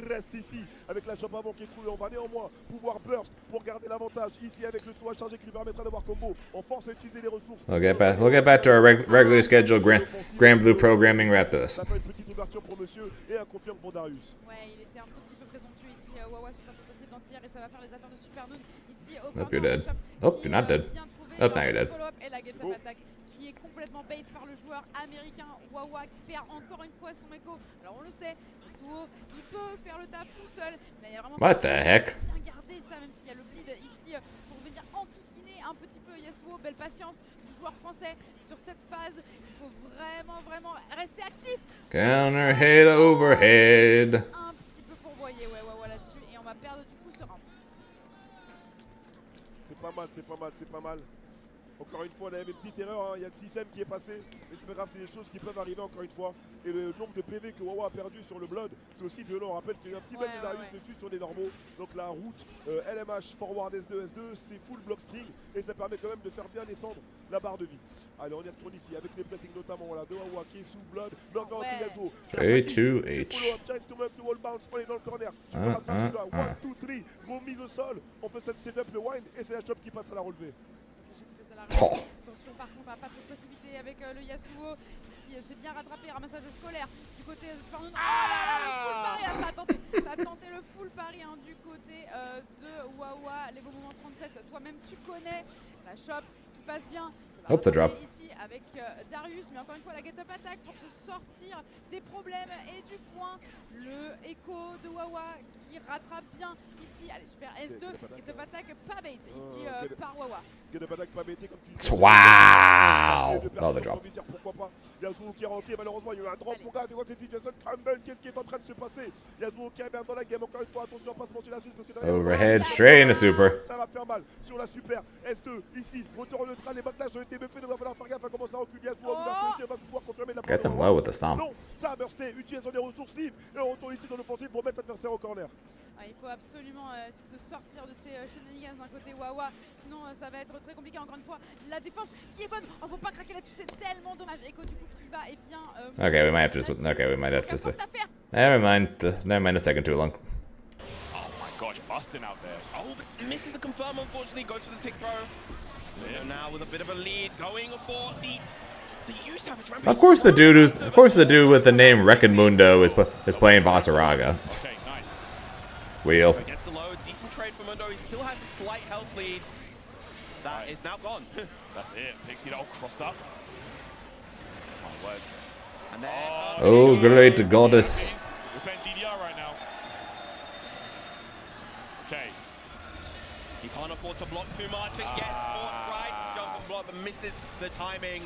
Reste ici avec la chope avant qui est trouvée. On va néanmoins pouvoir burst pour garder l'avantage. Ici avec le saut à charger qui lui permettra d'avoir combo. On force à utiliser les ressources. We'll get back to our regularly scheduled Grand Blue programming right after this. Ça fait une petite ouverture pour monsieur et un confirme pour Darius. Ouais, il était un petit peu présomptueux ici. Wawa sur sa tentative d'anti-air et ça va faire les affaires de Supernoon. Ici au Nope, you're dead. Nope, you're not dead. Oh, now you're dead. Et la get-up attack qui est complètement bait par le joueur américain Wawa qui perd encore une fois son Echo. Alors on le sait, Yasuo, il peut faire le taf tout seul. Là, il y a vraiment What the heck? bien garder ça, même s'il y a le bleed ici pour venir enquiquiner un petit peu Yasuo. Belle patience du joueur français sur cette phase. Il faut vraiment rester actif. Counter hit overhead. Un petit peu fourvoyé, ouais, Wawa là-dessus. Et on va perdre du coup ce round. C'est pas mal. Encore une fois, on a une petite erreur, hein. Il y a le système qui est passé, mais c'est pas grave, c'est des choses qui peuvent arriver encore une fois. Et le nombre de PV que Wawa a perdu sur le Blood, c'est aussi violent. On rappelle qu'il y a un petit bug de Darius dessus sur les normaux. Donc la route LMH forward S2, c'est full block string et ça permet quand même de faire bien descendre la barre de vie. Allez, on y retourne ici avec les blessings notamment, voilà, de Wawa qui est sous Blood, l'envers anti-Yasuo. A2H. On est dans le corner. Tu peux rattraper là, 1, 2, 3, gros mise au sol. On fait cette setup, le wind et c'est la chope qui passe à la relevée. Attention par contre à pas trop se précipiter avec le Yasuo. Ici c'est bien rattrapé, ramassage scolaire du côté de Supernoon. Full pari, ça a tenté le full pari hein, du côté de Wawa. Les beaux moments 37, toi-même tu connais la shop qui passe bien. Hop, the drop. Ici avec Darius, mais encore une fois la get-up attack pour se sortir des problèmes et du point. Le Echo de Wawa qui rattrape bien ici. Allez, super S2, get-up attack pas bait ici par Wawa. Get-up attack pas baité comme tu dis. Wow! Oh, the drop. Pourquoi pas. Yasuo qui est rentré, malheureusement il y a eu un drop mon gars, c'est quoi cette situation? Crumble, qu'est-ce qui est en train de se passer? Yasuo qui revient dans la game, encore une fois, attention à pas se monter la 6 parce que derrière, overhead, straight into super. Ça va faire mal sur la super S2, ici, moteur neutral, les backdash ont été buffés, donc il va falloir faire gaffe à comment ça recule Yasuo, va pouvoir confirmer la Gets him low with the stomp. Non, ça a bursté, utilisation des ressources libres, et on retourne ici dans l'offensive pour mettre l'adversaire au corner. Il faut absolument se sortir de ces shenanigans d'un côté Wawa, sinon ça va être très compliqué. Encore une fois, la défense qui est bonne. On faut pas craquer là-dessus, c'est tellement dommage. Echo du coup qui va et bien. Okay, we might have to just. Okay, we might have to. Never mind. Never mind. It's taking too long. Oh my gosh, busting out there. Oh, but misses the confirm. Unfortunately, goes for the tick throw. So now with a bit of a lead, going for the. Of course, the dude with the name Reckonmundo is playing Vasaraga. Okay, nice. Wheel. Gets the low, decent trade for Mundo. He still has a slight health lead. That is now gone. That's it. Pixie all crossed up. My word. And then, Oh, great goddess. We're playing DDR right now. Okay. He can't afford to block too much. Gets caught right. Shoves the block, but misses the timing.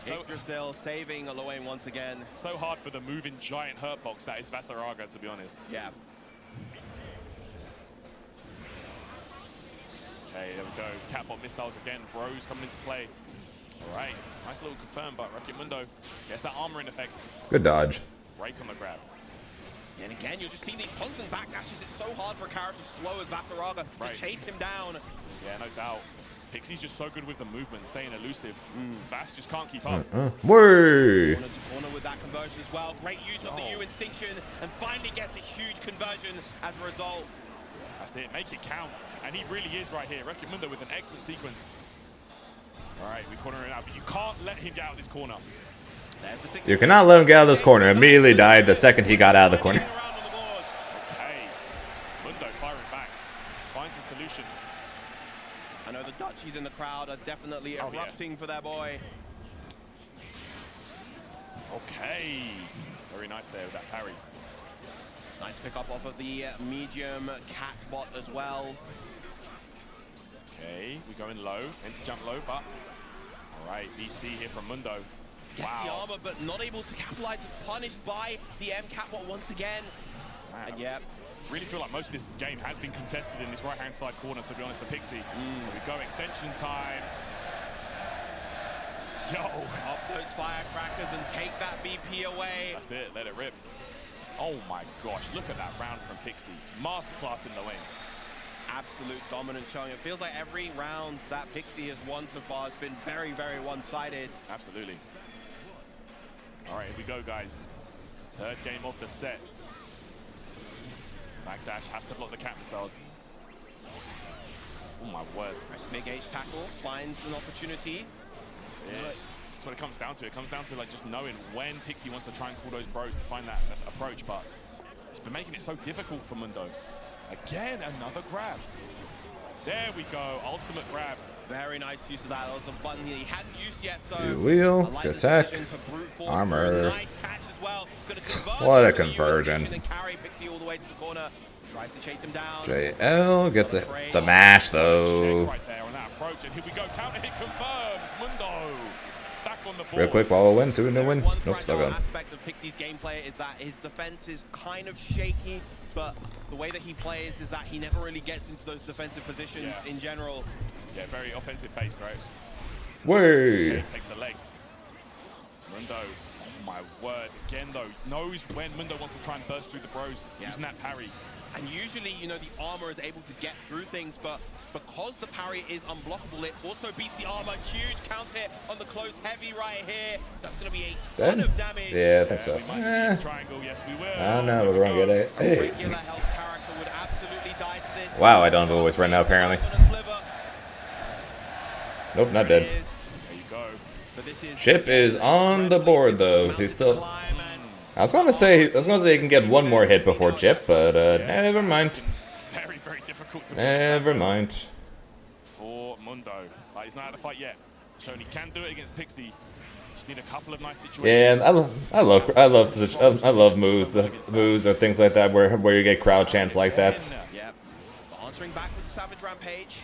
Yggdrasil saving Aloane once again. So hard for the moving giant hurt box that is Vasaraga, to be honest. Yeah. Okay, there we go. Catbot missiles again. Bros coming into play. All right. Nice little confirm, but Rakimundo gets that armor in effect. Good dodge. Rake on the grab. And again, you'll just see these constant backdashes. It's so hard for a character as slow as Vasaraga to chase him down. Yeah, no doubt. Pixie's just so good with the movement, staying elusive. Vas just can't keep up. Word. Corner to corner with that conversion as well. Great use of the U instinction, and finally gets a huge conversion as a result. That's it, make it count. And he really is right here. Rakimundo with an excellent sequence. All right, we corner it out, but you can't let him get out of this corner. You cannot let him get out of this corner. Immediately died the second he got out of the corner. Okay, Mundo firing back. Finds a solution. I know the Dutchies in the crowd are definitely erupting for their boy. Okay, very nice there with that parry. Nice pick up off of the medium cat bot as well. Okay, we're going low, into jump low, but all right, BC here from Mundo. Gets the armor, but not able to capitalize. Is punished by the M cat bot once again. Man, and yeah. Really feel like most of this game has been contested in this right-hand side corner, to be honest, for Pixie. Here we go, extensions time. Yo! Up those firecrackers and take that BP away. That's it, let it rip. Oh my gosh, look at that round from Pixie. Masterclass in the lane. Absolute dominance showing. It feels like every round that Pixie has won so far has been very, very one-sided. Absolutely. All right, here we go, guys. Third game of the set. Backdash has to block the cat missiles. Oh my word. Big H tackle finds an opportunity. That's what it comes down to. It comes down to like just knowing when Pixie wants to try and call those bros to find that approach, but it's been making it so difficult for Mundo. Again, another grab. There we go, ultimate grab. Very nice use of that. That was a button he hadn't used yet, so You wheel, good attack, armor. Nice catch as well. What a conversion. And carry Pixie all the way to the corner. Tries to chase him down. JL gets it. The mash though. Right there on that approach, and here we go. Counter hit confirms. Mundo back on the board. Real quick, while we win, so we no win. Nope, still going. Aspect of Pixie's gameplay is that his defense is kind of shaky, but the way that he plays is that he never really gets into those defensive positions in general. Yeah, very offensive based, right? Way. Okay, take the legs. Mundo, oh my word. Again though, knows when Mundo wants to try and burst through the bros using that parry. And usually, you know, the armor is able to get through things, but because the parry is unblockable, it also beats the armor. Huge counter hit on the close heavy right here. That's going to be a ton of damage. Yeah, I think so. Triangle, yes, we will. I don't know, we're gonna get it. A regular health character would absolutely die to this. Wow, I don't have a voice right now, apparently. Nope, not dead. There you go. Chip is on the board though. He's still. I was gonna say he can get one more hit before Chip, but never mind. Very, very difficult to Never mind. For Mundo. Like, he's not out of the fight yet. Shown he can do it against Pixie. Just need a couple of nice situations. Yeah, I love moves or things like that where you get crowd chants like that. Yeah. Answering back with the Savage Rampage.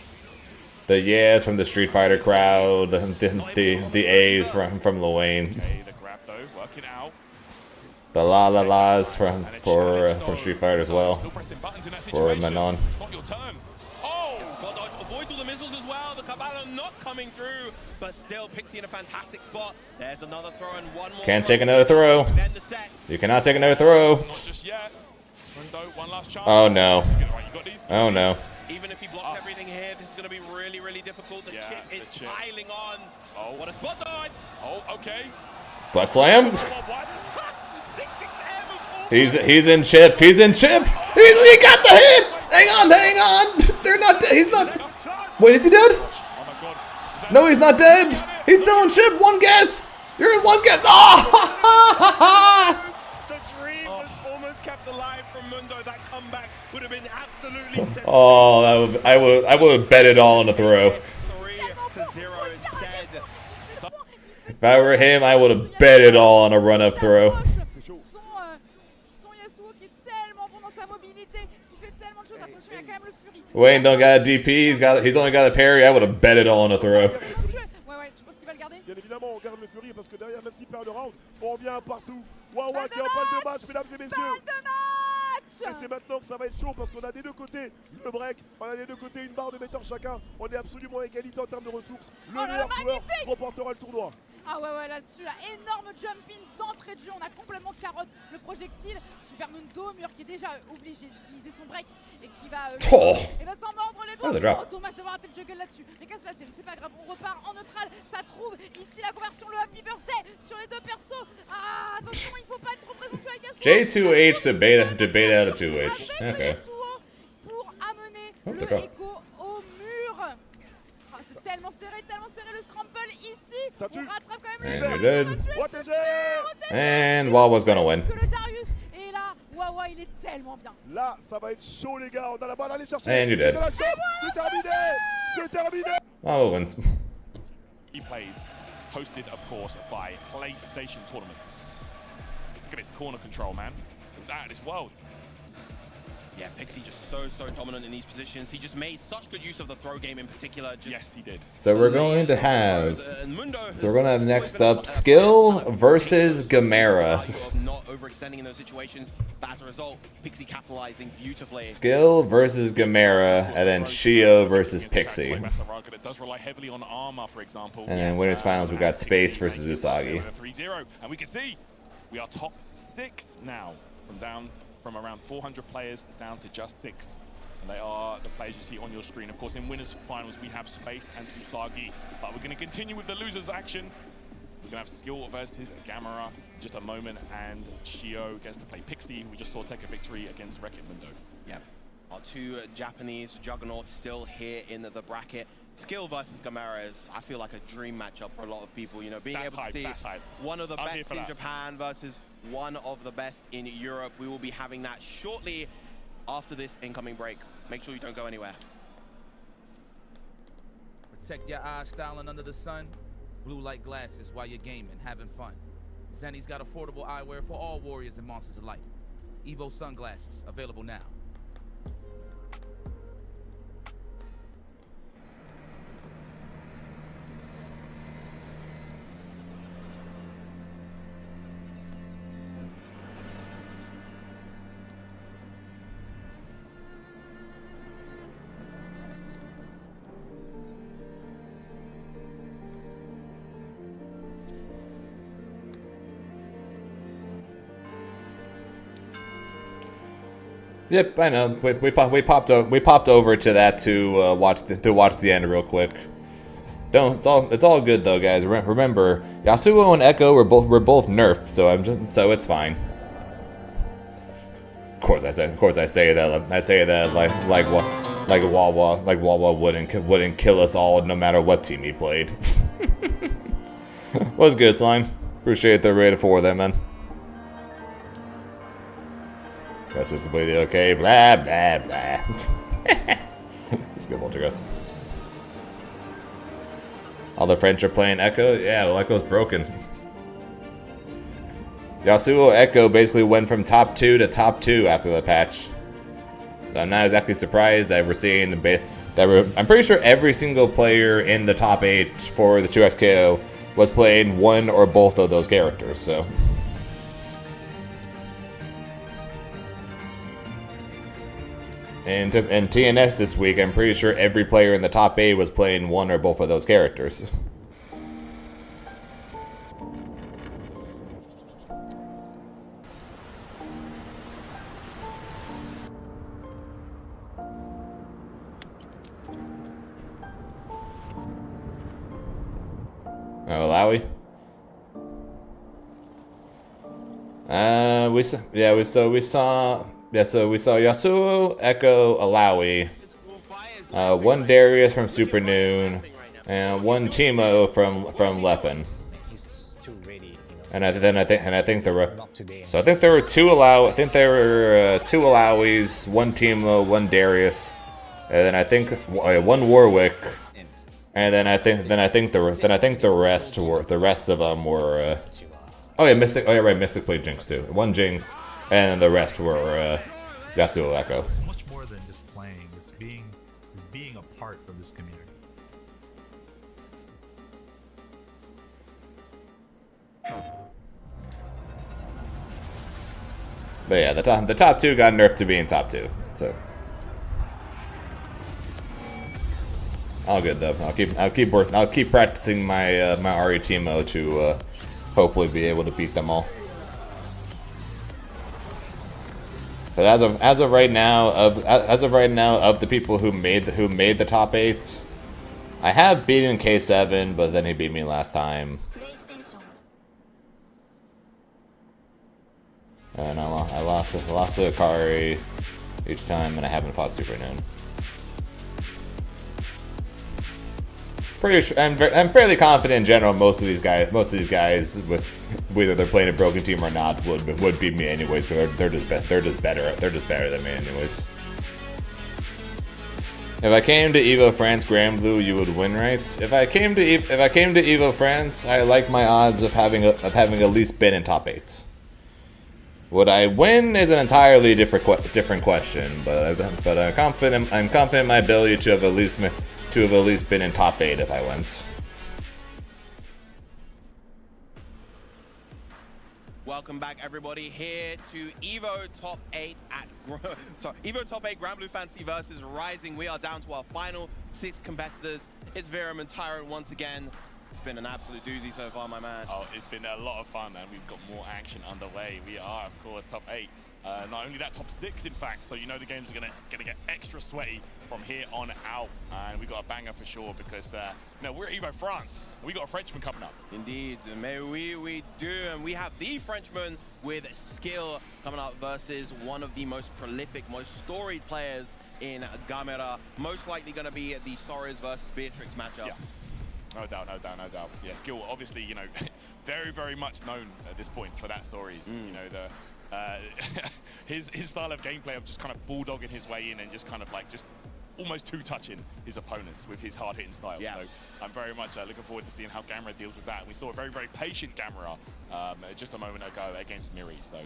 The yes from the Street Fighter crowd, the A's from Aloane. Okay, the grab though, working out. The la la la's from Street Fighter as well. For Manon. Spot your turn. Oh! Spot dodge avoids all the missiles as well. The Cabal not coming through, but still Pixie in a fantastic spot. There's another throw and one more. Can't take another throw. You cannot take another throw. Not just yet. Mundo, one last chance. Oh no. Right, you got these? Oh no. Even if he blocks everything here, this is going to be really, really difficult. The chip is piling on. Oh. What a spot dodge! Oh, okay. Butt slam. He's in Chip. He's in Chip. He got the hits. Hang on. They're not dead. He's not. Wait, is he dead? No, he's not dead. He's still in Chip. One guess. You're in one guess. Oh! The dream was almost kept alive from Mundo. Mundo, that comeback would have been absolutely Oh, I would have bet it all on a throw. 3-0 instead. If I were him, I would have bet it all on a run-up throw. Son Yasuo qui est tellement bon dans sa mobilité, qui fait tellement de choses. Attention, il y a quand même le Fury. Wayne don't got a DP, he's only got a parry. I would have bet it all on a throw. Ouais, je pense qu'il va le garder. Bien évidemment, on garde le Fury parce que derrière, même s'il perd le round, on revient partout. Wawa qui est en balle de match, mesdames et messieurs. Et c'est maintenant que ça va être chaud parce qu'on a des deux côtés le break, on a des deux côtés une barre de metteurs chacun. On est absolument à égalité en termes de ressources. Le meilleur joueur remportera le tournoi. Ah ouais, là-dessus, là, énorme jump-in d'entrée de jeu. On a complètement carotte le projectile. Super Nundo, Mur qui est déjà obligé d'utiliser son break et qui va s'en mordre les doigts. Oh, dommage d'avoir raté le juggle là-dessus. Mais casse la tienne, c'est pas grave, on repart en neutral. Ça trouve ici la conversion, le Happy Birthday sur les deux persos. Ah, attention, il faut pas être trop présomptueux avec Yasuo. J2H to beta out of 2H. Okay. Pour amener le Echo au mur. Ah, c'est tellement serré le scramble ici. On rattrape quand même And you're dead. And Wawa's gonna win. Et là, Wawa, il est tellement bien. Là, ça va être chaud, les gars. On a la balle à aller chercher. And you're dead. C'est terminé. C'est terminé. Wawa wins. He plays, hosted of course by PlayStation Tournaments. Look at his corner control, man. It was out of this world. Yeah, Pixie just so dominant in these positions. He just made such good use of the throw game in particular. Yes, he did. So we're going to have next up Skill versus Gamera. Not overextending in those situations, but as a result, Pixie capitalizing beautifully. Skill versus Gamera, and then Shio versus Pixie. It does rely heavily on armor, for example. And then winners finals, we got Space versus Usagi. 3-0, and we can see we are top 6 now from around 400 players down to just 6. And they are the players you see on your screen. Of course, in winners finals, we have Space and Usagi. But we're going to continue with the losers action. We're going to have Skill versus Gamera in just a moment. And Shio gets to play Pixie, who we just saw take a victory against Wreck-It Mundo. Yep. Our two Japanese juggernauts still here in the bracket. Skill versus Gamera is, I feel like, a dream matchup for a lot of people. You know, being able to see one of the best in Japan versus one of the best in Europe. We will be having that shortly after this incoming break. Make sure you don't go anywhere. Protect your eyes styling under the sun. Blue light glasses while you're gaming, having fun. Zenny's got affordable eyewear for all warriors and monsters alike. Evo sunglasses, available now. Yep, I know. We popped over to that to watch the end real quick. It's all good though, guys. Remember, Yasuo and Echo were both nerfed, so it's fine. Of course I say that like Wawa wouldn't kill us all no matter what team he played. What's good, Slime? Appreciate the raid for them, man. This is completely okay. Blah blah blah. It's good, Voltergus. All the French are playing Echo? Yeah, well, Echo's broken. Yasuo Echo basically went from top 2 to top 2 after the patch. So I'm not exactly surprised that we're seeing I'm pretty sure every single player in the top 8 for the 2XKO was playing one or both of those characters, so. And TNS this week, I'm pretty sure every player in the top 8 was playing one or both of those characters. Oh, Alawi? We saw Yasuo, Echo, Alawi, one Darius from Super Noon, and one Teemo from Leffen. He's too ready, you know, And I think there were. So I think there were two Alaois, one Teemo, one Darius, and then I think one Warwick, and then I think the rest of them were. Oh yeah, Mystic. Oh yeah, right. Mystic played Jinx too. One Jinx, and then the rest were Yasuo Echo. It's much more than just playing. It's being a part of this community. But yeah, the top two got nerfed to being top two. So all good though. I'll keep practicing my my Ahri Teemo to hopefully be able to beat them all. But as of right now, of the people who made the top 8, I have beaten K7, but then he beat me last time. And I lost to Akari each time, and I haven't fought Super Noon. Pretty sure I'm fairly confident in general. Most of these guys, whether they're playing a broken team or not, would beat me anyways. But they're just better than me anyways. If I came to Evo France Grand Blue, you would win, right? If I came to Evo France, I like my odds of having at least been in top 8. Would I win is an entirely different question, but I'm confident in my ability to have at least been in top 8 if I went. Welcome back, everybody, here to Evo Top 8 at Evo Top 8 Grand Blue Fantasy versus Rising. We are down to our final 6 competitors. It's Viram and Tyrant once again. It's been an absolute doozy so far, my man. Oh, it's been a lot of fun, and we've got more action underway. We are, of course, top 8. Not only that, top 6, in fact. So you know the games are gonna get extra sweaty from here on out, and we got a banger for sure because we're at Evo France. We got a Frenchman coming up. Indeed, we do, and we have the Frenchman with skill coming up versus one of the most prolific, most storied players in Gamera. Most likely going to be the Sorries versus Beatrix matchup. Yeah. No doubt. Yeah, skill, obviously, very, very much known at this point for that stories. You know, his style of gameplay of just kind of bulldogging his way in and just kind of like almost two-touching his opponents with his hard-hitting style. Yeah. So I'm very much looking forward to seeing how Gamera deals with that. We saw a very, very patient Gamera just a moment ago against Miri. So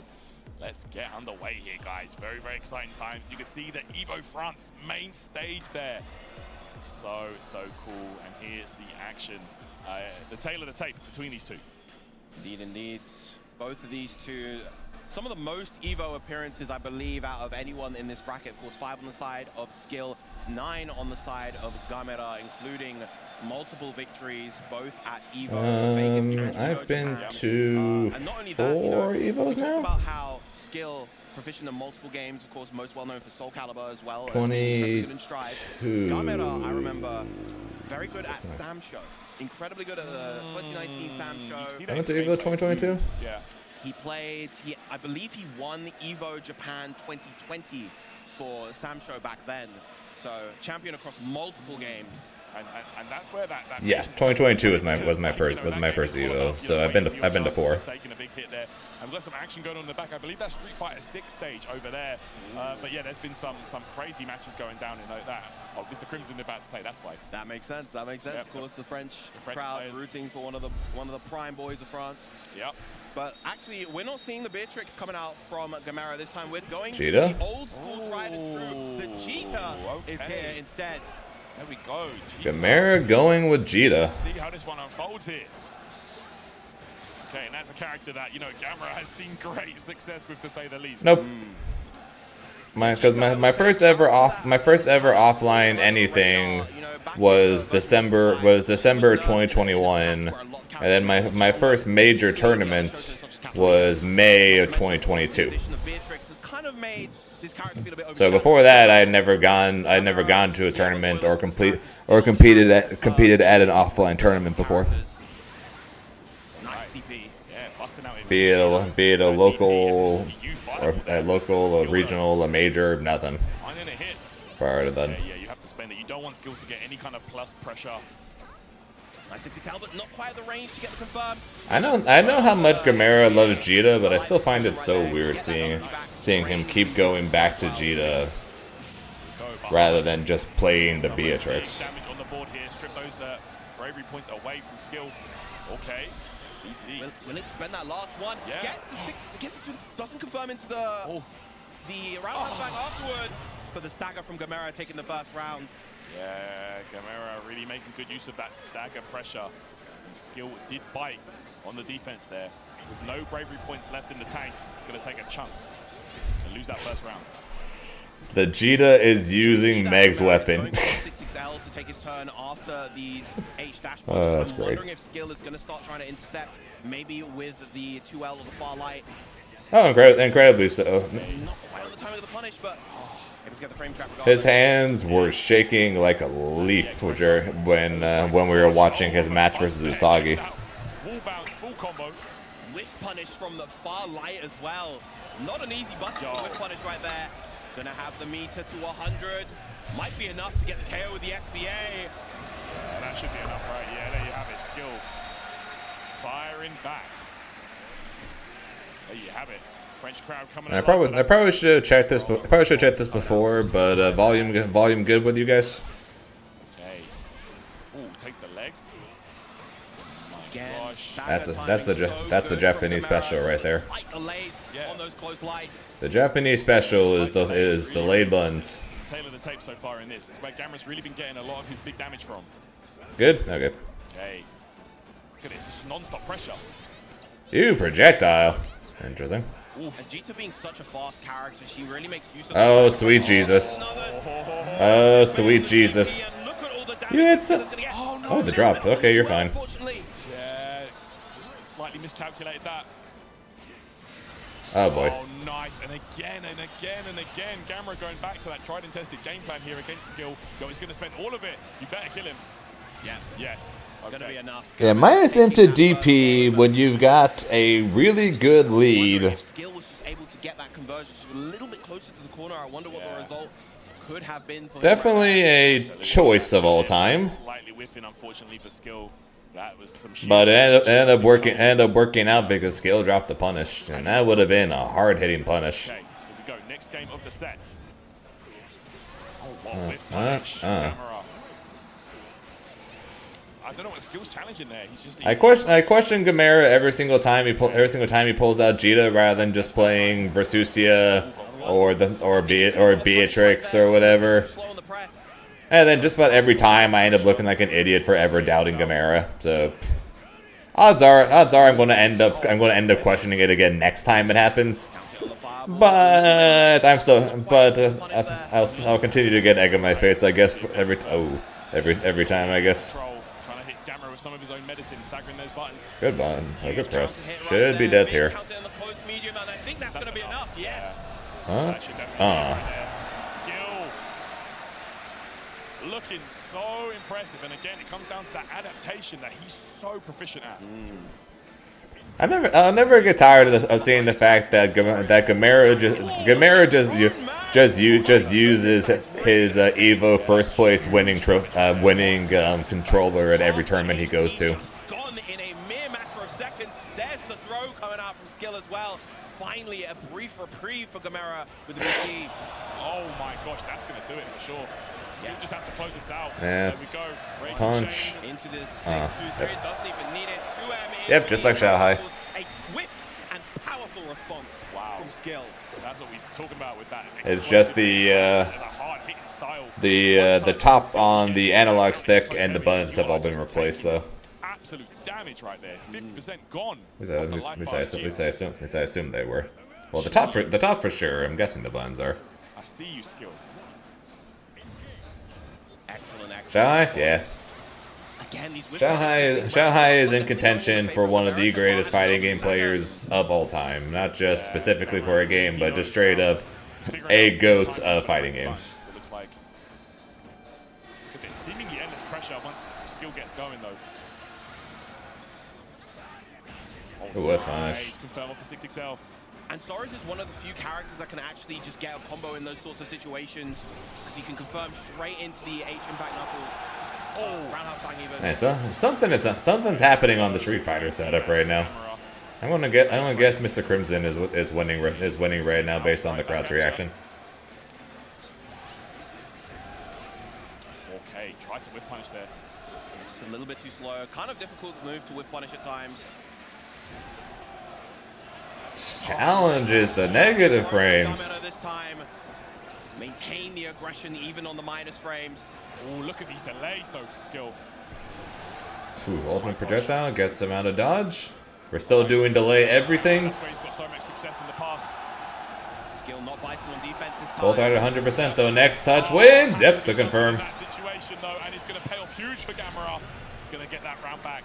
let's get underway here, guys. Very, very exciting time. You can see the Evo France main stage there. So cool, and here's the action, the tail of the tape between these two. Indeed. Both of these two, some of the most Evo appearances, I believe, out of anyone in this bracket. Of course, 5 on the side of Skill, 9 on the side of Gamera, including multiple victories, both at Evo, Vegas, and I've been Japan. to And not only 4 that, Evos we now? talked about how Skill proficient in multiple games, of course, most well known for Soul Calibur as well. 22. Gamera, I remember, very good at Sam Show. Incredibly good at the 2019 Sam Show. I went to Evo 2022? Yeah. He played, I believe he won Evo Japan 2020 for Sam Show back then. So champion across multiple games. And that's where that yeah, 2022 was my first Evo, so I've been to 4. Taking a big hit there. And we've got some action going on in the back. I believe that's Street Fighter 6 stage over there. But yeah, there's been some crazy matches going down in that. Oh, it's the Crimson about to play. That's why. That makes sense. Yep. Of course, the French crowd players rooting for one of the prime boys of France. Yep. But actually, we're not seeing the Beatrix coming out from Gamera this time. We're going Cheetah? to the old school tried and true. The Cheetah is here instead. There we go. Gamera going with Jita. See how this one unfolds here. Okay, and that's a character that, Gamera has seen great success with, to say the least. Nope. My first ever offline anything was December 2021, and then my first major tournament was May of 2022. So before that, I had never gone to a tournament or competed at an offline tournament before. Be it a local, or a regional, a major, nothing. Prior to that. Yeah, you have to spend it. You don't want Skill to get any kind of plus pressure. Nice 6XL, but not quite the range to get the confirm. I know how much Gamera loves Jita, but I still find it so weird seeing him keep going back to Jita rather than just playing the Beatrix. Damage on the board here. Strip those bravery points away from skill. Okay. DC. Will it spend that last one? Yeah. Doesn't confirm into the round back afterwards. But the stagger from Gamera taking the first round. Yeah, Gamera really making good use of that stagger pressure. And skill did bite on the defense there. With no bravery points left in the tank, he's going to take a chunk and lose that first round. The Jita is using Meg's weapon. 6XL to take his turn after these H dash. Oh, that's I'm great. wondering if skill is going to start trying to intercept, maybe with the 2L of the far light. Oh, incredibly so. Not quite on the time of the punish, but able to get the frame trap regardless. His hands were shaking like a leaf when we were watching his match versus Usagi. Wall bounce, full combo. Whiff punish from the far light as well. Not an easy button. Whiff punish right there. Gonna have the meter to 100. Might be enough to get the KO with the FBA. Yeah, that should be enough, right? Yeah, there you have it. Skill firing back. There you have it. French crowd coming. I probably should have checked this. Probably should have checked this before, but volume good with you guys. Okay. Ooh, takes the legs. Again, That's the Japanese special right there. Yeah. On those close lights. The Japanese special is delayed buns. Tail of the tape so far in this. It's where Gamera's really been getting a lot of his big damage from. Good? Okay. Okay. Look at this, just non-stop pressure. Ew, projectile. Interesting. And Jita being such a fast character, she really makes use of Oh, sweet Jesus. Oh, sweet Jesus. You had some... Oh, the drop. Okay, you're fine. Yeah, just slightly miscalculated that. Oh, boy. Oh, nice. And again and again and again. Gamera going back to that tried and tested game plan here against Skill. Yo, he's going to spend all of it. You better kill him. Yeah. Yes. Okay. Gonna be enough. Yeah, minus into DP when you've got a really good lead. Skill was just able to get that conversion. She was a little bit closer to the corner. I wonder what the result could have been for Definitely a choice of all time. Slightly whiffing, unfortunately, for Skill. That was some shit. But it ended up working out because Skill dropped the punish, and that would have been a hard-hitting punish. Okay, here we go. Next game of the set. Oh, what whiff punish. Gamera. I don't know what Skill's challenging there. He's just. I question Gamera every single time he pulls out Jita rather than just playing Versusia or Beatrix or whatever. And then just about every time I end up looking like an idiot for ever doubting Gamera. So odds are I'm going to end up questioning it again next time it happens. But I'll continue to get egg on my face, I guess, every time, I guess. With some of his own medicine, staggering those buttons. Good button. Oh, good press. Should be dead here. I think that's going to be enough. Yeah. Huh? Skill. Looking so impressive, and again, it comes down to that adaptation that he's so proficient at. I'll never get tired of seeing the fact that Gamera just uses his Evo first place winning controller at every tournament he goes to. Gone in a mere matter of seconds. There's the throw coming out from Skill as well. Finally, a brief reprieve for Gamera with the BT. Oh my gosh, that's going to do it for sure. Skill just has to close this out. Yeah. There we go. Raise Punch. Into this 6-2-3. Yep. Doesn't even need it. 2M. Yep, just like Xiaohai. A quick and powerful response from Skill. That's what we're talking about with that. It's just the top on the analog stick and the buttons have all been replaced though. Absolute damage right there. 50% gone. At least I assume they were. Well, the top for sure. I'm guessing the buttons are. I see you, Skill. Excellent. Xiaohai? Yeah. Xiaohai is in contention for one of the greatest fighting game players of all time. Not just specifically for a game, but just straight up a GOAT of fighting games. It looks like. Look at this. Seemingly endless pressure once Skill gets going, though. Ooh, what punish. Nice. Confirm off the 6XL. And Soros is one of the few characters that can actually just get a combo in those sorts of situations, because he can confirm straight into the H impact knuckles. Man, so something's happening on the Street Fighter setup right now. I'm gonna guess Mr. Crimson is winning right now based on the crowd's reaction. Okay, tried to whip punish there. Just a little bit too slow. Kind of difficult to move to whip punish at times. Challenges the negative frames. This time, maintain the aggression even on the minus frames. Oh, look at these delays though, Skill. Ooh, ultimate projectile gets him out of dodge. We're still doing delay everything. He's got so much success in the past. Skill not biting on defense this time. Both are at 100% though. Next touch wins. Yep, to confirm. That situation though, and it's going to pay off huge for Gamera. Going to get that round back.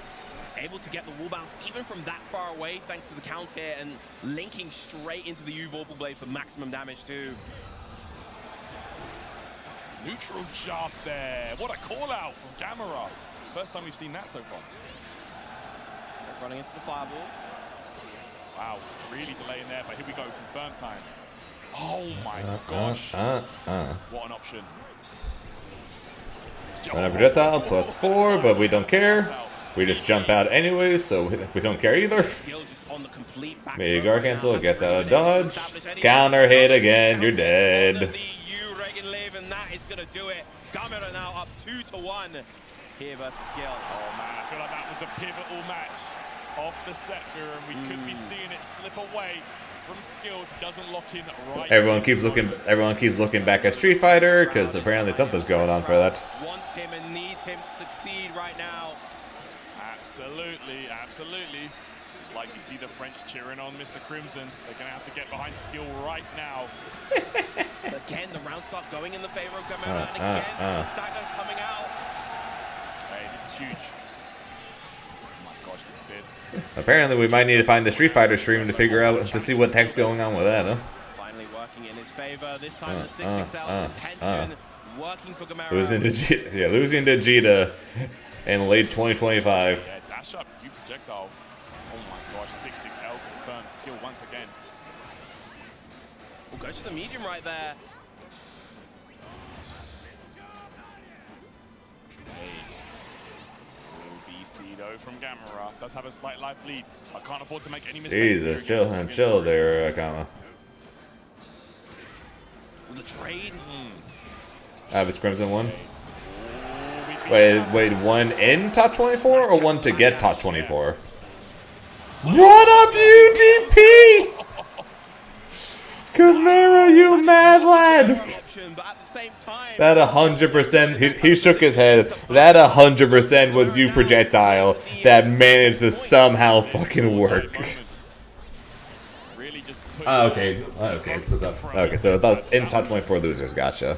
Able to get the wall bounce even from that far away thanks to the count here and linking straight into the U-Vorpal Blade for maximum damage too. Neutral jump there. What a call out from Gamera. First time we've seen that so far. Running into the fireball. Wow, really delaying there, but here we go, confirm time. Oh my gosh. What an option. Run a projectile +4, but we don't care. We just jump out anyways, so we don't care either. Mega Guard Cancel gets out of dodge. Counter hit again, you're dead. And that is going to do it. Gamera now up 2-1 here versus Skill. Oh man, I feel like that was a pivotal match of the set here, and we could be seeing it slip away from Skill if he doesn't lock in right. Everyone keeps looking back at Street Fighter because apparently something's going on for that. Wants him and needs him to succeed right now. Absolutely, absolutely. Just like you see the French cheering on Mr. Crimson, they're going to have to get behind Skill right now. Again, the round start going in the favor of Gamera, and again, the stagger coming out. Hey, this is huge. Oh my gosh, look at this. Apparently we might need to find the Street Fighter stream to see what the heck's going on with that, huh? Finally working in his favor. This time the 6-6 out intention working for Gamera. Losing to Vegeta in late 2025. Yeah, dash up, you projectile. Oh my gosh, 6-6L confirmed. Skill once again. We'll go to the medium right there. BC though from Gamera does have a slight life lead. I can't afford to make any mistakes. Jesus, chill there, Kama. The trade. It's Crimson one. Wait, one in top 24 or one to get top 24? What up, UDP? Gamera, you mad lad! That 100%, he shook his head. That 100% was you projectile that managed to somehow fucking work. Okay, so that's in top 24 losers, gotcha.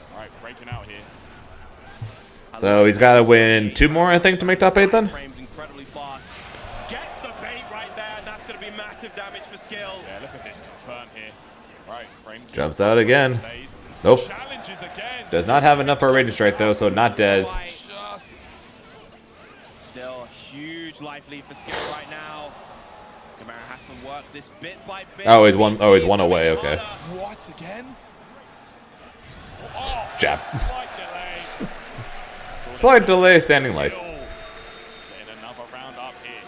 So he's got to win 2 more, I think, to make top 8 then? Incredibly fast. Gets the bait right there. That's going to be massive damage for Skill. Yeah, look at this confirm here. Right, frame. Jumps out again. Nope. Does not have enough for a radiant strike though, so not dead. Still huge life lead for Skill right now. Gamera has to work this bit by bit. Oh, he's one away, okay. What again? Jab. Slight delay, standing light. Getting another round up here.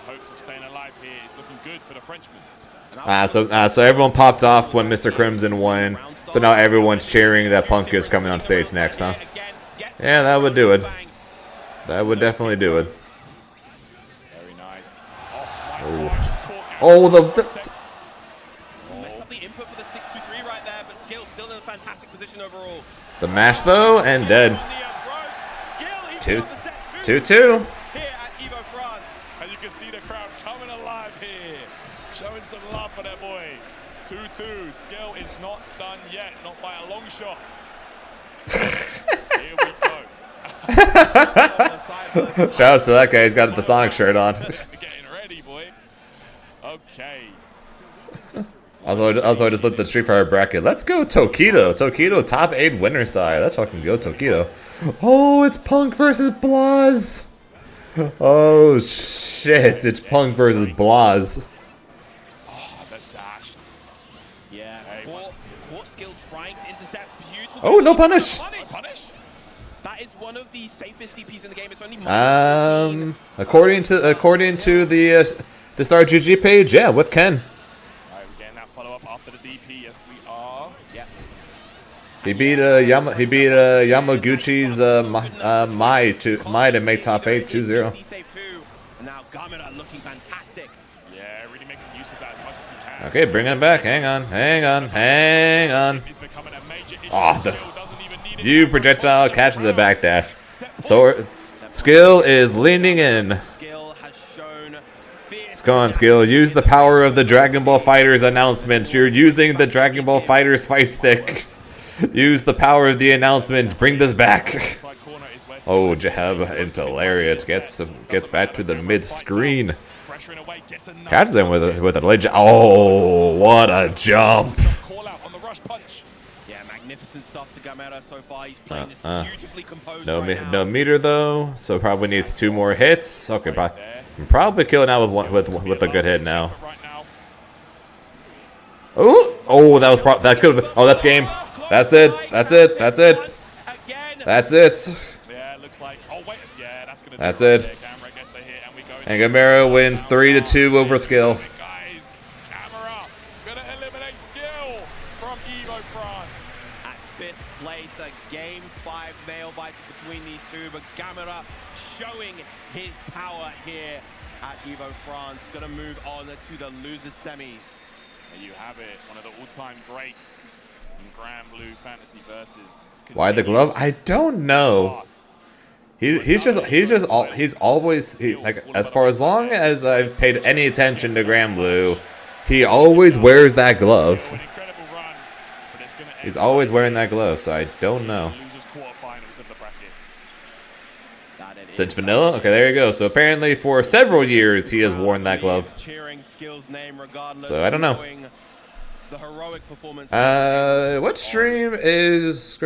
The hopes of staying alive here is looking good for the Frenchman. So everyone popped off when Mr. Crimson won. So now everyone's cheering that Punk is coming on stage next, huh? Yeah, that would do it. That would definitely do it. Very nice. Oh, the messed up the input for the 6-2-3 right there, but Skill still in a fantastic position overall. the mash though, and dead. 2-2. Here at Evo France. And you can see the crowd coming alive here. Showing some love for their boy. 2-2. Skill is not done yet. Not by a long shot. Here we go. Shout out to that guy. He's got the Sonic shirt on. Getting ready, boy. Okay. Also, I just looked at the Street Fighter bracket. Let's go Tokido. Tokido top 8 winner side. Let's fucking go Tokido. Oh, it's Punk versus Blaz. Oh shit, it's Punk versus Blaz. Oh, the dash. Yeah. Caught Skill trying to intercept. Beautiful. Oh, no punish. Punish? That that is one of the safest DPs in the game. It's only according to the Star GG page, yeah, with Ken. Alright, we're getting that follow up after the DP. Yes, we are. Yeah. He beat Yamaguchi's Mai to make top 8 2-0. Now Gamera looking fantastic. Yeah, really making use of that as much as he can. Okay, bringing it back. Hang on. Oh, you projectile catch the backdash. So Skill is leaning in. Come on, Skill. Use the power of the Dragon Ball FighterZ announcement. You're using the Dragon Ball FighterZ fight stick. Use the power of the announcement. Bring this back. Oh, jab into lariat. Gets back to the mid screen. Catches him with a ledge. Oh, what a jump! Yeah, magnificent stuff to Gamera so far. He's playing this beautifully composed No meter though, so probably needs 2 more hits. Okay, probably killing out with a good hit now. Oh, that was that could have. Oh, that's game. That's it. That's it. And Gamera wins 3-2 over Skill. At 5th place, a Game 5 nail bite between these two, but Gamera showing his power here at Evo France. Gonna move on to the losers semis. There you have it, one of the all-time greats in Grand Blue Fantasy Versus. Why the glove? I don't know. He's always like, as long as I've paid any attention to Grand Blue, he always wears that glove. He's always wearing that glove, so I don't know. Since Vanilla? Okay, there you go. So apparently for several years he has worn that glove. So I don't know. What stream is...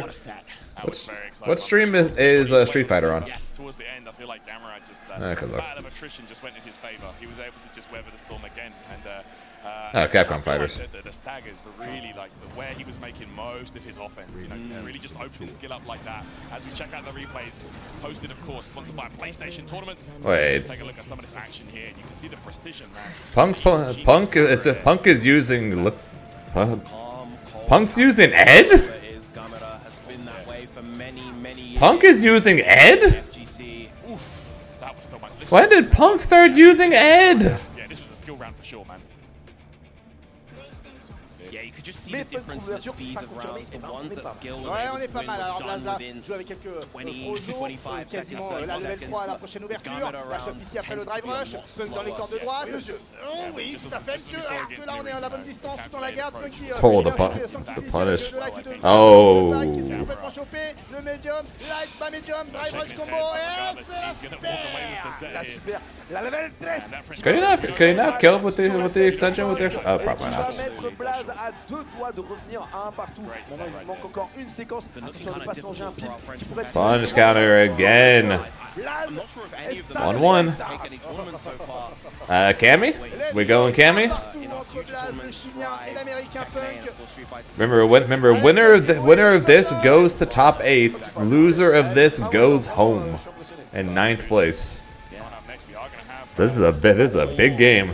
What stream is Street Fighter on? Towards the end, I feel like Gamera just battle of attrition just went in his favor. He was able to just weather the storm again, and Capcom Fighters. The staggers, but really like where he was making most of his offense. You know, really just opened skill up like that. As we check out the replays, posted of course, sponsored by PlayStation Tournaments. Wait. Let's take a look at some of this action here. You can see the precision, man. Punk is using. Punk's using Ed? Punk is using Ed? When did Punk start using Ed? Yeah, this was a skill round for sure, man. Yeah, you could just see the difference in the speeds of rounds. The ones that skill Ouais, on est pas mal. Alors Blazla joue avec quelques jours, quasiment la level 3 à la prochaine ouverture. La chope ici après le drive rush. Punk dans les cordes de droite. Oh oui, tout à fait. Que là on est à la bonne distance, tout dans la garde. Punk qui the punish. Oh. Complètement chopé. Le medium, light by medium, drive rush combo. Et c'est la super. La super. La level 13. Can you not kill with the extension with their... Oh, probably not. Blaze à 2 doigts de revenir à 1 partout. Maintenant il manque encore une séquence. Attention de ne pas se manger un pif qui pourrait être... Punish counter again. 1-1. Cammy? We going Cammy? Remember, winner of this goes to top 8. Loser of this goes home in 9th place. So this is a big game.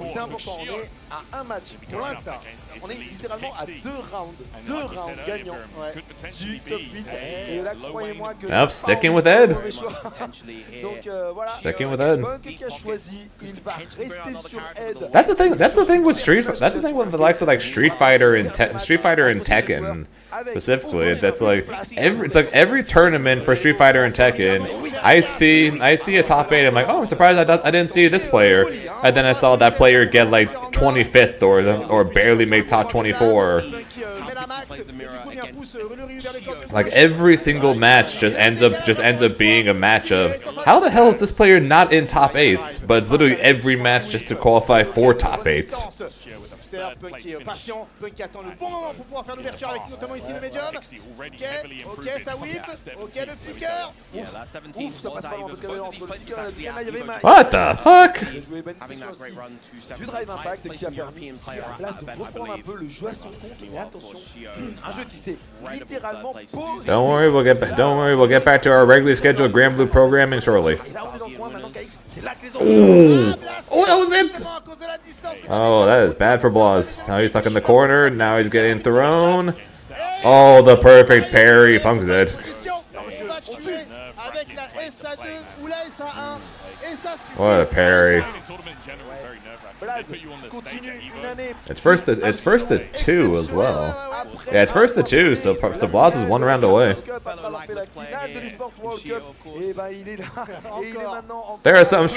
C'est important, on est à un match pour l'instant. On est littéralement à 2 rounds gagnants du top 8. Et là, croyez-moi que... Nope, sticking with Ed. Donc voilà, Sticking with Ed. Punk qui a choisi, il va rester sur Ed. That's the thing with That's the thing with the likes of like Street Fighter and Tekken specifically. That's like every tournament for Street Fighter and Tekken, I see a top 8. I'm like, oh, I'm surprised I didn't see this player, and then I saw that player get like 25th or barely make top 24. Like every single match just ends up being a match of how the hell is this player not in top 8s, but it's literally every match just to qualify for top 8s. Dexter, Punk qui est patient, Punk qui attend le bon moment pour pouvoir faire l'ouverture avec notamment ici le médium. Ok, ça whip, ok le flicker. Ouf, ça passe pas loin parce qu'il y avait entre le flicker et le Diana, il y avait What the fuck? Il a joué Ben Session aussi du Drive Impact qui a permis ici à la place de reprendre un peu le jeu à son compte. Et attention, un jeu qui s'est littéralement posé. Don't worry, we'll get back to our regularly scheduled Grand Blue programming shortly. Et là on est dans le coin maintenant KX, c'est là que les Ooh. Oh, that was it! Oh, that is bad for Blaz. Now he's stuck in the corner. Now he's getting thrown. Oh, the perfect parry. Punk's dead. What a parry. It's first to 2 as well. Yeah, it's first to 2, so Blaz is 1 round away. There are some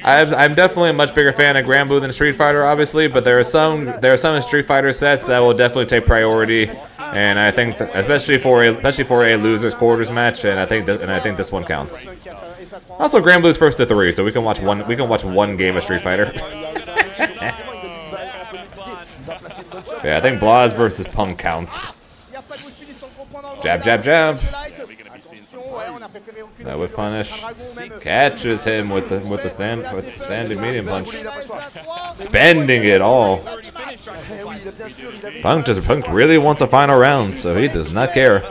I'm definitely a much bigger fan of Grand Blue than Street Fighter, obviously, but there are some Street Fighter sets that will definitely take priority, and I think especially for a losers quarters match, and I think this one counts. Also, Grand Blue's first to 3, so we can watch one game of Street Fighter. Yeah, I think Blaz versus Punk counts. Jab, jab, jab. That whip punish catches him with the standing medium punch, spending it all. Punk really wants a final round, so he does not care.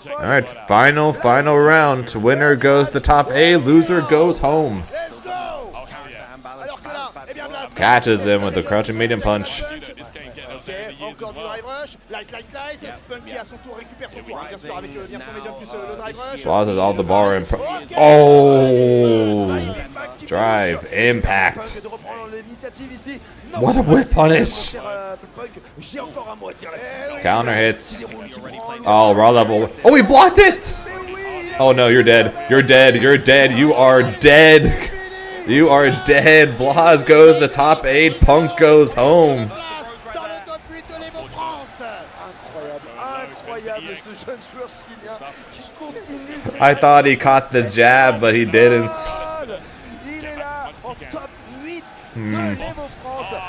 Alright, final round. Winner goes to top A, loser goes home. Catches him with the crouching medium punch. Blaz has all the bar and oh, drive impact. What a whip punish! Counter hits. Oh, raw level. Oh, he blocked it! Oh no, you're dead. You're dead. You're dead. You are dead. You are dead. Blaz goes the top 8. Punk goes home. I thought he caught the jab, but he didn't.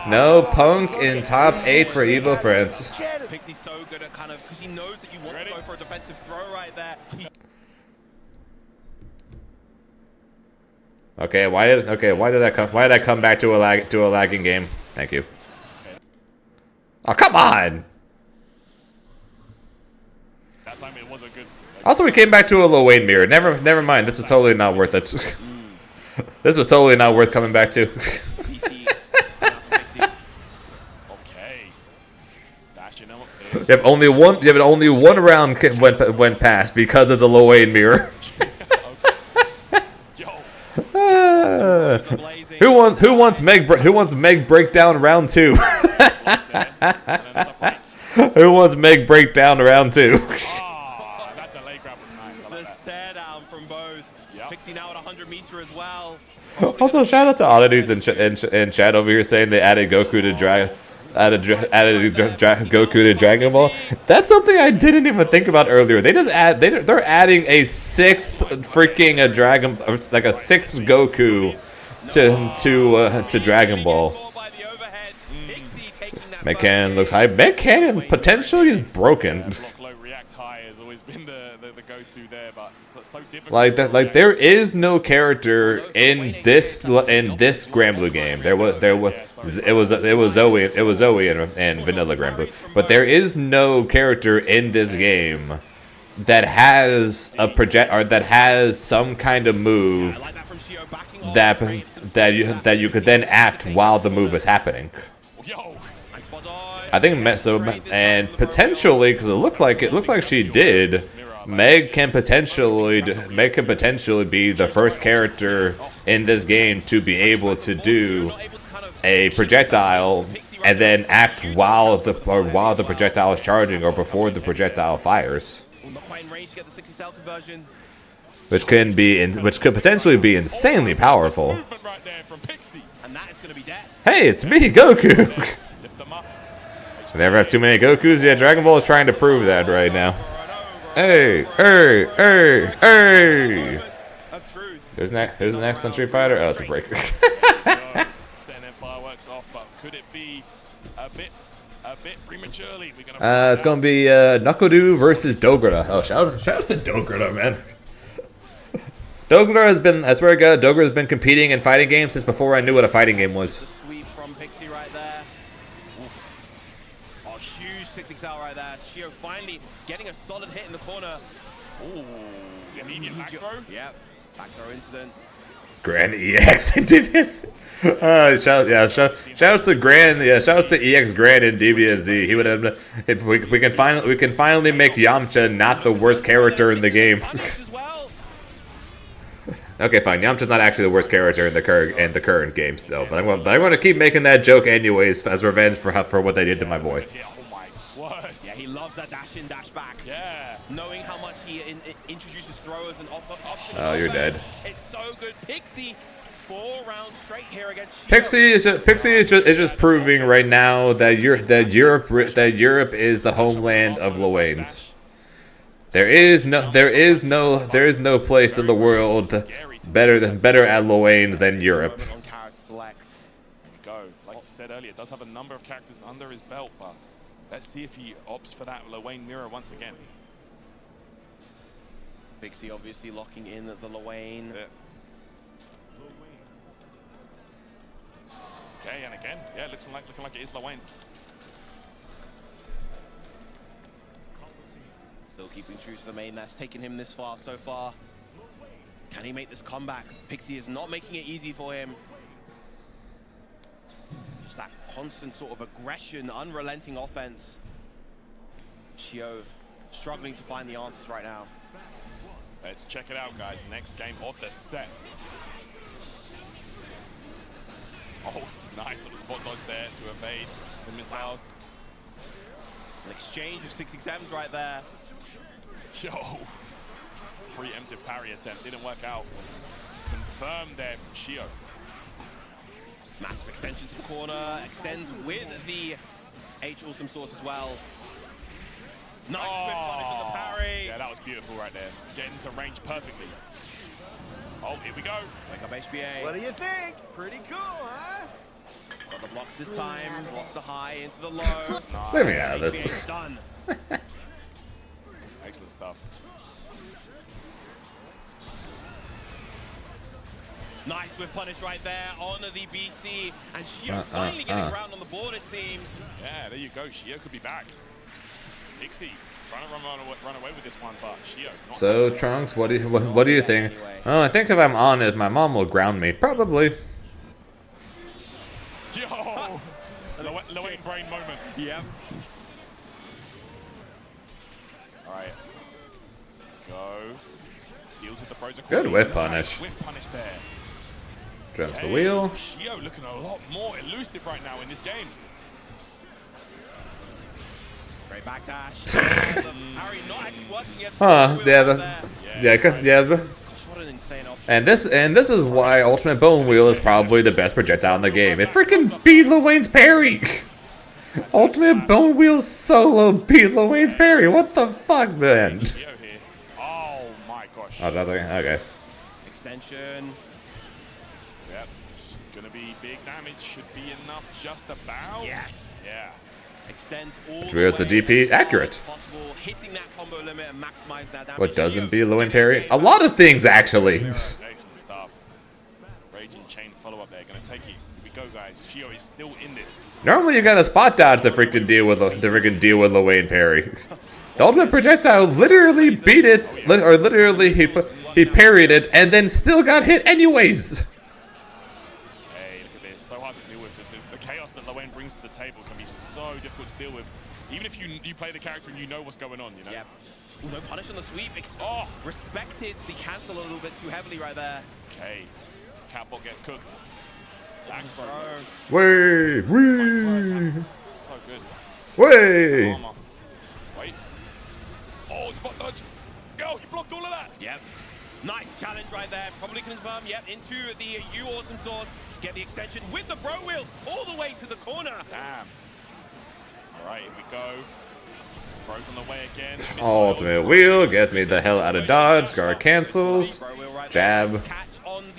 No Punk in top 8 for Evo France. Pixie's so good at kind of, because he knows that you want to go for a defensive throw right there. Okay, why did I come back to a lagging game? Thank you. Oh, come on. That time it was a good. Also, we came back to a low Wayne mirror. Never mind. This was totally not worth it. This was totally not worth coming back to. Okay. You have only one round went past because of the low Wayne mirror. Who wants Meg breakdown round 2? Who wants Meg breakdown round 2? The stare down from both. Pixie now at 100 meter as well. Also, shout out to Oddities in chat over here saying they added Goku to Goku to Dragon Ball. That's something I didn't even think about earlier. They just they're adding a 6th freaking like a 6th Goku to Dragon Ball. Meg Cannon looks high. Meg Cannon potentially is broken. React high has always been the go-to there, but so difficult. Like there is no character in this Grand Blue game. It was Zoe and Vanilla Grand Blue, but there is no character in this game that has a project or that has some kind of move that you could then act while the move is happening. I think so, and potentially because it looked like she did. Meg can potentially be the first character in this game to be able to do a projectile and then act while the projectile is charging or before the projectile fires, which could potentially be insanely powerful. Hey, it's me, Goku. If they ever have too many Gokus, yeah, Dragon Ball is trying to prove that right now. Hey! There's the next on Street Fighter. Oh, it's a breaker. Setting their fireworks off, but could it be a bit prematurely? We're gonna It's gonna be Knuckledoo versus Dograda. Oh, shout outs to Dograda, man. Dograda has been, I swear to God, Dograda has been competing in fighting games since before I knew what a fighting game was. Sweep from Pixie right there. Oof. Oh, huge 6XL right there. Shio finally getting a solid hit in the corner. Ooh, immediate back throw. Yep, back throw incident. Grand EX and DBS. Shout outs to Grand. Yeah, shout outs to EX Grand and DBSZ. He would have. If we can finally make Yamcha not the worst character in the game. Okay, fine. Yamcha's not actually the worst character in the current games, though. But I'm going to keep making that joke anyways as revenge for what they did to my boy. Yeah, he loves that dash in, dash back. Yeah. Knowing how much he introduces throwers and options. Oh, you're dead. It's so good. Pixie, 4 rounds straight here against Shio. Pixie is just proving right now that Europe is the homeland of Lowains. There is no place in the world better at Lowain than Europe. There we go. Like you said earlier, does have a number of characters under his belt, but let's see if he opts for that Lowain mirror once again. Pixie obviously locking in the Lowain. Okay, and again, yeah, looking like it is Lowain. Still keeping true to the main that's taken him this far so far. Can he make this comeback? Pixie is not making it easy for him. Just that constant sort of aggression, unrelenting offense. Shio struggling to find the answers right now. Let's check it out, guys. Next game of the set. Oh, nice little spot dodge there to evade the missiles. An exchange of 6x7s right there. Yo, preemptive parry attempt didn't work out. Confirmed there from Shio. Massive extension to the corner, extends with the H awesome source as well. Nice quick punish on the parry. Yeah, that was beautiful right there. Getting to range perfectly. Oh, here we go. Wake up HBA. What do you think? Pretty cool, huh? Got the blocks this time. Blocks the high into the low. Let me out of this. HBA done. Excellent stuff. Nice with punish right there on the BC. And Shio finally getting around on the board, it seems. Yeah, there you go. Shio could be back. Pixie trying to run away with this one, but Shio. So, Trunks, what do you think? Anyway. Oh, I think if I'm on it, my mom will ground me. Probably. Yo! Lowain brain moment. Yep. Alright. Go. Deals with the pros. Good whiff punish. Whiff punish there. Jumps the wheel. Shio looking a lot more elusive right now in this game. Great backdash. Harry not actually working yet. Yeah. And this is why Ultimate Bone Wheel is probably the best projectile in the game. It freaking beat Lowain's parry. Ultimate Bone Wheel solo beat Lowain's parry. What the fuck, man? Oh my gosh. Oh, nothing. Okay. Extension. Yep. Gonna be big damage. Should be enough just about. Yes. Yeah. Extends all the way to DP accurate. Hitting that combo limit and maximize that damage. What doesn't beat Lowain parry? A lot of things, actually. Excellent stuff. Raging chain follow-up there. Gonna take it. Here we go, guys. Shio is still in this. Normally, you gotta spot dodge to freaking deal with Lowain parry. The ultimate projectile literally beat it, or literally he parried it, and then still got hit anyways. Hey, look at this. So hard to deal with. The chaos that Lowain brings to the table can be so difficult to deal with. Even if you play the character and you know what's going on, you know? Yep. Ooh, no punish on the sweep. Respected the cancel a little bit too heavily right there. Okay. Catbot gets cooked. Back throw. Way! So good. Way! Wait. Oh, spot dodge. Go, he blocked all of that. Yep. Nice challenge right there. Probably confirm. Yep, into the U awesome source. Get the extension with the bro wheel all the way to the corner. Damn. All right, here we go. Bro's on the way again. Ultimate wheel, get me the hell out of dodge. Guard cancels. Jab. Catch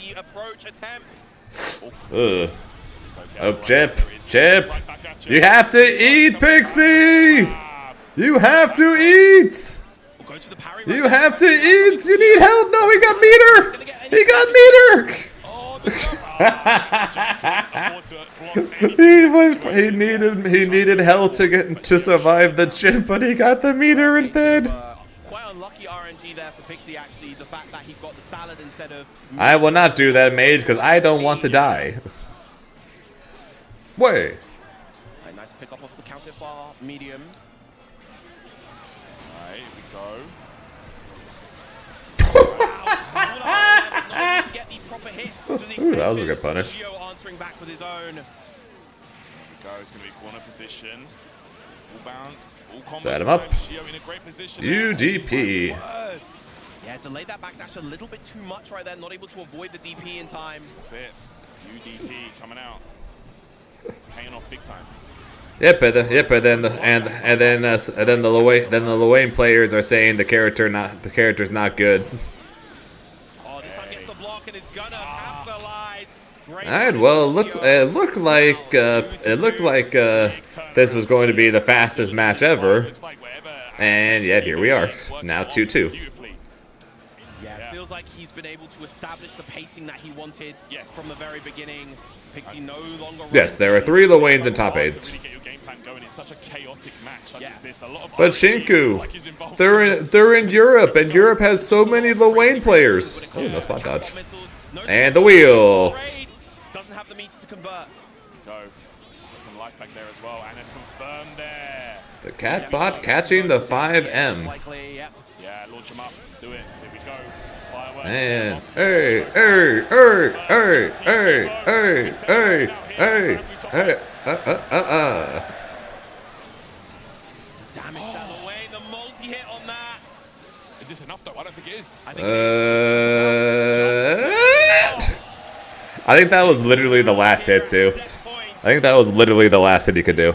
the approach attempt. Ugh. Oh, Chip. Chip. You have to eat, Pixie. You have to eat. You have to eat. You need help. No, he got meter. He got meter. he needed hell to survive the chip, but he got the meter instead. Quite unlucky RNG there for Pixie, actually. The fact that he got the salad instead of. I will not do that, Mage, because I don't want to die. Way. A nice pick up off the counter bar, medium. Alright, here we go. To get the proper hit. Ooh, that was a good punish. Gio answering back with his own. Here we go, it's going to be corner position. All bound, all combo. Set him up. Gio in a great position. UDP. Yeah, delayed that backdash a little bit too much right there. Not able to avoid the DP in time. That's it. UDP coming out. Paying off big time. Yep, and then the Luane players are saying the character's not good. Oh, this time gets the block and is gonna capitalize. Alright, well, it looked like this was going to be the fastest match ever, and yet here we are, now 2-2. Yeah, it feels like he's been able to establish the pacing that he wanted from the very beginning. Pixie no longer. Yes, there are 3 Luanes in top 8. But Shinku, they're in Europe, and Europe has so many Luane players. Oh, no spot dodge. And the wheel. Doesn't have the meter to convert. Go. Some life back there as well, and a confirm there. The cat bot catching the 5M. Yeah, launch him up. Do it. Here we go. Fireworks. And hey. Damage down the way. The multi-hit on that. Is this enough though? I don't think it is. I think that was literally the last hit too. I think that was literally the last hit he could do.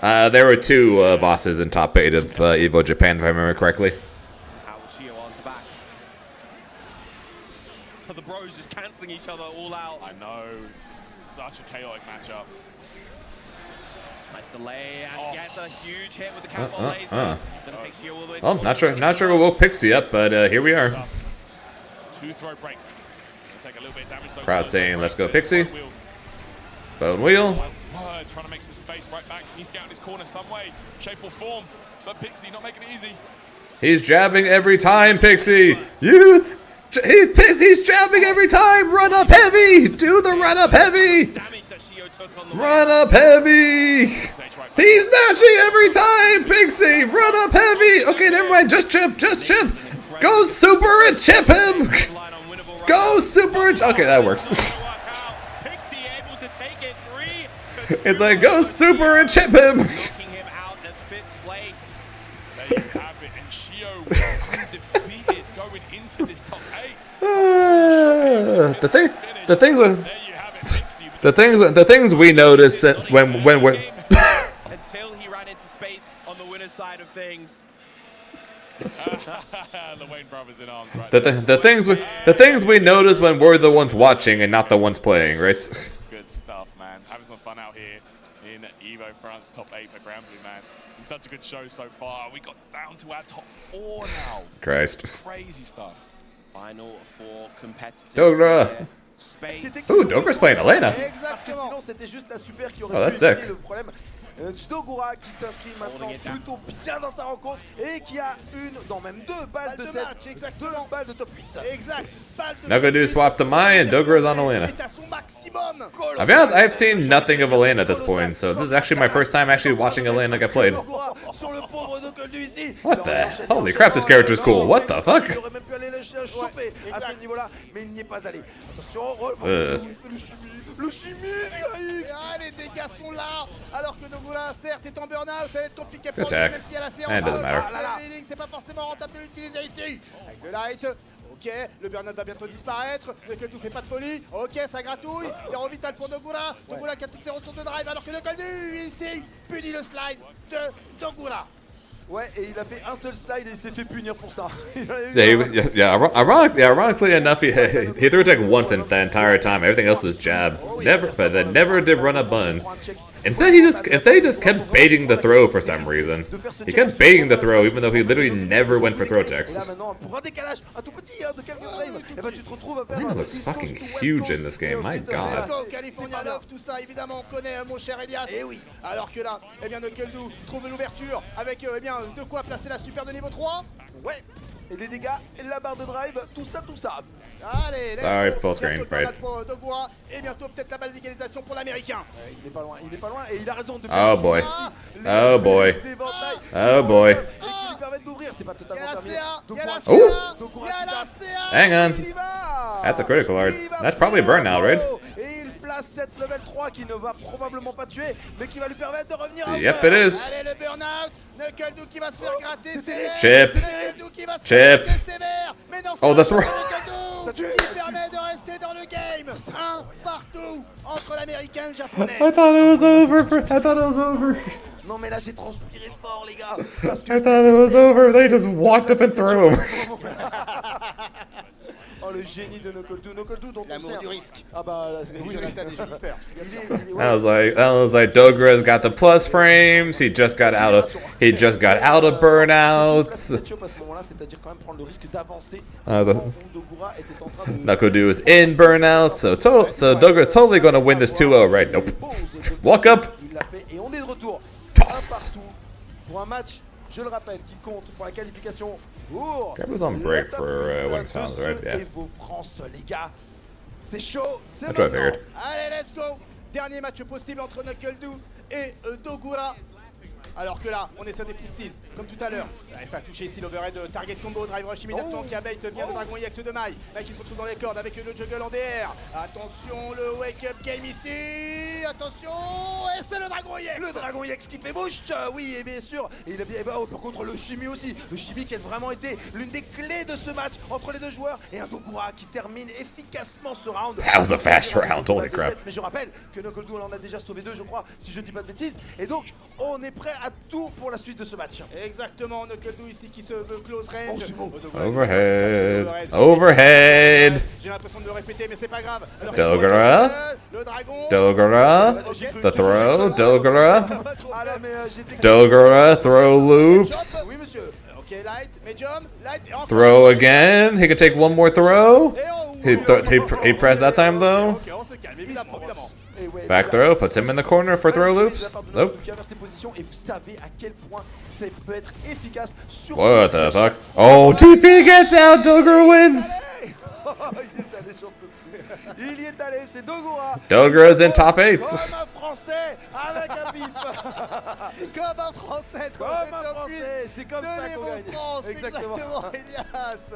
There were 2 bosses in top 8 of Evo Japan, if I remember correctly. The bros just cancelling each other all out. I know. It's just such a chaotic matchup. Nice delay and gets a huge hit with the cannonball laser. Oh, not sure we'll Pixie up, but here we are. 2 throw breaks. Take a little bit of damage though. Crowd saying, "Let's go, Pixie." Bone wheel. Trying to make some space right back. Needs to get out of his corner some way, shape or form. But Pixie not making it easy. He's jabbing every time, Pixie. He's jabbing every time. Run up heavy. Do the run up heavy. Run up heavy. He's mashing every time, Pixie. Run up heavy. Okay, never mind. Just chip. Go super and chip him. Go super and... Okay, that works. It's like, go super and chip him. There you have it, and Gio undefeated going into this top 8. The things we noticed since when we're until he ran into space on the winner's side of things. The Wayne brothers in arms, right? the things we notice when we're the ones watching and not the ones playing, right? Good stuff, man. Having some fun out here in Evo France top 8 for Granblue, man. It's been such a good show so far. We got down to our top 4 now. Christ. Crazy stuff. Final 4 competitors. Dogra. Ooh, Dogra's playing Elena. Exactement. C'était juste la super qui aurait Oh, that's pu sick. régler le problème. Dogura qui s'inscrit maintenant plutôt bien dans sa rencontre et qui a même 2 balles de set, exactement 2 balles de top 8. Exact. Nagadu swapped to Mai and Dogra's on Elena. I'll be honest, I've seen nothing of Elena at this point, so this is actually my first time actually watching Elena get played. What the? Holy crap, this character is cool. What the fuck? Le chimie, les dégâts sont là. Alors que Nogura, certes, est en burn-out. Ça va être compliqué pour lui, même s'il y a la séance. C'est pas forcément rentable de l'utiliser ici. Avec le light. Ok, le burn-out va bientôt disparaître. Le Coldu fait pas de folie. Ok, ça gratouille. Zéro vital pour Nogura. Nogura qui a toutes ses ressources de drive. Alors que le Coldu, ici, punit le slide de Nogura. Ouais, et il a fait un seul slide et il s'est fait punir pour ça. Ironically enough, he threw tech once the entire time. Everything else was jab. Never did run a bun. Instead, he just kept baiting the throw for some reason. He kept baiting the throw, even though he literally never went for throw techs. Lena looks fucking huge in this game. My God. California Love, tout ça, évidemment, on connaît mon cher Elias. Et oui. Alors que là, eh bien, Knuckle trouve l'ouverture avec eh bien, de quoi placer la super de niveau 3. Ouais. Et les dégâts, la barre de drive, tout ça. Allez, full screen, right. Et bientôt peut-être la balle d'égalisation pour l'américain. Il est pas loin et il a raison de Oh boy. Oh boy. Oh boy. Et qui lui permettent d'ouvrir, c'est pas totalement terminé. Hang on. That's a critical art. That's probably a burn now, right? Et il place cette level 3 qui ne va probablement pas tuer, mais qui va lui permettre de revenir. Yep, it is. Allez, le burn-out. Knuckle qui va se faire gratter sévère. Chip. Mais non, oh, the throw. Qui permet de rester dans le game. Un partout entre l'américain et le japonais. I thought it was over. Non mais là j'ai transpiré fort les gars. I thought it was over. They just walked up and threw him. Oh le génie de Knuckle dont on sait du risque. Ah bah là c'est Jonathan et Jennifer. I was like, Dogra's got the plus frames. He just got out of burnout. Nakodu is in burnout, so Dogra totally gonna win this 2-0, right? Nope. Walk up. Il l'a fait et on est de retour. Toss. Pour un match, je le rappelle, qui compte pour la qualification. Grab was on break for Wings House, right? Yeah. France, les gars, c'est chaud, c'est That's what I figured. Allez, let's go. Dernier match possible entre Knuckle et Dogura. Alors que là, on est sur des footsies, comme tout à l'heure. Ça a touché ici l'overhead target combo, drive rush immédiatement qui abate bien le Dragon EX de Mai. Là qui se retrouve dans les cordes avec le juggle en DR. Attention, le wake up game ici. Attention, et c'est le Dragon EX. Le Dragon EX qui fait bouche, oui, et bien sûr. Et il a bien, par contre, le Chimie aussi. Le Chimie qui a vraiment été l'une des clés de ce match entre les deux joueurs. Et un Dogura qui termine efficacement ce round. That was a fast round, holy crap. Mais je rappelle que Knuckle en a déjà sauvé 2, je crois, si je ne dis pas de bêtises. Et donc, on est prêt à tout pour la suite de ce match. Exactement, Knuckle ici qui se veut close range. Overhead. J'ai l'impression de le répéter, mais c'est pas grave. Dogura. Le dragon. Dogura. The throw. Dogura. Dogura. Throw loops. Oui, monsieur. Ok, light, medium, light. Throw again. He can take one more throw. He pressed that time though. Ok, on se calme, évidemment. Back throw, puts him in the corner for throw loops. Nope. What the fuck? Oh, TP gets out, Dogura wins! Il y est allé, c'est Dogura. Dogura's in top 8. Comme un Français avec un bip. Comme un Français, c'est comme ça qu'on gagne. France, exactement, Elias.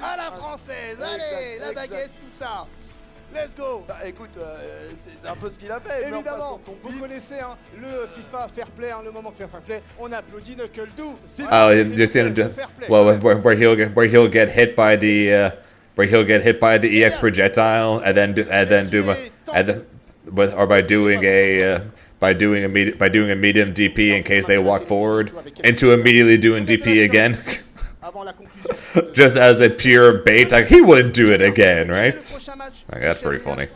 À la française, allez, la baguette, tout ça. Let's go. Bah écoute, c'est un peu ce qu'il a fait. Évidemment, vous connaissez hein, le FIFA Fair Play, hein, le moment Fair Play. On applaudit Knuckle. Oh, you're seeing where he'll get hit by the EX projectile and then by doing a medium DP in case they walk forward into immediately doing DP again. Just as a pure bait, like he wouldn't do it again, right? Like, that's pretty funny.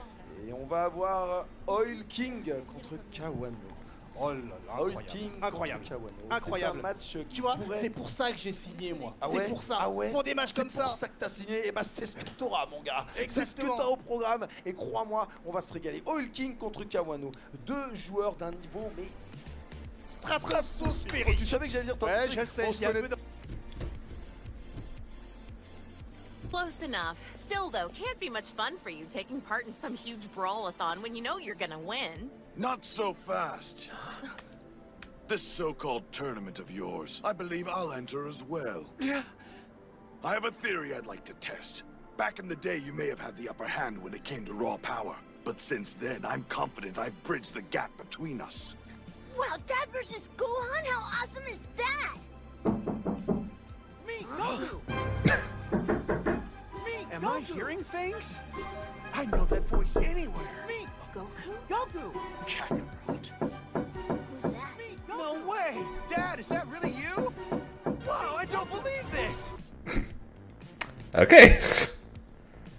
Et on va avoir Oil King contre Kawano. Oh là là, Oil King incroyable. Incroyable. Match tu vois, c'est pour ça que j'ai signé moi. C'est pour ça. Pour des matchs comme ça. C'est pour ça que t'as signé. Et bah c'est ce que t'auras mon gars. C'est ce que t'as au programme. Et crois-moi, on va se régaler. Oil King contre Kawano. Deux joueurs d'un niveau mais stratosphérique. Tu savais que j'allais dire ça? Ouais, je le sais. Close enough. Still, though, can't be much fun for you taking part in some huge brawl-a-thon when you know you're gonna win. Not so fast. This so-called tournament of yours, I believe I'll enter as well. Yeah. I have a theory I'd like to test. Back in the day, you may have had the upper hand when it came to raw power. But since then, I'm confident I've bridged the gap between us. Wow, Dad versus Gohan? How awesome is that? Me, Goku! Am I hearing things? I know that voice anywhere. Me, Goku? Goku! Kakarot. Who's that? No way! Dad, is that really you? Okay.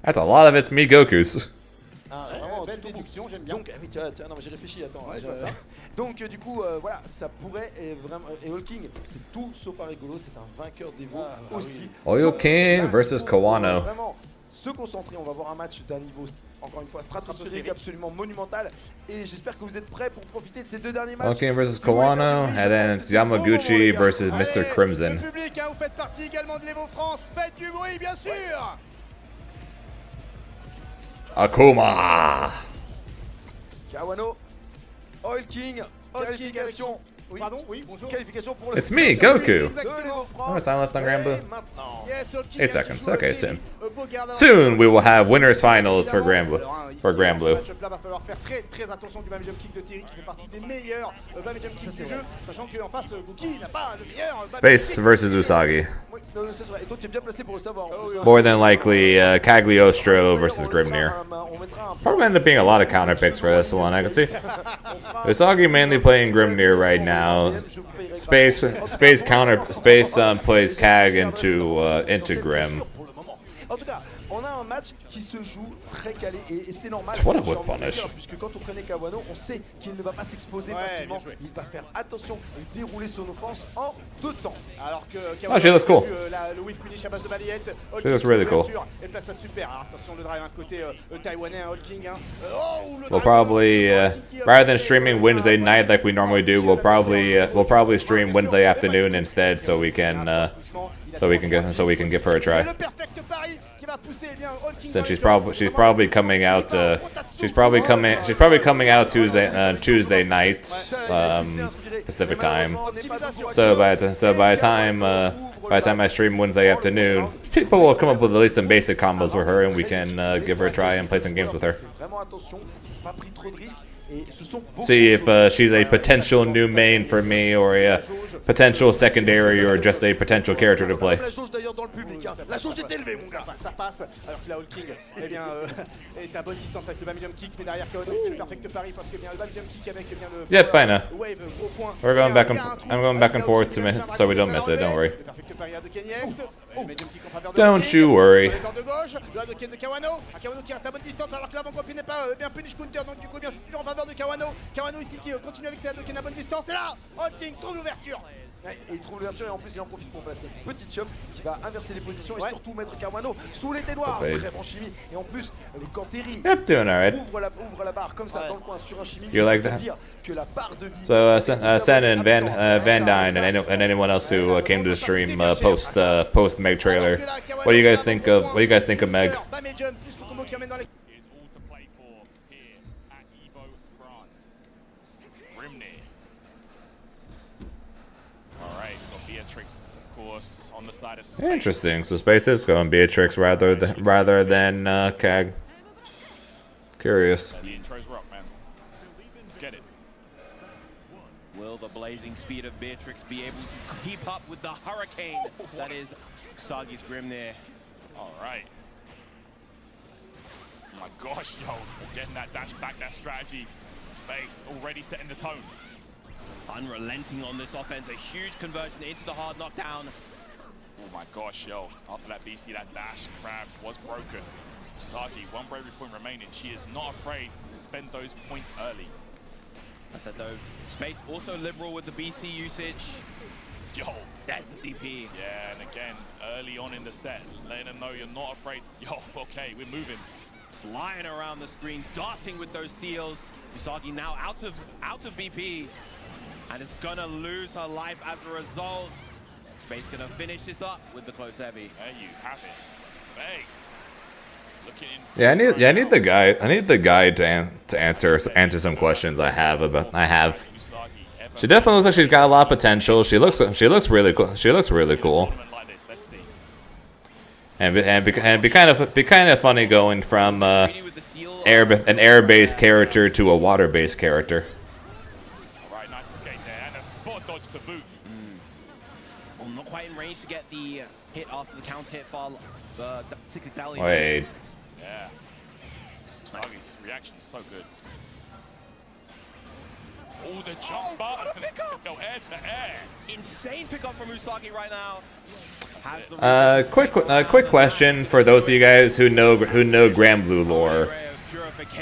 That's a lot of it's me Gokus. Ah, vraiment, belle déduction, j'aime bien. Donc, oui, tu vois, non, mais j'ai réfléchi, attends. Ouais, je vois ça. Donc, du coup, voilà, ça pourrait vraiment. Et Oil King, c'est tout sauf un rigolo, c'est un vainqueur d'Evo aussi. Oil King versus Kawano. Vraiment, se concentrer, on va voir un match d'un niveau, encore une fois, stratosphérique, absolument monumental. Et j'espère que vous êtes prêts pour profiter de ces deux derniers matchs. Oil King versus Kawano, and then it's Yamaguchi versus Mr. Crimson. Le public, hein, vous faites partie également de l'Evo France, faites du bruit, bien sûr. Akuma! Kawano, Oil King, qualification. Oui. Pardon, oui, bonjour. Qualification pour le. It's me, Goku! Exactement. Oh, silence on Granblue. Yes, Oil King 8 seconds. Okay, soon. Beau garde. Soon we will have winners finals for Granblue. For Granblue. Ce match-là va falloir faire très attention du Bam Jump Kick de Thierry qui fait partie des meilleurs Bam Jump Kick du jeu, sachant qu'en face, Gookie n'a pas le meilleur. Space versus Usagi. Oui, c'est vrai. Et toi, tu es bien placé pour le savoir. More than likely, Cagliostro versus Grimnir. Probably end up being a lot of counter picks for this one, I can see. Usagi mainly playing Grimnir right now. Space plays Cag into Grim. En tout cas, on a un match qui se joue très calé et c'est normal. What a whip punish. Puisque quand on connaît Kawano, on sait qu'il ne va pas s'exposer facilement. Il va faire attention et dérouler son offense en 2 temps. Alors que Oh, she looks cool. Le whip punish à base de balayette. She looks really cool. Et place ça super. Alors, attention le drive un côté taïwanais, Oil King. We'll probably, rather than streaming Wednesday night like we normally do, we'll probably stream Wednesday afternoon instead, so we can give her a try. Since she's probably coming out Tuesday night Pacific time. So by the time I stream Wednesday afternoon, people will come up with at least some basic combos for her, and we can give her a try and play some games with her. See if she's a potential new main for me, or a potential secondary, or just a potential character to play. La jauge d'ailleurs dans le public, hein. La jauge est élevée, mon gars. Ça passe, alors que la Oil King, eh bien, est à bonne distance avec le Bam Jump Kick, mais derrière Kawano qui fait le perfect pari parce que bien le Bam Jump Kick avec bien le Yep, I know. wave gros point. I'm going back and forth so we don't miss it. Don't worry. Don't you worry. Le de Kawano qui reste à bonne distance alors que l'avant-groupe n'est pas bien punish counter, donc du coup bien c'est toujours en faveur de Kawano. Kawano ici qui continue avec ses Hadoken à bonne distance, et là Oil King trouve l'ouverture. Et il trouve l'ouverture et en plus il en profite pour placer une petite chop qui va inverser les positions et surtout mettre Kawano sous les noirs. Très bon chimie. Et en plus, quand Terry ouvre la barre comme ça dans le coin sur un chimie, you like that? dire que la barre de vie. So Sen and Van Dyne and anyone else who came to the stream post Meg trailer. What do you guys think of Meg? Interesting. So Space is going Beatrix rather than Cag. Curious. Let's get it. Will the blazing speed of Beatrix be able to keep up with the hurricane that is Usagi's Grimnir? All right. Oh my gosh, yo, getting that dash back, that strategy. Space already setting the tone. Unrelenting on this offense, a huge conversion into the hard knockdown. Oh my gosh, yo, after that BC, that dash crab was broken. Usagi, 1 bravery point remaining. She is not afraid to spend those points early. I said though, Space also liberal with the BC usage. Yo, that's the DP. Yeah, and again, early on in the set, letting them know you're not afraid. Yo, okay, we're moving. Flying around the screen, darting with those steals. Usagi now out of BP, and is gonna lose her life as a result. Space gonna finish this up with the close heavy. There you have it. Space. Yeah, I need the guy to answer some questions I have. She definitely looks like she's got a lot of potential. She looks really cool. She looks really cool. And be kind of funny going from an air-based character to a water-based character. Alright, nice escape there, and a spot dodge to boot. Well, not quite in range to get the hit after the counter hit for the 6 Italian. Wait. Yeah. Usagi's reaction's so good. Oh, the jump up. What a pickup! Go air to air. Insane pickup from Usagi right now. Quick question for those of you guys who know Granblue lore.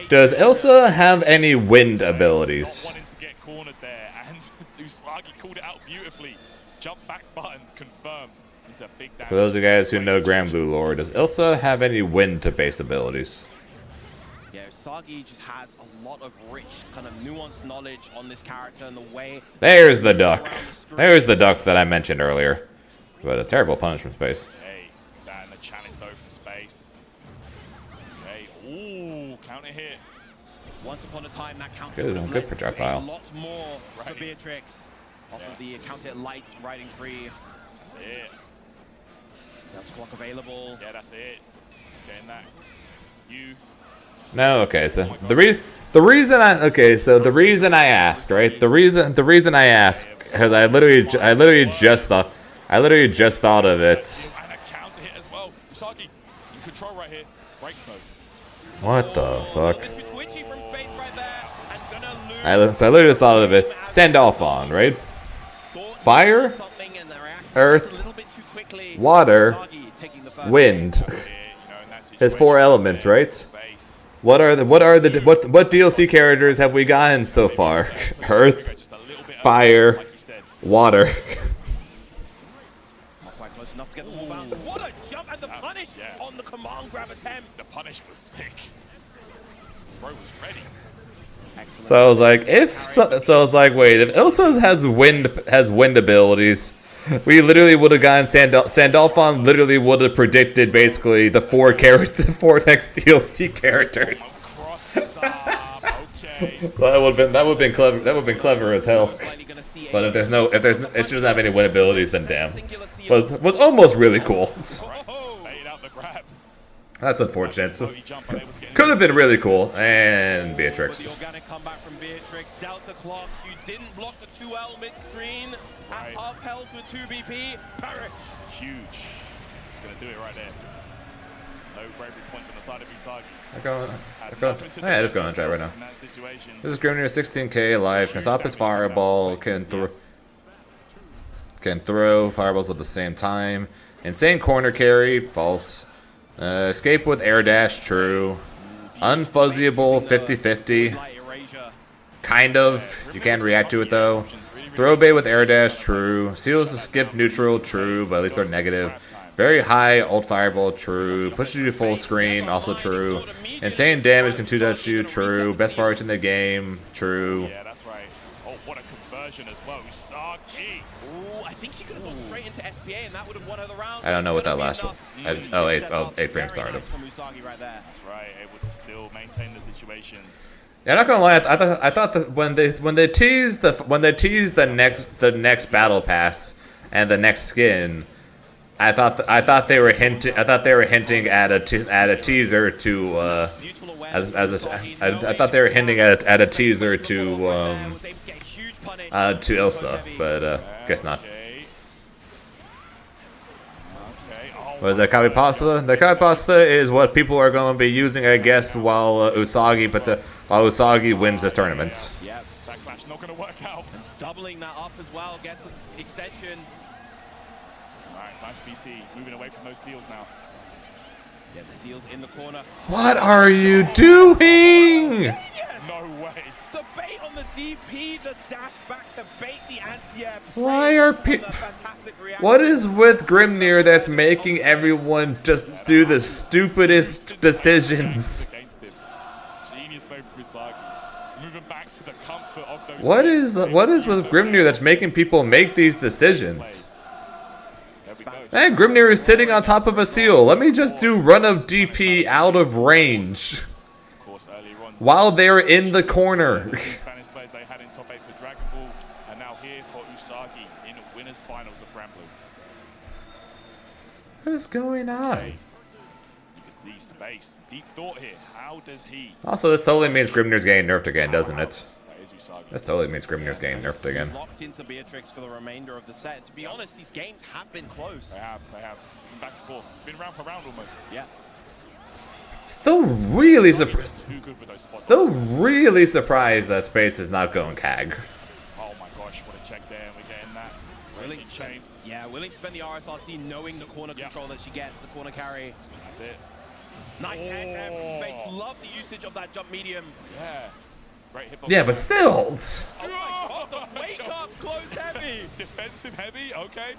Does Ilsa have any wind abilities? Wanting to get cornered there, and Usagi called it out beautifully. Jump back button, confirm. Into big damage. For those of you guys who know Granblue lore, does Ilsa have any wind-based abilities? Yeah, Usagi just has a lot of rich, kind of nuanced knowledge on this character and the way. There's the duck. There's the duck that I mentioned earlier. But a terrible punish from space. Okay, that and the challenge though from space. Okay, ooh, counter hit. Once upon a time, that counter Good projectile. a lot more for Beatrix. Off of the counter hit light, riding free. That's it. That's clock available. Yeah, that's it. Getting that. You. No, okay. So the reason I ask, right? The reason I ask, because I literally just thought of it. And a counter hit as well. Usagi in control right here. Breaks mode. What the fuck? So I literally just thought of it. Sandalphon, right? Fire, earth, water, wind. It's 4 elements, right? What DLC characters have we gotten so far? Earth, fire, water. What a jump and the punish on the command grab attempt. The punish was thick. Bro was ready. So I was like, wait, if Ilsa has wind abilities, we literally would have gotten Sandalphon. Literally would have predicted basically the 4 next DLC characters. That would have been clever. That would have been clever as hell. But if it doesn't have any wind abilities, then damn. Was almost really cool. That's unfortunate. So, could have been really cool. And Beatrix. The organic comeback from Beatrix. Delta clock. You didn't block the 2 element screen. At half health with 2 BP. Perish. Huge. He's gonna do it right there. No bravery points on the side of Usagi. Yeah, just going to try right now. This is Grimnir 16k alive. Can stop his fireball. Can throw fireballs at the same time. Insane corner carry. False. Escape with air dash. True. Unfuzzyable 50-50. Kind of. You can't react to it though. Throw bait with air dash. True. Seals to skip neutral. True, but at least they're negative. Very high ult fireball. True. Pushes you to full screen. Also true. Insane damage can 2-touch you. True. Best far reach in the game. True. Yeah, that's right. Oh, what a conversion as well. Usagi. Ooh, I think she could have gone straight into SPA and that would have won her the round. I don't know what that last one. 8 frames started. From Usagi right there. That's right. Able to still maintain the situation. Yeah, not gonna lie. I thought that when they teased the next battle pass and the next skin, I thought they were hinting at a teaser to I thought they were hinting at a teaser to Ilsa, but guess not. What is that, copy pasta? The copy pasta is what people are going to be using, I guess, while Usagi wins this tournament. Yeah, that clash not going to work out. And doubling that up as well, gets the extension. Alright, nice BC, moving away from those steals now. Yeah, the steals in the corner. What are you doing? No way. The bait on the DP, the dash back to bait the anti-air. Why are people... What is with Grimnir that's making everyone just do the stupidest decisions? What is with Grimnir that's making people make these decisions? Hey, Grimnir is sitting on top of a seal. Let me just do run-up DP out of range while they're in the corner. What is going on? You can see space. Deep thought here. How does he? Also, this totally means Grimnir's getting nerfed again, doesn't it? This totally means Grimnir's getting nerfed again. Locked into Beatrix for the remainder of the set. To be honest, these games have been close. They have. Been back and forth. Been round for round almost. Yeah. Still really surprised. Still really surprised that Space is not going CAG. Oh my gosh, what a check there. We're getting that. Really chain. Yeah, willing to spend the RSRC, knowing the corner control that she gets, the corner carry. That's it. Nice hand there from Space. Love the usage of that jump medium. Yeah. Great hitbox. Yeah, but still. Oh my god, the wake up close heavy. Defensive heavy, okay.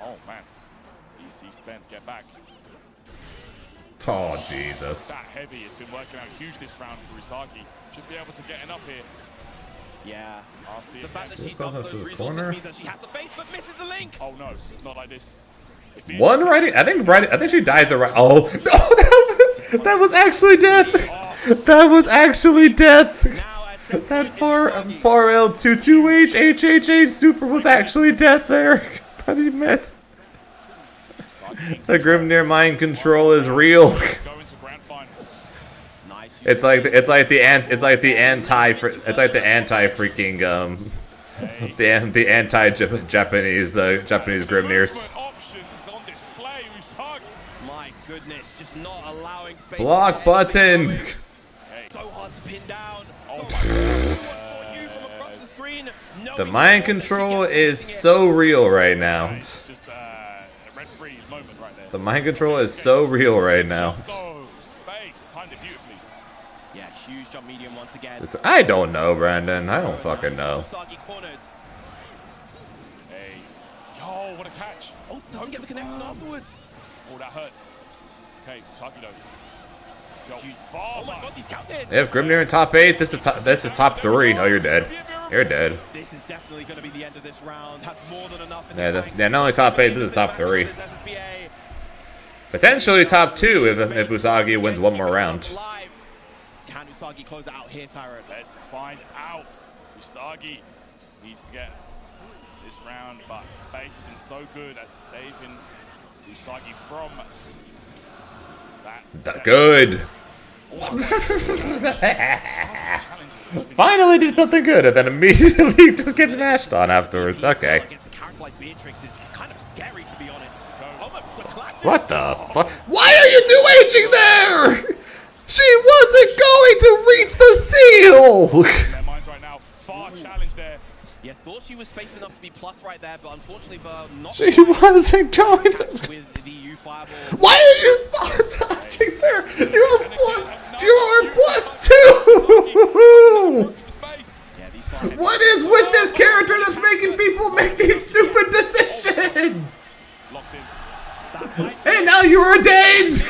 Oh man. EC Spence, get back. Oh, Jesus. That heavy has been working out huge this round for Usagi. Should be able to get enough here. Yeah. RC the fact that This she goes does out to those the resources corner. means that she has the base but misses the link. Oh no, not like this. One right. I think she dies the right. Oh, no, that was actually death. That was actually death. That 4L22H HHH super was actually death there, but he missed. The Grimnir mind control is real. It's like the anti-Japanese Grimnirs. My goodness, just not allowing space. Block button. So hard to pin down. The mind control is so real right now. The mind control is so real right now. Yeah, huge jump medium once again. I don't know, Brandon. I don't fucking know. Hey. Yo, what a catch. Oh, doesn't get the connection afterwards. Oh, that hurts. Okay, Usagi though. Yo, oh my god, he's counted. If Grimnir in top 8, this is top 3. Oh, you're dead. You're dead. This is definitely going to be the end of this round. Has more than enough in Yeah, not only top 8, this is top 3. Potentially top 2 if Usagi wins one more round. Can Usagi close it out here, Tyrant? Let's find out. Usagi needs to get this round, but Space has been so good at saving Usagi from that. Good. Finally did something good, and then immediately just gets mashed on afterwards. Okay. What the fuck? Why are you 2H'ing there? She wasn't going to reach the seal! Yeah, thought she was spaced enough to be plus right there, but unfortunately for not. She wasn't going to. With the U fireball. Why are you touching there? You are plus 2! What is with this character that's making people make these stupid decisions? And now you are dead!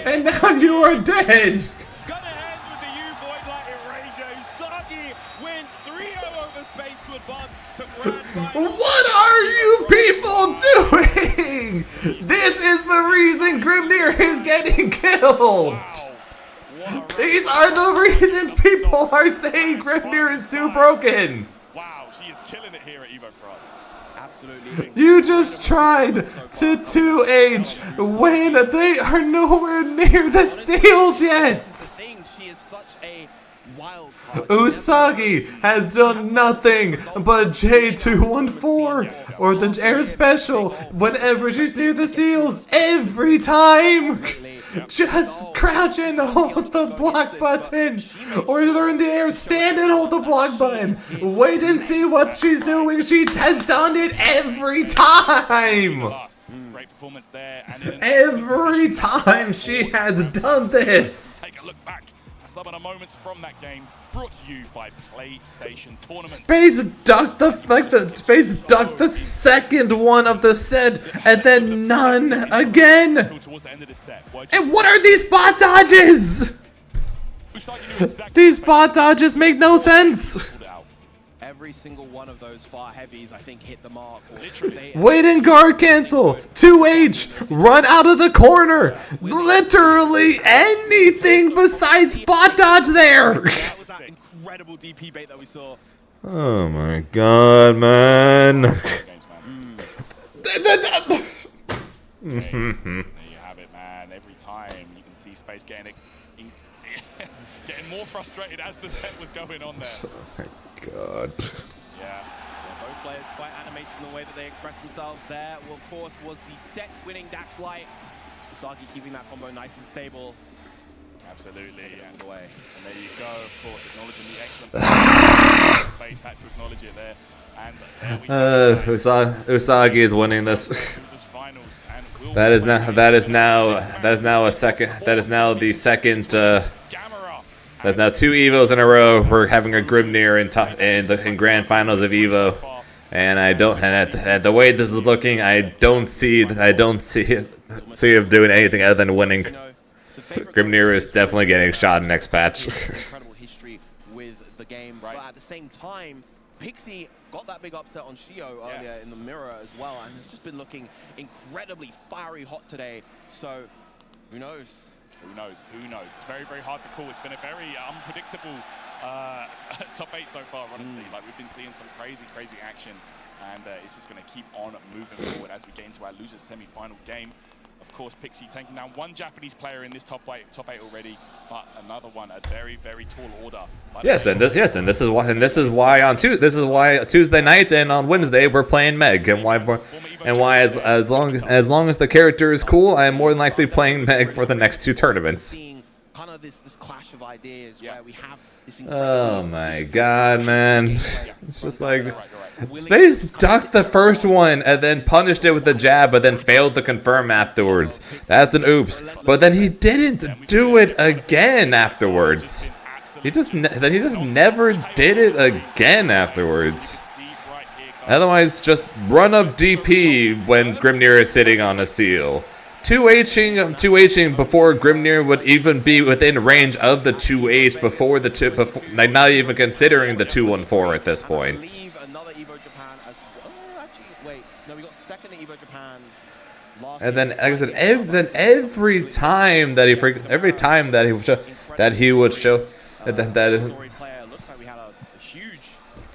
And now you are dead! What are you people doing? This is the reason Grimnir is getting killed! These are the reasons people are saying Grimnir is too broken! Wow, she is killing it here at Evo Front. Absolutely. You just tried to 2H when they are nowhere near the seals yet! She is such a wild Usagi has done nothing but J214 or the air special whenever she's near the seals every time. Just crouch and hold the block button, or they're in the air, stand and hold the block button. Wait and see what she's doing. She has done it every time. Great performance there. Every time she has done this. Take a look back. Some of the moments from that game brought to you by PlayStation Tournament. Space ducked the second one of the set and then none again. And what are these spot dodges? These spot dodges make no sense. Every single one of those far heavies, I think, hit the mark. Wait and guard cancel. 2H. Run out of the corner. Literally anything besides spot dodge there. That was that incredible DP bait that we saw. Oh my god, man. There you have it, man. Every time you can see Space getting more frustrated as the set was going on there. Oh my god. Yeah, both players quite animated in the way that they expressed themselves there. Well, of course, was the set-winning dash light. Usagi keeping that combo nice and stable. Absolutely, and there you go, of course, acknowledging the excellent space, had to acknowledge it there. And there we Usagi is winning this. That is now the second. That's now 2 Evos in a row. We're having a Grimnir in grand finals of Evo, and at the way this is looking, I don't see him doing anything other than winning. Grimnir is definitely getting shot in next patch. Incredible history with the game, but at the same time, Pixie got that big upset on Shio earlier in the mirror as well, and has just been looking incredibly fiery hot today. So, who knows? Who knows? Who knows? It's very, very hard to call. It's been a very unpredictable top 8 so far, honestly. Like, we've been seeing some crazy, crazy action, and it's just going to keep on moving forward as we get into our losers semi-final game. Of course, Pixie taking down 1 Japanese player in this top 8 already, but another one, a very, very tall order. Yes, and this is why on Tuesday night and on Wednesday we're playing Meg, and why as long as the character is cool, I am more than likely playing Meg for the next 2 tournaments. Kind of this clash of ideas where we have this Oh my god, man! It's just like Space ducked the first one and then punished it with a jab, but then failed to confirm afterwards. That's an oops. But then he didn't do it again afterwards. He just never did it again afterwards. Otherwise, just run up DP when Grimnir is sitting on a seal. 2Hing before Grimnir would even be within range of the 2H before like not even considering the 214 at this point. And then, like I said, every time that he would show that isn't. Looks like we had a huge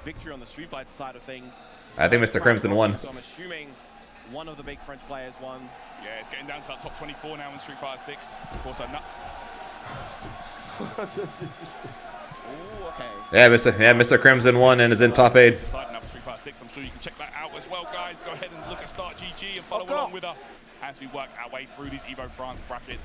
victory on the Street Fighter side of things. I think Mr. Crimson won. So I'm assuming one of the big French players won. Yeah, it's getting down to that top 24 now in Street Fighter 6. Of course, I'm not. Ooh, okay. Yeah, Mr. Crimson won and is in top 8. I'm sure you can check that out as well, guys. Go ahead and look at Start GG and follow along with us as we work our way through these Evo France brackets.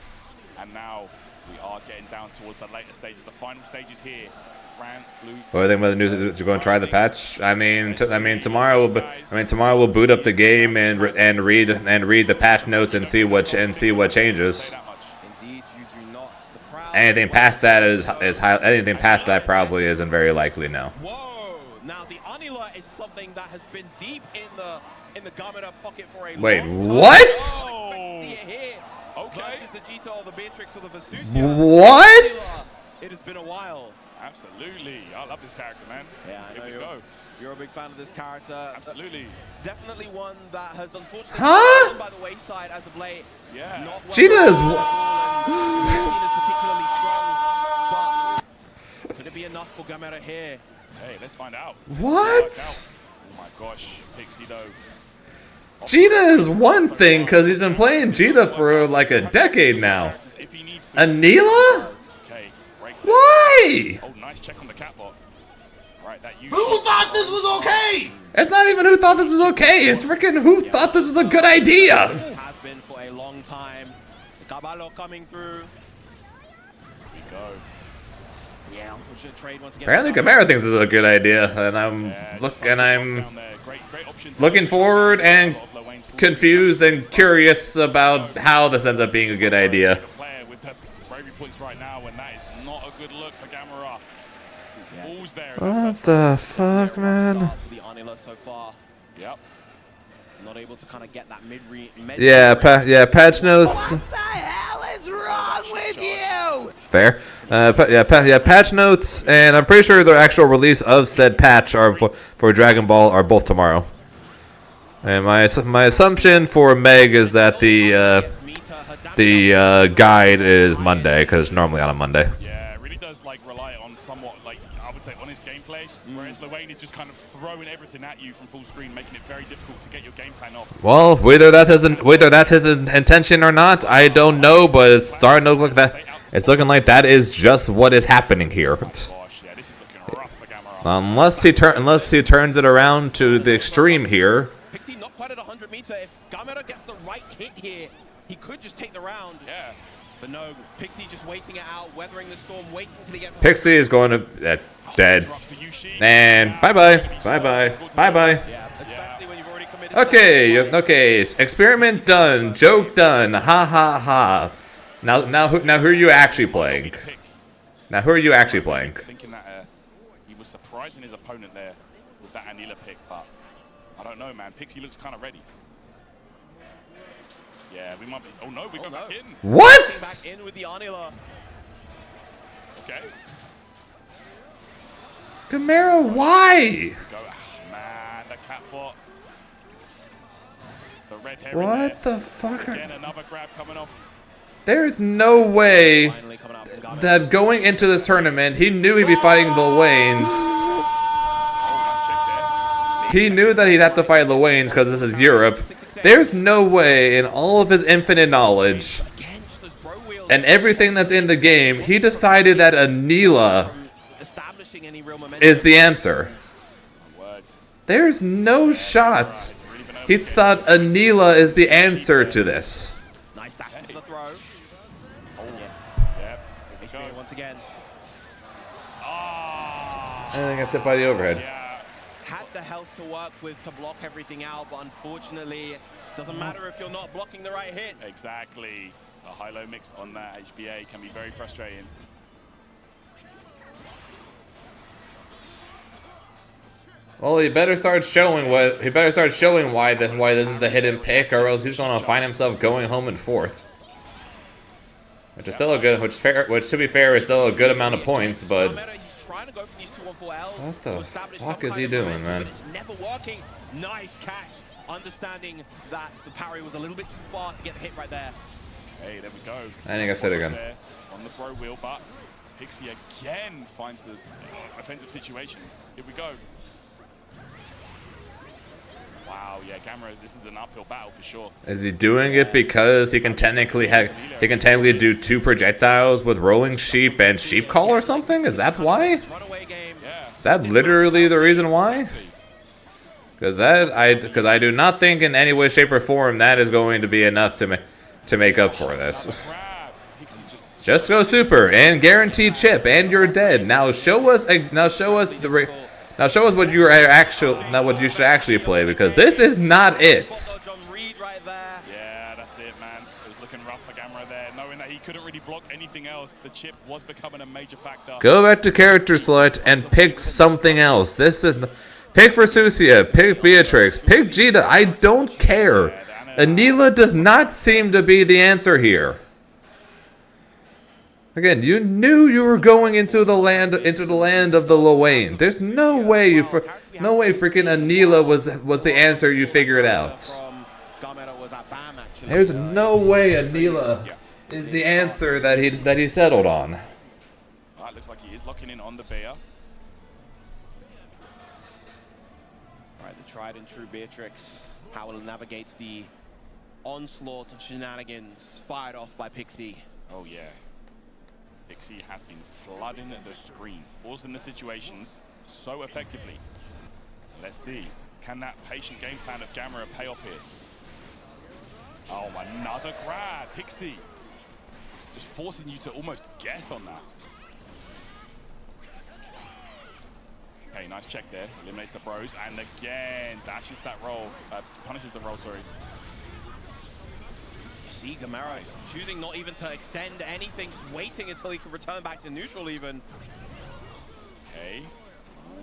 And now we are getting down towards the later stages. The final stages here. Grand Blue. What do you think about the news? You're going to try the patch? I mean, tomorrow we'll boot up the game and read the patch notes and see what changes. Anything past that anything past that probably isn't very likely now. Whoa! Now the Anila is something that has been deep in the Gamera pocket for a Wait, long what? Here. Okay. The Vegeta or the Beatrix or the Vesusia. What? It has been a while. Absolutely. I love this character, man. Yeah, I know you're a big fan of this character. Absolutely. Definitely one that has unfortunately Huh? fallen by the wayside as of late. Yeah. Not well Cheetah's particularly strong, but could it be enough for Gamera here? Hey, let's find out. What? Oh my gosh, Pixie though. Cheetah is one thing because he's been playing Cheetah for like a decade now. Anila? Okay, why? Oh, nice check on the catbot. Right, that you. Who thought this was okay? It's not even who thought this was okay. It's freaking who thought this was a good idea. Has been for a long time. Caballo coming through. Here we go. Yeah, unfortunate trade once again. Apparently, Gamera thinks this is a good idea, and I'm looking forward and confused and curious about how this ends up being a good idea. Player with the bravery points right now, and that is not a good look for Gamera. Falls there. What the fuck, man? For the Anila so far. Yep. Not able to kind of get that mid. Yeah, patch notes. What the hell is wrong with you? Fair. Patch notes, and I'm pretty sure the actual release of said patch for Dragon Ball are both tomorrow. And my assumption for Meg is that the guide is Monday, because normally on a Monday. Yeah, it really does like rely on somewhat like I would say honest gameplay, whereas Luane is just kind of throwing everything at you from full screen, making it very difficult to get your game plan off. Well, whether that's his intention or not, I don't know, but it's starting to look that. It's looking like that is just what is happening here. Unless he turns it around to the extreme here. Pixie not quite at 100 meter. If Gamera gets the right hit here, he could just take the round. Yeah. But no, Pixie just waiting it out, weathering the storm, waiting till he gets... Pixie is going to dead. And bye-bye. Bye-bye. Bye-bye. Okay, experiment done, joke done, ha ha ha. Now who are you actually playing? Now who are you actually playing? Thinking that he was surprising his opponent there with that Anila pick, but I don't know, man. Pixie looks kind of ready. Yeah, we might be. Oh no, we go back in. What? Back in with the Anila. Okay. Gamera, why? Go, man, the catbot. The red hair. What the fuck? Again, another grab coming off. There's no way that going into this tournament, he knew he'd be fighting Lil Wayne's. He knew that he'd have to fight Lil Wayne's because this is Europe. There's no way in all of his infinite knowledge and everything that's in the game, he decided that Anila is the answer. There's no shots. He thought Anila is the answer to this. Nice dash into the throw. Yep. Once again. I think that's it by the overhead. Had the health to work with to block everything out, but unfortunately, it doesn't matter if you're not blocking the right hit. Exactly. A high-low mix on that HBA can be very frustrating. Well, he better start showing why this is the hidden pick, or else he's gonna find himself going home in fourth. Which is still a good, which to be fair is still a good amount of points, but what the fuck is he doing, man? It's never working. Nice catch. Understanding that the parry was a little bit too far to get the hit right there. Hey, there we go. I think that's it again. On the throw wheel, but Pixie again finds the offensive situation. Here we go. Wow, yeah, Gamera, this is an uphill battle for sure. Is he doing it because he can technically do 2 projectiles with Rolling Sheep and Sheep Call or something? Is that why? Is that literally the reason why? Because I do not think in any way, shape, or form that is going to be enough to make up for this. Just go super and guaranteed chip, and you're dead. Now show us what you you should actually play, because this is not it. Yeah, that's it, man. It was looking rough for Gamera there, knowing that he couldn't really block anything else. The chip was becoming a major factor. Go back to character select and pick something else. This is pick Versusia, pick Beatrix, pick Jita. I don't care. Anila does not seem to be the answer here. Again, you knew you were going into the land of the Lil Wayne. There's no way freaking Anila was the answer you figured out. There's no way Anila is the answer that he settled on. Right, looks like he is locking in on the Bear. Right, the tried and true Beatrix. Howell navigates the onslaught of shenanigans fired off by Pixie. Oh yeah. Pixie has been flooding the screen, forcing the situations so effectively. Let's see, can that patient game plan of Gamera pay off here? Oh, another grab, Pixie. Just forcing you to almost guess on that. Okay, nice check there, eliminates the bros, and again, dashes that roll, punishes the roll, sorry. See Gamera choosing not even to extend anything, just waiting until he can return back to neutral even. Okay.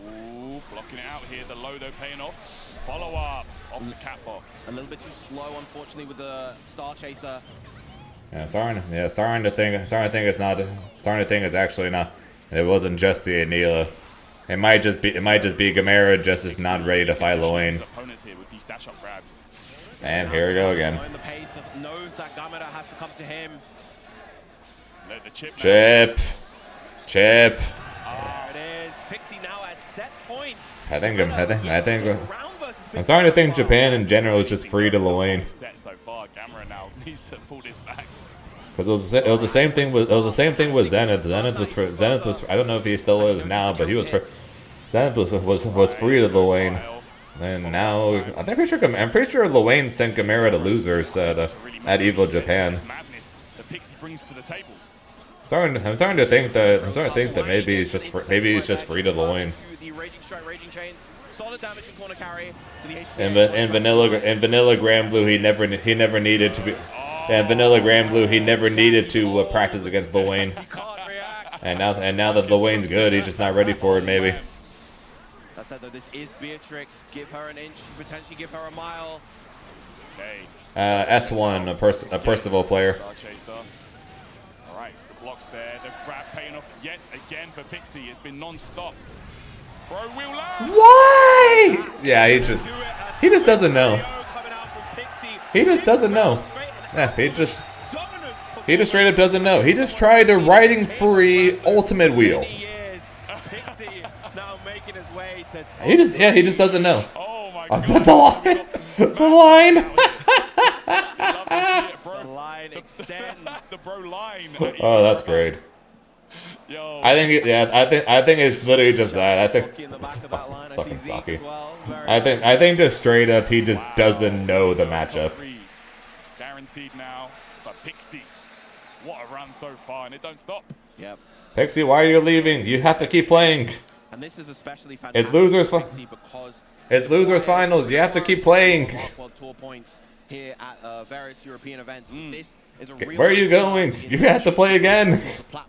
Ooh, blocking it out here. The low though paying off. Follow up off the catbot. A little bit too slow, unfortunately, with the Star Chaser. Yeah, starting to think it's actually not. It wasn't just the Anila. It might just be Gamera just is not ready to fight Lil Wayne. Opponents here with these dash up grabs. And here we go again. Knows that Gamera has to come to him. Let the chip. Chip. Chip. There it is. Pixie now at set point. I think I'm starting to think Japan in general is just free to Lil Wayne. So far, Gamera now needs to pull this back. Because it was the same thing with Zenith. Zenith was I don't know if he still is now, but he was Zenith was free to Lil Wayne. And now I'm pretty sure Lil Wayne sent Gamera to losers at Evo Japan. The that Pixie brings to the table. I'm starting to think that maybe it's just free to the lane. The Raging Strike, Raging Chain, solid damage in corner carry for the HP. In vanilla Granblue, he never needed to be. And vanilla Granblue, he never needed to practice against Lil Wayne. And now that Lil Wayne's good, he's just not ready for it. Maybe. That said, though, this is Beatrix. Give her an inch, potentially give her a mile. Okay. S1, a Percival player. All right, the blocks there. The grab paying off yet again for Pixie. It's been non-stop. Bro, will land. Why? Yeah, he just doesn't know. He just doesn't know. Yeah, he just straight up doesn't know. He just tried a riding free ultimate wheel. He just doesn't know. Oh my God. The line. The line extends. The bro line. Oh, that's great. Yo. I think it's literally just that. I think it's fucking sucky. I think just straight up he just doesn't know the matchup. Guaranteed now, but Pixie, what a run so far, and it don't stop. Yep. Pixie, why are you leaving? You have to keep playing. And this is especially fantastic. It's losers finals. You have to keep playing. Tour points here at various European events. This is a real Where are you going? You have to play again.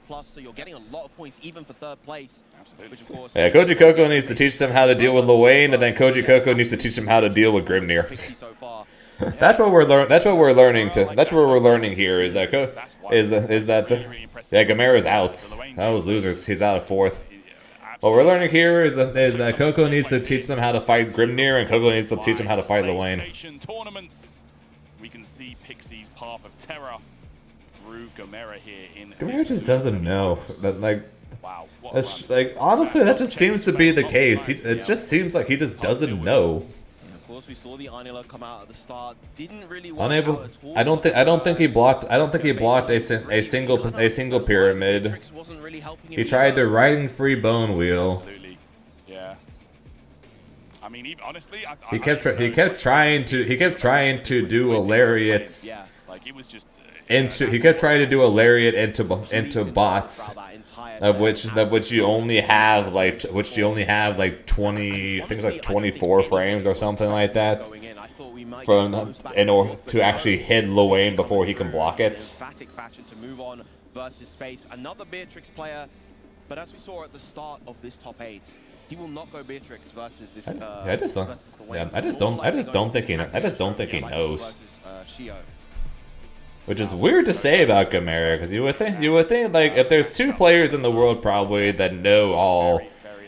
Plus, so you're getting a lot of points even for third place. Absolutely. Which of course, Yeah, Koji Coco needs to teach them how to deal with Lil Wayne, and then Koji Coco needs to teach them how to deal with Grimnir. That's what we're learning. That's what we're learning here is that Gamera's out. That was losers. He's out of fourth. What we're learning here is that Coco needs to teach them how to fight Grimnir, and Coco needs to teach them how to fight Lil Wayne. Tournaments. We can see Pixie's path of terror through Gamera here in. Gamera just doesn't know that, like. Wow. That's like honestly, that just seems to be the case. It just seems like he just doesn't know. Of course, we saw the Anila come out at the start. Didn't really unable. I don't think he blocked a single pyramid. He tried the riding free bone wheel. Absolutely. Yeah. I mean, honestly, he kept trying to do a lariat. Yeah. Like it was just. He kept trying to do a lariat into bots. Of which you only have like 20, I think it's like 24 frames or something like that, in order to actually hit Lil Wayne before he can block it. Emphatic fashion to move on versus Space, another Beatrix player, but as we saw at the start of this top 8, he will not go Beatrix versus this. I just don't think he knows. Which is weird to say about Gamera, because you would think like if there's two players in the world probably that know all,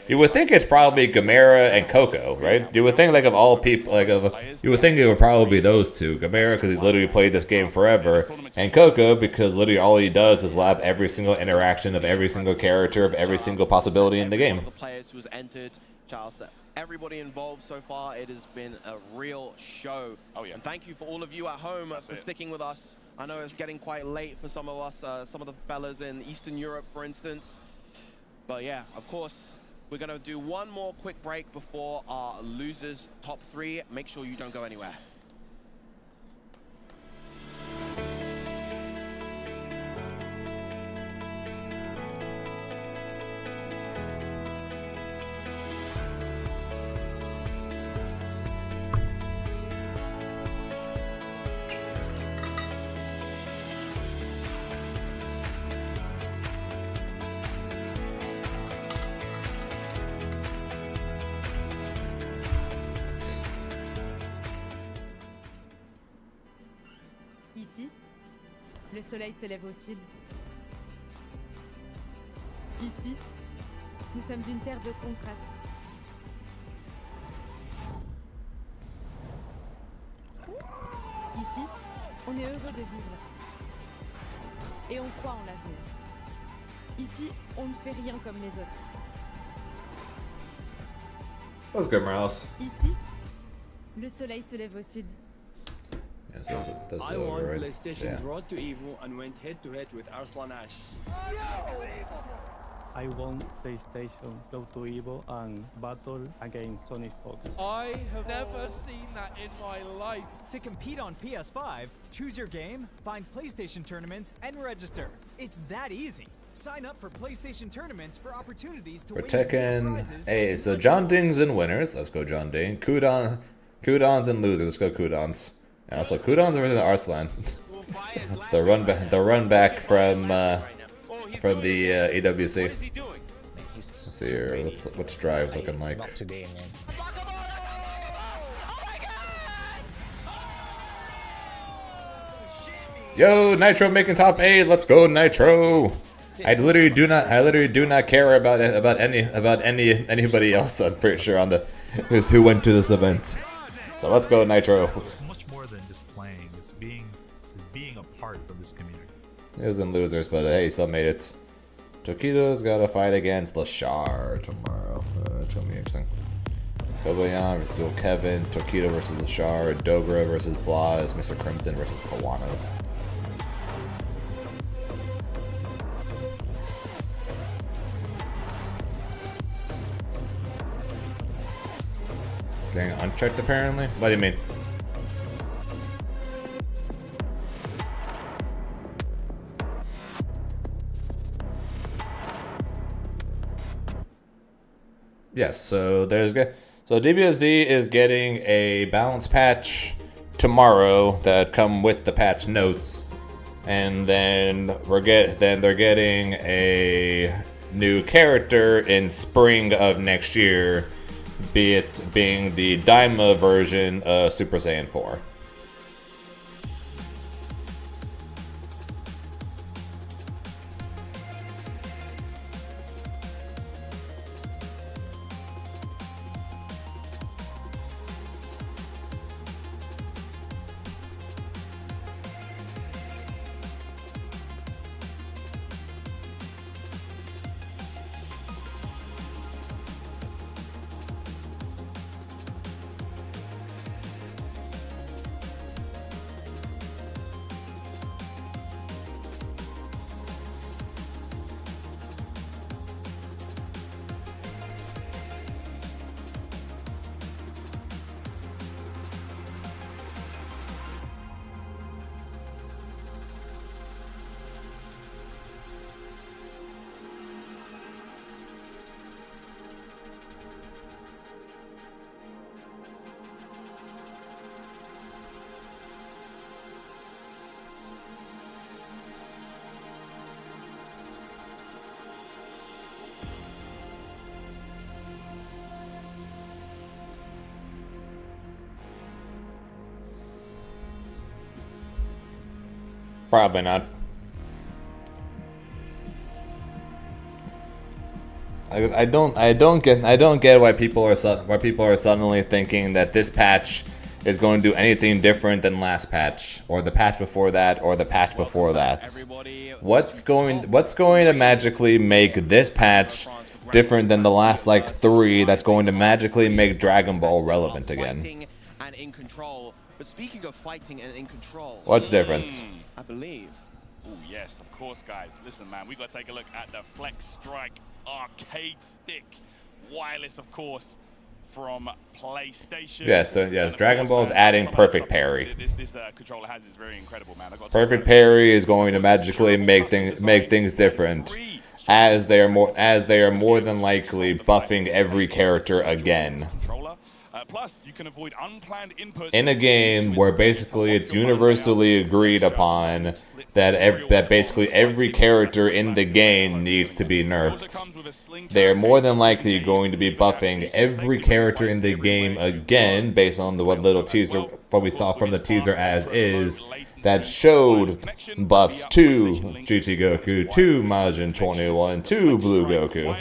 you would think it's probably Gamera and Coco, right? You would think like of all people, you would think it would probably be those two. Gamera because he's literally played this game forever, and Coco because literally all he does is lab every single interaction of every single character of every single possibility in the game. The players who has entered, Charles, everybody involved so far, it has been a real show. Oh yeah. And thank you for all of you at home for sticking with us. I know it's getting quite late for some of us, some of the fellas in Eastern Europe, for instance. But yeah, of course, we're going to do one more quick break before our losers top 3. Make sure you don't go anywhere. Ici, le soleil se lève au sud. Ici, nous sommes une terre de contraste. Ici, on est heureux de vivre. Et on croit en l'avenir. Ici, on ne fait rien comme les autres. That's good, Morales. Ici, le soleil se lève au sud. I won PlayStation's Road to Evo and went head-to-head with Arslan Ash. I want PlayStation go to Evo and battle against Sony Fox. I have never seen that in my life. To compete on PS5, choose your game, find PlayStation tournaments, and register. It's that easy. Sign up for PlayStation tournaments for opportunities to We're win big taking prizes. hey, so John Ding's and winners. Let's go John Ding. Kudons and losers. Let's go Kudons. And also Kudons versus Arslan. the run back from the EWC. Let's see here. What's Drive looking like? Not today, man. Yo, Nitro making top 8. Let's go Nitro. I literally do not care about anybody else. I'm pretty sure on the who went to this event. So let's go Nitro. It's much more than just playing. It's being a part of this community. It was in losers, but hey, still made it. Tokido's got to fight against Lashar tomorrow. It's gonna be interesting. Kobayan versus Dual Kevin. Tokido versus Lashar. Dogra versus Blaz. Mr. Crimson versus Kawano. Getting unchecked apparently? What do you mean? Yes, so DBFZ is getting a balance patch tomorrow that come with the patch notes, and then they're getting a new character in spring of next year, be it being the Daima version of Super Saiyan 4. Probably not. I don't get why people are suddenly thinking that this patch is going to do anything different than last patch, or the patch before that, or the patch before that. What's going to magically make this patch different than the last like 3 that's going to magically make Dragon Ball relevant again? And in control. But speaking of fighting and in control, What's different? I believe. Oh yes, of course, guys. Listen, man, we've got to take a look at the Flex Strike arcade stick, wireless, of course, from PlayStation. Yes, Dragon Ball is adding perfect parry. This controller has is very incredible, man. Perfect parry is going to magically make things different, as they are more than likely buffing every character again. Plus, you can avoid unplanned inputs In a game where basically it's universally agreed upon that basically every character in the game needs to be nerfed, they are more than likely going to be buffing every character in the game again, based on what we saw from the teaser as is, that showed buffs to GT Goku, to Majin 21, to Blue Goku.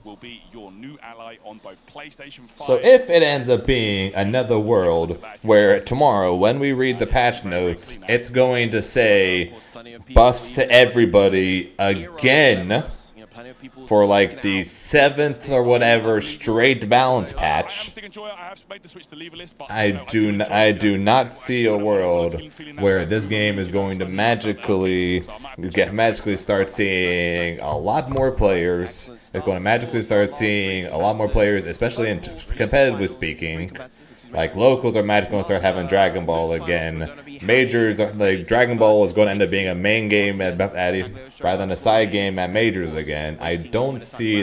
Will be your new ally on both PlayStation 5. So if it ends up being another world where tomorrow when we read the patch notes, it's going to say buffs to everybody again, for like the 7th or whatever straight balance patch. I do not see a world where this game is going to magically start seeing a lot more players. It's going to magically start seeing a lot more players, especially in competitively speaking. Like, locals are magically going to start having Dragon Ball again. Majors, like, Dragon Ball is going to end up being a main game rather than a side game at Majors again. I don't see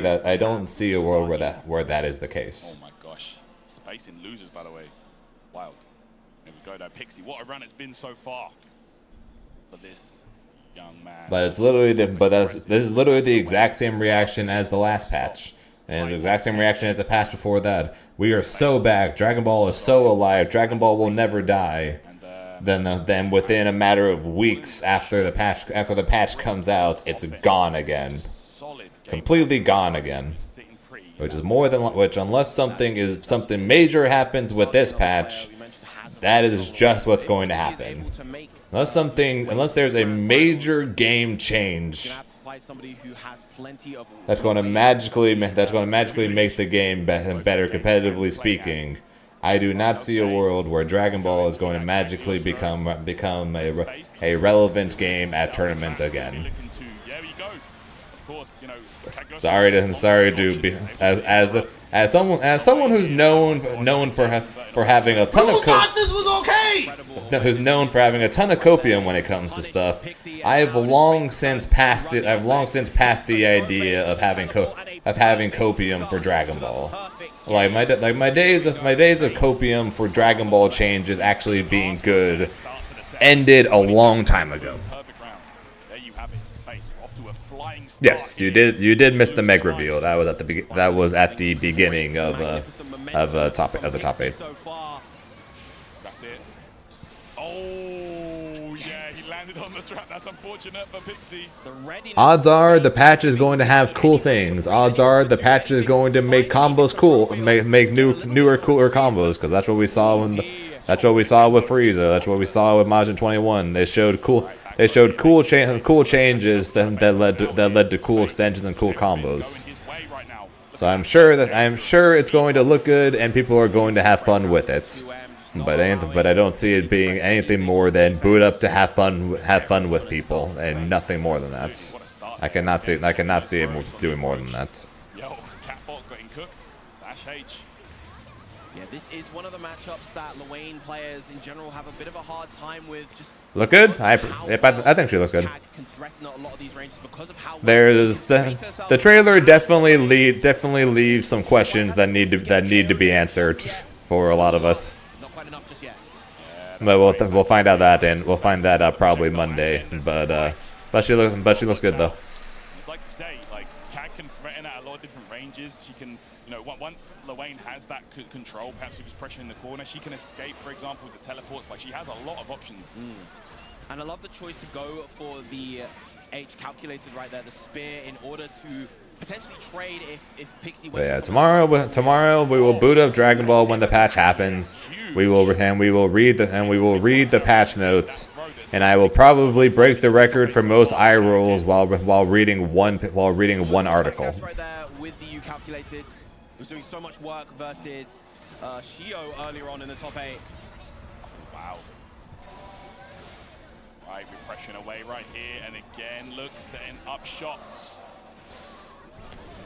a world where that is the case. Oh my gosh. Spacing losers, by the way. Wild. There we go, though. Pixie, what a run it's been so far for this young man. But it's literally this is literally the exact same reaction as the last patch. And the exact same reaction as the patch before that. We are so back. Dragon Ball is so alive. Dragon Ball will never die. Then within a matter of weeks after the patch comes out, it's gone again. Completely gone again. Which is more than unless something major happens with this patch, that is just what's going to happen. Unless there's a major game change, that's going to magically make the game better competitively speaking. I do not see a world where Dragon Ball is going to magically become a relevant game at tournaments again. Sorry to be as someone who's known for having a ton of who's known for having a ton of copium when it comes to stuff. I've long since passed the idea of having copium for Dragon Ball. Like my days of copium for Dragon Ball changes actually being good ended a long time ago. Yes, you did miss the Meg reveal. That was at the beginning of the top 8. That's it. Oh yeah, he landed on the trap. That's unfortunate for Pixie. Odds are the patch is going to have cool things. Odds are the patch is going to make combos cool, make newer, cooler combos. Because that's what we saw with Frieza. That's what we saw with Majin 21. They showed cool changes that led to cool extensions and cool combos. So I'm sure it's going to look good and people are going to have fun with it. But I don't see it being anything more than boot up to have fun with people and nothing more than that. I cannot see it doing more than that. Yo, Catbot getting cooked. Dash H. Yeah, this is one of the matchups that Luane players in general have a bit of a hard time with. Just look good? I think she looks good. There's the trailer definitely leaves some questions that need to be answered for a lot of us. But we'll find out that probably Monday. But she looks good though. It's like you say, like Cat can threaten at a lot of different ranges. She can, once Luane has that control, perhaps if he's pressuring the corner, she can escape, for example, with the teleports. Like she has a lot of options. And I love the choice to go for the H calculated right there, the spear, in order to potentially trade if Pixie. But yeah, tomorrow we will boot up Dragon Ball when the patch happens. We will read the patch notes, and I will probably break the record for most eye rolls while reading one article. Right there with the U calculated, was doing so much work versus Shio earlier on in the top 8. Wow. Right, repression away right here, and again looks to an up shot.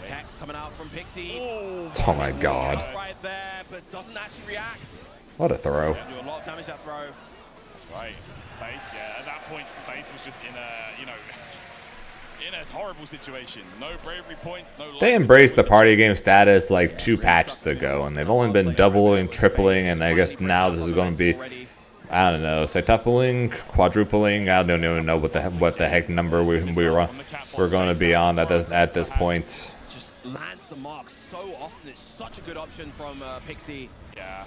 Text coming out from Pixie. Oh my god. Right there, but doesn't actually react. What a throw. Do a lot of damage that throw. That's right. Space, yeah. At that point, Space was just in a, in a horrible situation. No bravery points, no. They embraced the party game status like 2 patches ago, and they've only been doubling, tripling, and I guess now this is going to be, I don't know, septupling, quadrupling. I don't even know what the heck number we're going to be on at this point. Just lands the mark so often. It's such a good option from Pixie. Yeah.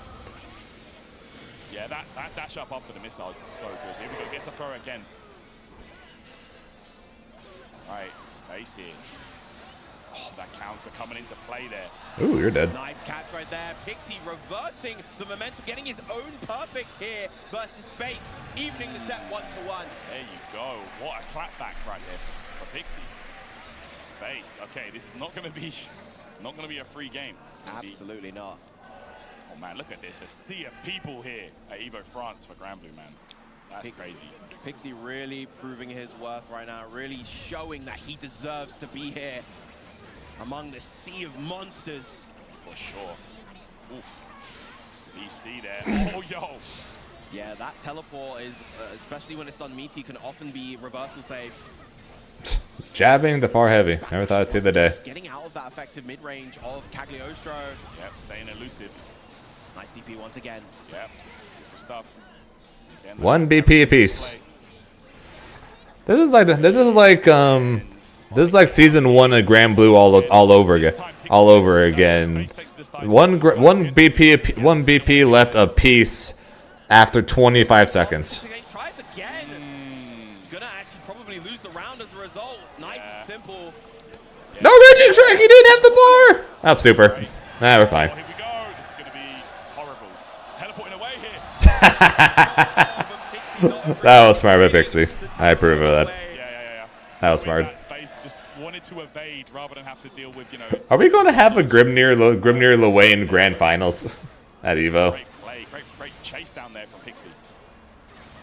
Yeah, that dash up after the missiles is so good. Here we go, gets a throw again. Right, Space here. Oh, that counter coming into play there. Ooh, you're dead. Nice catch right there. Pixie reversing the momentum, getting his own perfect here versus Space, evening the set 1-1. There you go. What a clapback right there for Pixie. Space. Okay, this is not going to be a free game. Absolutely not. Oh man, look at this. A sea of people here at Evo France for Granblue, man. That's crazy. Pixie really proving his worth right now, really showing that he deserves to be here among the sea of monsters. For sure. Oof. DC there. Oh, yo. Yeah, that teleport is, especially when it's done meaty, can often be reversal safe. Jabbing the far heavy. Never thought I'd see the day. Getting out of that effective mid-range of Cagliostro. Yep, staying elusive. Nice DP once again. Yep, good stuff. Again, 1 BP apiece. This is like season 1 of Granblue all over again. All over again. One BP left apiece after 25 seconds. Tries again. Gonna actually probably lose the round as a result. Nice and simple. No raging strike, he didn't have the bar! Oh, super. Nah, we're fine. Here we go. This is going to be horrible. Teleporting away here. That was smart by Pixie. I approve of that. Yeah. That was smart. Space just wanted to evade rather than have to deal with, Are we going to have a Grimnir Luane Grand Finals at Evo? Great play, great chase down there from Pixie.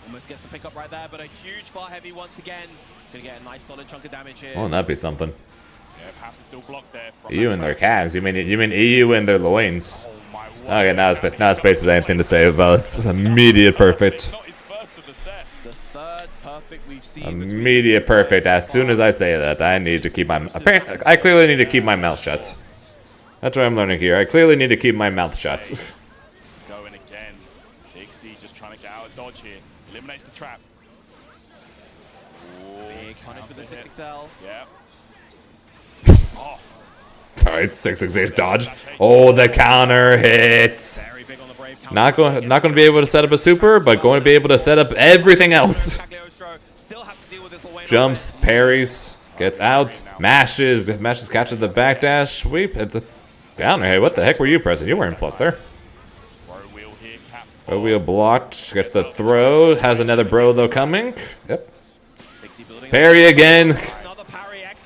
Almost gets the pick up right there, but a huge far heavy once again. Gonna get a nice solid chunk of damage here. Won't that be something? Yeah, have to still block there. From EU and their Cags. You mean EU and their Luanes? Okay, now Space has anything to say about it. It's immediate perfect. The third perfect we've seen. Immediate perfect. As soon as I say that, I need to keep my. I clearly need to keep my mouth shut. That's what I'm learning here. I clearly need to keep my mouth shut. Going again. Pixie just trying to get out of dodge here. Eliminates the trap. Big punish with the 6XL. Yeah. Oh. Alright, 668 dodge. Oh, the counter hit. Not going to be able to set up a super, but going to be able to set up everything else. Jumps, parries, gets out, mashes catches the backdash, sweep at the counter. Hey, what the heck were you pressing? You weren't plus there. Bro wheel blocked, gets the throw, has another bro though coming. Yep. Parry again.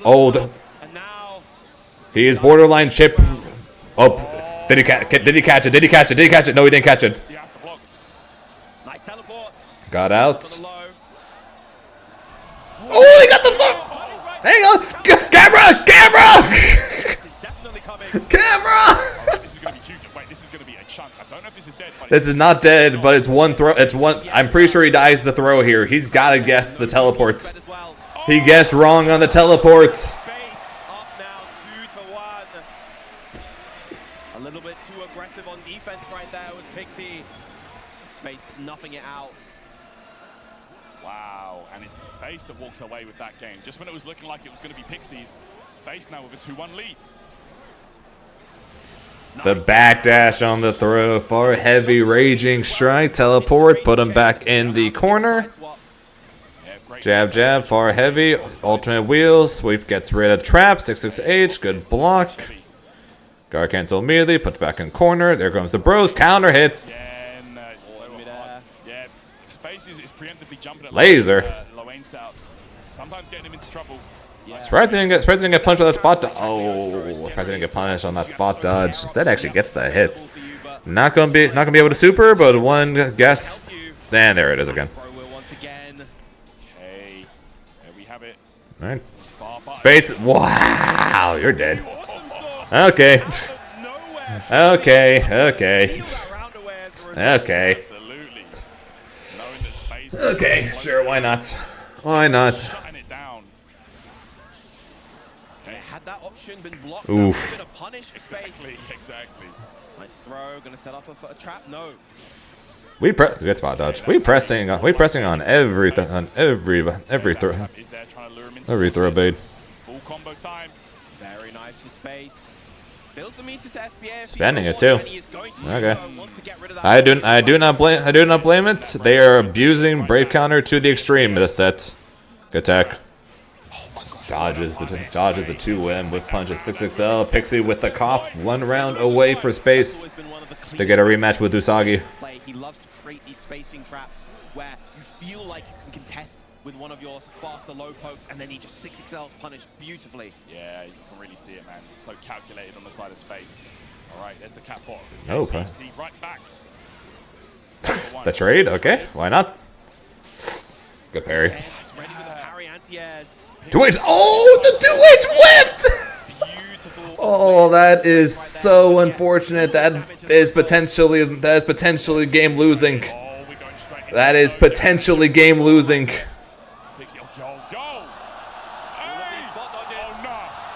Oh, he is borderline chip. Oh, did he catch it? Did he catch it? Did he catch it? Did he catch it? No, he didn't catch it. Got out. Oh, he got the fuck! Hang on! Camera! Camera! This is going to be huge. Wait, this is going to be a chunk. I don't know if this is dead. This is not dead, but it's one throw. It's one. I'm pretty sure he dies the throw here. He's got to guess the teleports. He guessed wrong on the teleports. A little bit too aggressive on defense right there with Pixie. Space snuffing it out. Wow, and it's Space that walks away with that game. Just when it was looking like it was going to be Pixie's, Space now with a 2-1 lead. The backdash on the throw for a heavy raging strike. Teleport, put him back in the corner. Jab, far heavy. Ultimate wheel. Sweep gets rid of trap. 668. Good block. Guard cancel immediately. Puts back in corner. There comes the bros. Counter hit. Yeah, Space is preemptively jumping at Laser. Luane's out. Sometimes getting him into trouble. Surprised he didn't get punched on that spot dodge. Oh, surprised he didn't get punished on that spot dodge. That actually gets the hit. Not gonna be able to super, but one guess. And there it is again. Okay, there we have it. All right. Space. Wow, you're dead. Okay. Okay, sure, why not? Why not? Had that option been blocked, oof. that would have been a punish for Space. Exactly. Nice throw, gonna set up a trap. No. Good spot dodge. We pressing on every throw bait. Full combo time. Very nice for Space. Builds the meter to SPA. Spending it too. Okay. I do not blame it. They are abusing Brave Counter to the extreme this set. Good tech. Dodges the 2-win with punches 6XL. Pixie with the cough. 1 round away for Space to get a rematch with Usagi. He loves to create these spacing traps where you feel like you can contest with one of your faster low pokes, and then he just 6XL punished beautifully. Yeah, you can really see it, man. So calculated on the side of space. All right, there's the cat bot. Oh, okay. Right back. The trade? Okay, why not? Good parry. Ready with the parry, anti-airs. Twitch! Oh, the Twitch whiffed! Oh, that is so unfortunate. That is potentially game losing. That is potentially game losing.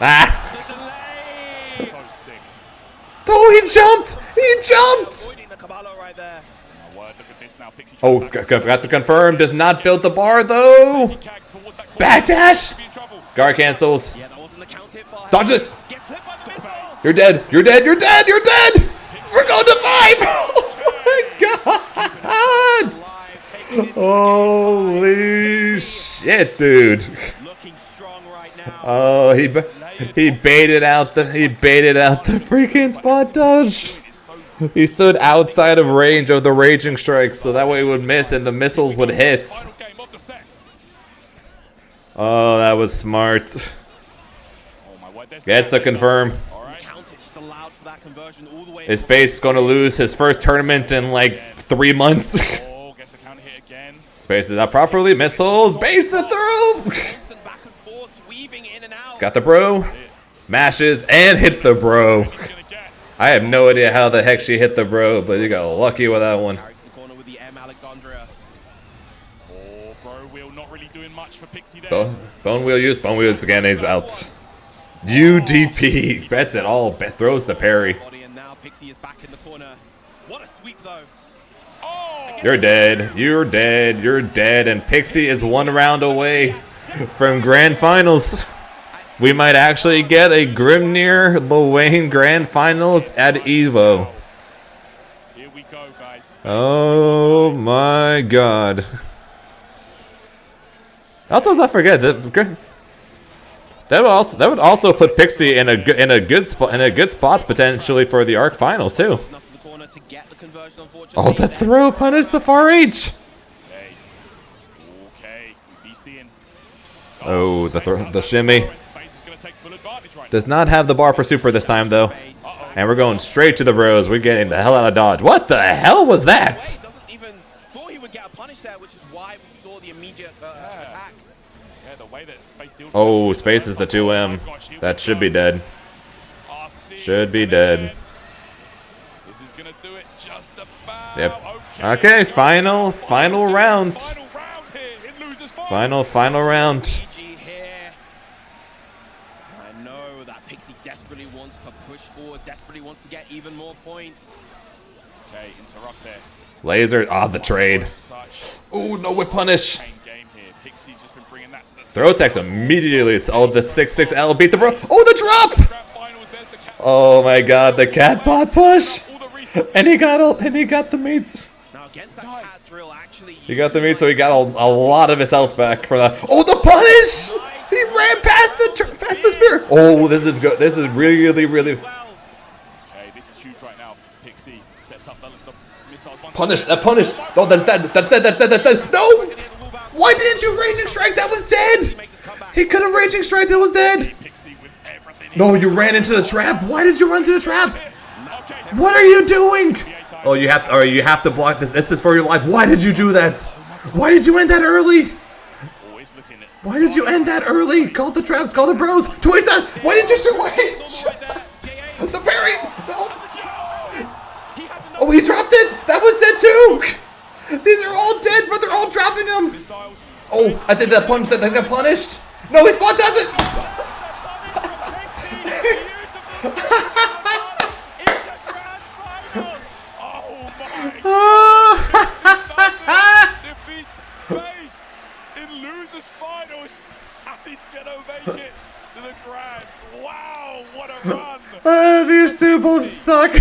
Ah! Oh, he jumped! He jumped! Oh, forgot to confirm. Does not build the bar though. Backdash. Guard cancels. Dodge it. You're dead. You're dead. You're dead. You're dead. We're going to 5. Oh my god. Holy shit, dude. Oh, he baited out the freaking spot dodge. He stood outside of range of the raging strike, so that way it would miss and the missiles would hit. Oh, that was smart. Gets to confirm. Is Space going to lose his first tournament in like 3 months? Space is not properly. Missiles. Base it through. Got the bro. Mashes and hits the bro. I have no idea how the heck she hit the bro, but you got lucky with that one. Bone wheel use. Bone wheel again is out. UDP bets it all. Throws the parry. You're dead. You're dead. You're dead. And Pixie is 1 round away from grand finals. We might actually get a Grimnir Lwane Grand Finals at EVO. Here we go, guys. Oh my god. Also, let's not forget that would also put Pixie in a good spot potentially for the Arc Finals too. Oh, the throw punished the far H. Oh, the shimmy. Does not have the bar for super this time, though. And we're going straight to the bros. We're getting the hell out of dodge. What the hell was that? Oh, Space is the 2M. That should be dead. Should be dead. Yep. Okay, final round. Final round. Get even more points. Okay, interrupt there. Laser. Ah, the trade. Oh, no whip punish. Throw attacks immediately. Oh, the 6-6L beat the bro. Oh, the drop. Oh my god, the cat bot push. And he got the meats. He got the meat, so he got a lot of his health back for that. Oh, the punish. He ran past the spear. Oh, this is good. This is really. Punish, that punish! Oh, that's dead! No! Why didn't you Raging Strike? That was dead! He could have Raging Strike, that was dead! No, you ran into the trap! Why did you run into the trap? What are you doing? Oh, you have to block this. This is for your life. Why did you do that? Why did you end that early? Why did you end that early? Call the traps, call the bros. Twiza! Why did you shoot? The parry! No. Oh, he dropped it! That was dead too! These are all dead, but they're all dropping them! Oh, I think that got punished! No, his bot does it! Defeats Space in losers finals. He's gonna make it to the grand. Wow, what a run! These two both suck.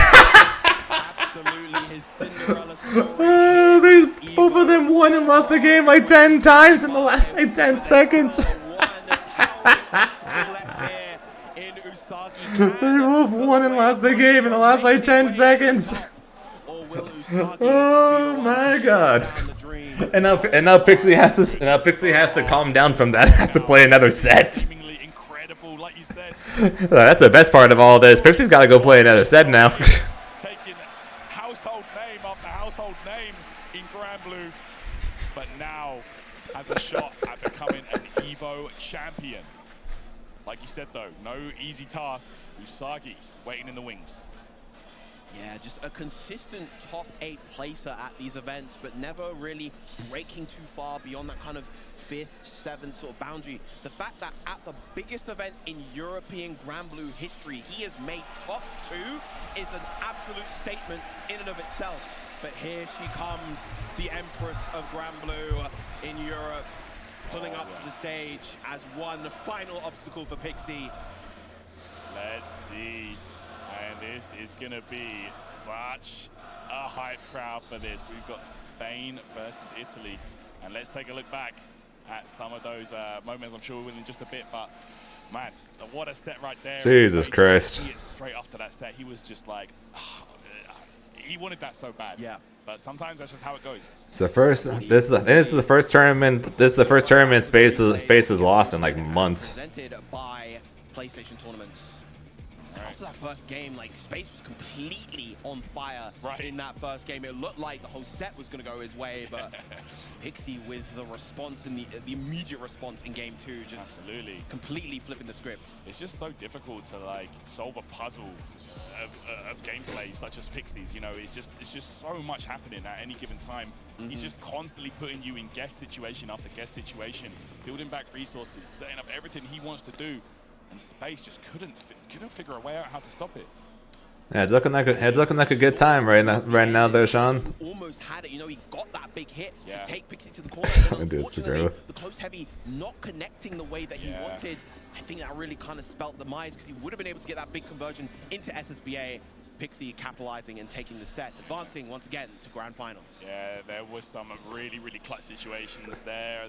Both of them won and lost the game like 10 times in the last like 10 seconds. They both won and lost the game in the last like 10 seconds. Oh my god. And now Pixie has to calm down from that. Has to play another set. That's the best part of all this. Pixie's got to go play another set now. Taking household name after household name in Granblue, but now has a shot at becoming an EVO champion. Like you said though, no easy task. Usagi waiting in the wings. Yeah, just a consistent top 8 placer at these events, but never really breaking too far beyond that kind of 5th, 7th sort of boundary. The fact that at the biggest event in European Granblue history, he has made top 2 is an absolute statement in and of itself. But here she comes, the Empress of Granblue in Europe, pulling up to the stage as one final obstacle for Pixie. Let's see. And this is going to be such a hype crowd for this. We've got Spain versus Italy. And let's take a look back at some of those moments. I'm sure we'll win in just a bit, but man, what a set right there. Jesus Christ. Straight after that set, he was just like, he wanted that so bad. Yeah. But sometimes that's just how it goes. It's the first. This is the first tournament. This is the first tournament Space is lost in like months. Presented by PlayStation Tournaments. After that first game, like Space was completely on fire in that first game. It looked like the whole set was going to go his way, but Pixie with the response and the immediate response in game 2, just completely flipping the script. It's just so difficult to like solve a puzzle of gameplay such as Pixie's. You know, it's just so much happening at any given time. He's just constantly putting you in guest situation after guest situation, building back resources, setting up everything he wants to do. And Space just couldn't figure a way out how to stop it. Yeah, it's looking like a good time right now there, Sean. Almost had it, you know, he got that big hit to take Pixie to the corner. Unfortunately, the close heavy not connecting the way that he wanted. I think that really kind of spelt the demise because he would have been able to get that big conversion into SSBA. Pixie capitalizing and taking the set, advancing once again to grand finals. Yeah, there was some really clutch situations there.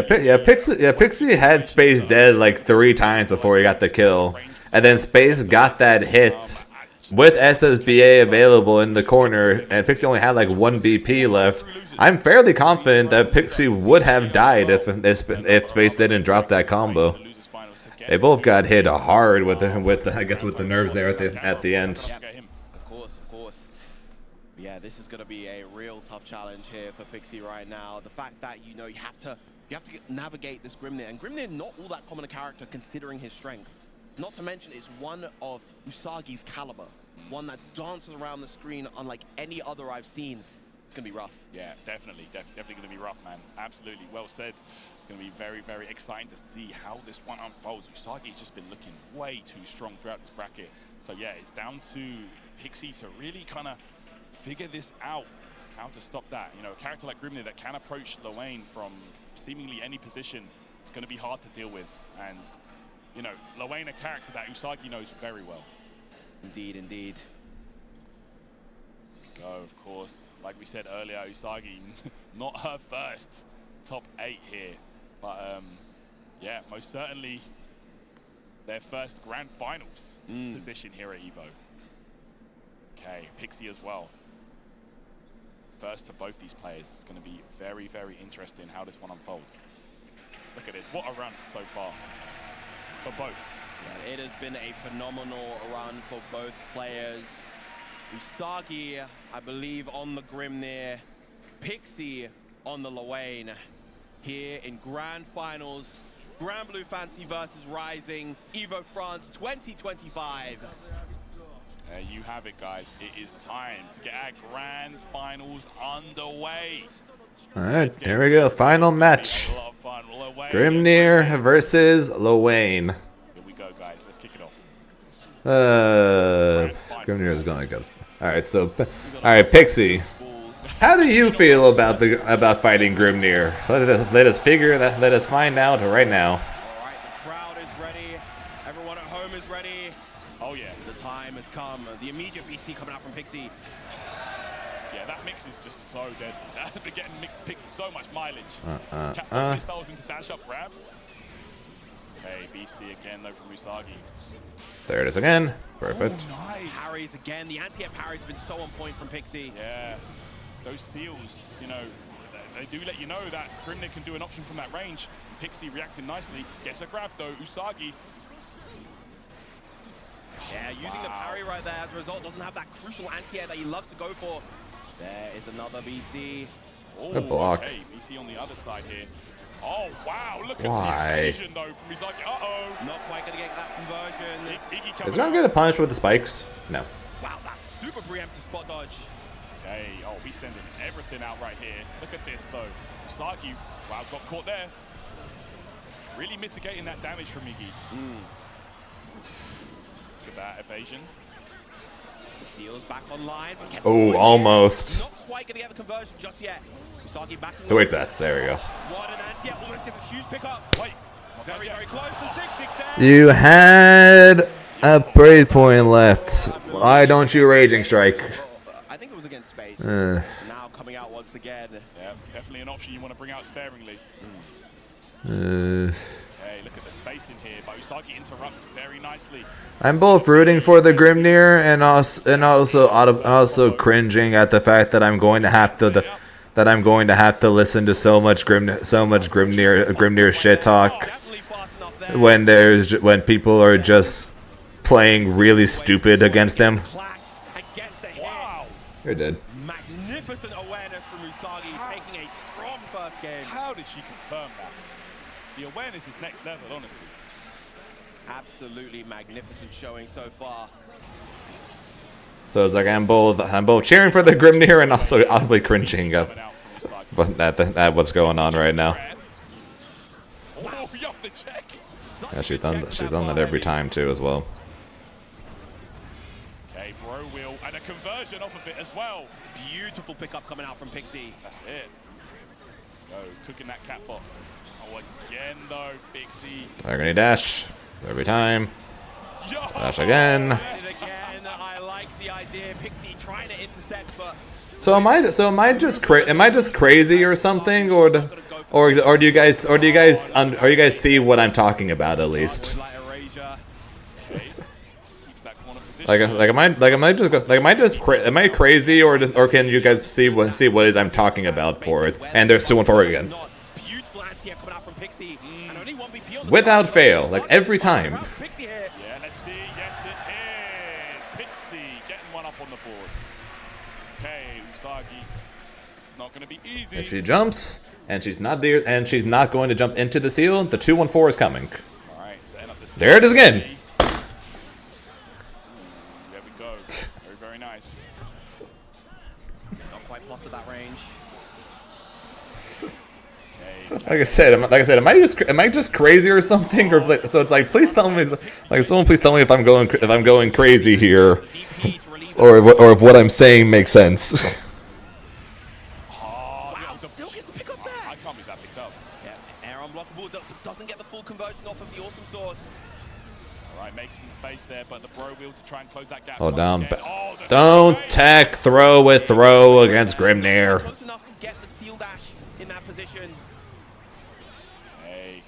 Pixie had Space dead like 3 times before he got the kill, and then Space got that hit with SSBA available in the corner, and Pixie only had like 1 BP left. I'm fairly confident that Pixie would have died if Space didn't drop that combo. They both got hit hard with the nerves there at the end. Of course. Yeah, this is going to be a real tough challenge here for Pixie right now. The fact that you have to navigate this Grimnir, and Grimnir not all that common a character considering his strength. Not to mention it's one of Usagi's caliber, one that dances around the screen unlike any other I've seen. It's going to be rough. Yeah, definitely going to be rough, man. Absolutely, well said. It's going to be very exciting to see how this one unfolds. Usagi's just been looking way too strong throughout this bracket. So yeah, it's down to Pixie to really kind of figure this out, how to stop that. You know, a character like Grimnir that can approach Lowain from seemingly any position, it's going to be hard to deal with. And, you know, Lowain, a character that Usagi knows very well. Indeed. Go, of course. Like we said earlier, Usagi, not her first top 8 here. But, yeah, most certainly their first grand finals position here at EVO. Okay, Pixie as well. First for both these players. It's going to be very interesting how this one unfolds. Look at this. What a run so far for both. Yeah, it has been a phenomenal run for both players. Usagi, I believe, on the Grimnir. Pixie on the Lowain. Here in grand finals. Granblue Fantasy versus Rising. EVO France 2025. There you have it, guys. It is time to get our grand finals underway. Alright, here we go. Final match. Grimnir versus Lowain. Here we go, guys. Let's kick it off. Grimnir is gonna go. Alright, Pixie. How do you feel about fighting Grimnir? Let us figure that. Let us find out right now. Oh yeah, the time has come. The immediate BC coming out from Pixie. Yeah, that mix is just so dead. They're getting Pixie so much mileage. Missiles into dash up grab. Okay, BC again though from Usagi. There it is again. Perfect. Parries again. The anti-air parries have been so on point from Pixie. Yeah, those seals, you know, they do let you know that Grimnir can do an option from that range. Pixie reacting nicely. Gets a grab though. Usagi. Yeah, using the parry right there. As a result, doesn't have that crucial anti-air that he loves to go for. There is another BC. Oh, good block. Okay, BC on the other side here. Oh, wow. Look at Why? the evasion, though, from Usagi. Uh-oh. Not quite going to get that conversion. Iggy Is coming he gonna get a punish with the spikes? No. Wow, that's super preemptive spot dodge. Okay, oh, he's sending everything out right here. Look at this, though. Usagi, wow, got caught there. Really mitigating that damage from Iggy. Look at that evasion. The seal's back online. Oh, almost. Not quite going to get the conversion just yet. Usagi back. So wait, that's there we go. What an anti-air. Almost get the huge pickup. Wait. Very, very close. The 6-6 there. You had a break point left. Why don't you Raging Strike? I think it was against Space. Now coming out once again. Yeah, definitely an option you want to bring out sparingly. Uh, Hey, look at the spacing here, but Usagi interrupts very nicely. I'm both rooting for the Grimnir and also cringing at the fact that I'm going to have to listen to so much Grimnir shit talk when people are just playing really stupid against them. Wow. You're dead. Magnificent awareness from Usagi, taking a strong first game. How did she confirm that? The awareness is next level, honestly. Absolutely magnificent showing so far. So it's like I'm both cheering for the Grimnir and also oddly cringing up, but at what's going on right now. Oh, yup, the check. Yeah, she's done that every time too as well. Okay, bro wheel and a conversion off of it as well. Beautiful pickup coming out from Pixie. That's it. Go, cooking that cat bot. Oh, again though, Pixie. Agony dash every time. Dash again. I like the idea. Pixie trying to intercept, but So am I just crazy or something, or do you guys see what I'm talking about at least? Am I crazy, or can you guys see what it is I'm talking about for it? And there's 2-1-4 again. Without fail, like every time. Yeah, let's see. Yes, it is. Pixie getting one up on the board. Okay, Usagi. It's not going to be easy. If she jumps and she's not going to jump into the seal, the 2-1-4 is coming. All right, setting up this. There it is again. There we go. Very, very nice. Not quite plus of that range. Like I said, am I just crazy or something? Or so it's like, please tell me, like someone please tell me if I'm going crazy here, or if what I'm saying makes sense. Wow, still gets the pick up there. I can't be that picked up. Yeah, air unblockable, doesn't get the full conversion off of the awesome sword. All right, making some space there, but the bro wheel to try and close that gap. Oh, down. Oh, Don't tech throw with throw against Grimnir. Close enough to get the seal dash in that position. Hey,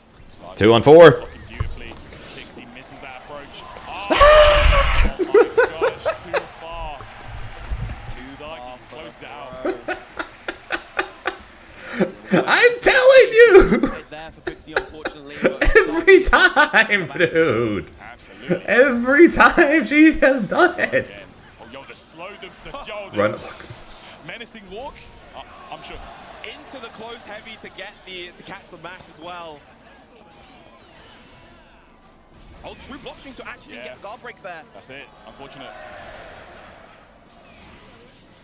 2-1-4. beautifully. Pixie misses that approach. Oh, my gosh, too far. Usagi closed it out. I'm telling you! Every time, dude! Absolutely. Every time she has done it! Oh, yo, the slow, Run. Menacing walk. I'm sure. Into the close heavy to catch the mash as well. Oh, true blockchain to actually get the guard break there. That's it. Unfortunate.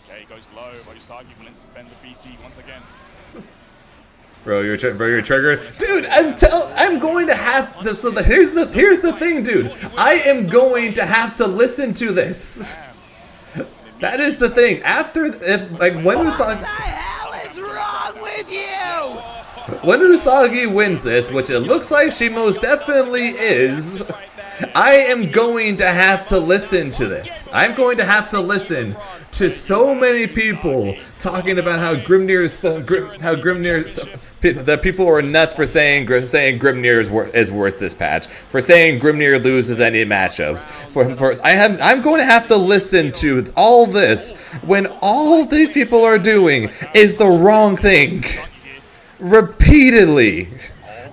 Okay, goes low. Usagi willing to spend the BC once again. Bro, you're triggered, dude. I'm going to have to. So here's the thing, dude. I am going to have to listen to this. That is the thing. After, when Usagi, when Usagi wins this, which it looks like she most definitely is, I am going to have to listen to this. I'm going to have to listen to so many people talking about how Grimnir The people are nuts for saying Grimnir is worth this patch. For saying Grimnir loses any matchups. I'm going to have to listen to all this when all these people are doing is the wrong thing. Repeatedly.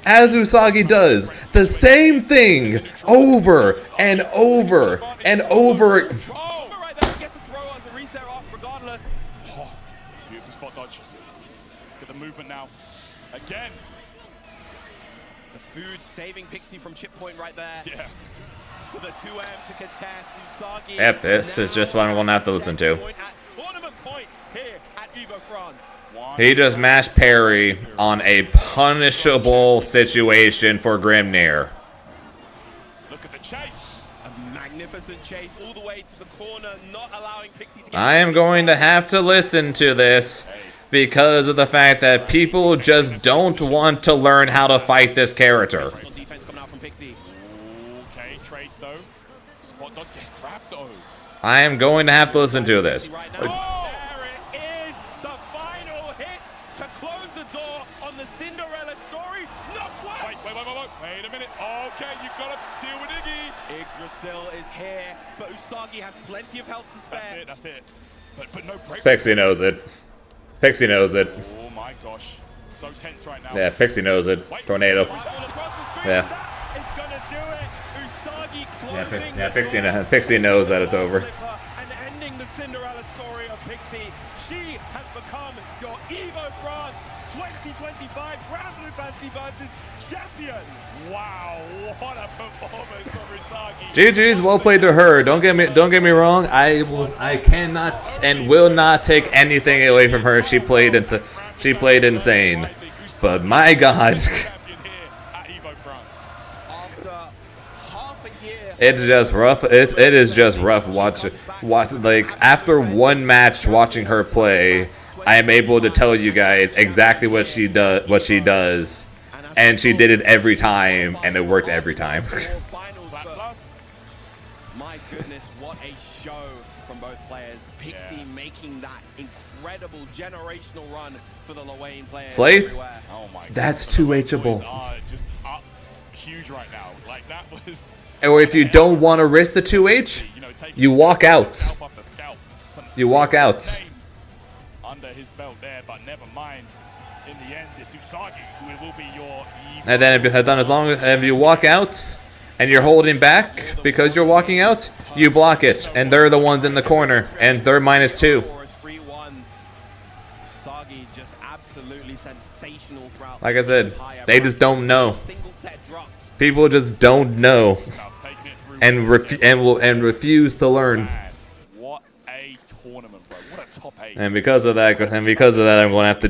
As Usagi does the same thing over and over and over. Beautiful spot dodge. Get the movement now. Again. The food saving Pixie from chip point right there. Yeah. With a 2M to contest Usagi. Yep, this is just one we'll have to listen to. Tournament point here at Evo France. He just mashed parry on a punishable situation for Grimnir. Look at the chase. A magnificent chase all the way to the corner, not allowing Pixie to get. I am going to have to listen to this because of the fact that people just don't want to learn how to fight this character. Defense coming out from Pixie. Okay, trades though. Spot dodge gets grabbed though. I am going to have to listen to this. Wait a minute. Okay, you've got to deal with Iggy. Yggdrasil is here, but Usagi has plenty of health to spare. That's it. But no break. Pixie knows it. Pixie knows it. Oh my gosh. So tense right now. Yeah, Pixie knows it. Tornado. Yeah. Yeah, Pixie knows that it's over. And ending the Cinderella story of Pixie. She has become your Evo France 2025 Grand Blue Fantasy Versus champion. Wow, what a performance from Usagi. GG's, well played to her. Don't get me wrong. I cannot and will not take anything away from her. She played insane. But my God, it's just rough. It is just rough watch like after one match watching her play. I am able to tell you guys exactly what she does. And she did it every time, and it worked every time. My goodness, what a show from both players. Pixie making that incredible generational run for the Lowain players. Slate? Oh my God. That's 2Hable. Just up huge right now. Like that was. Or if you don't want to risk the 2H, you walk out. You walk out. Under his belt there, but never mind. In the end, it's Usagi who will be your. And then if you walk out and you're holding back because you're walking out, you block it, and they're the ones in the corner, and they're -2. Like I said, they just don't know. People just don't know, and refuse to learn. What a tournament, bro! What a top 8. And because of that, I'm going to have to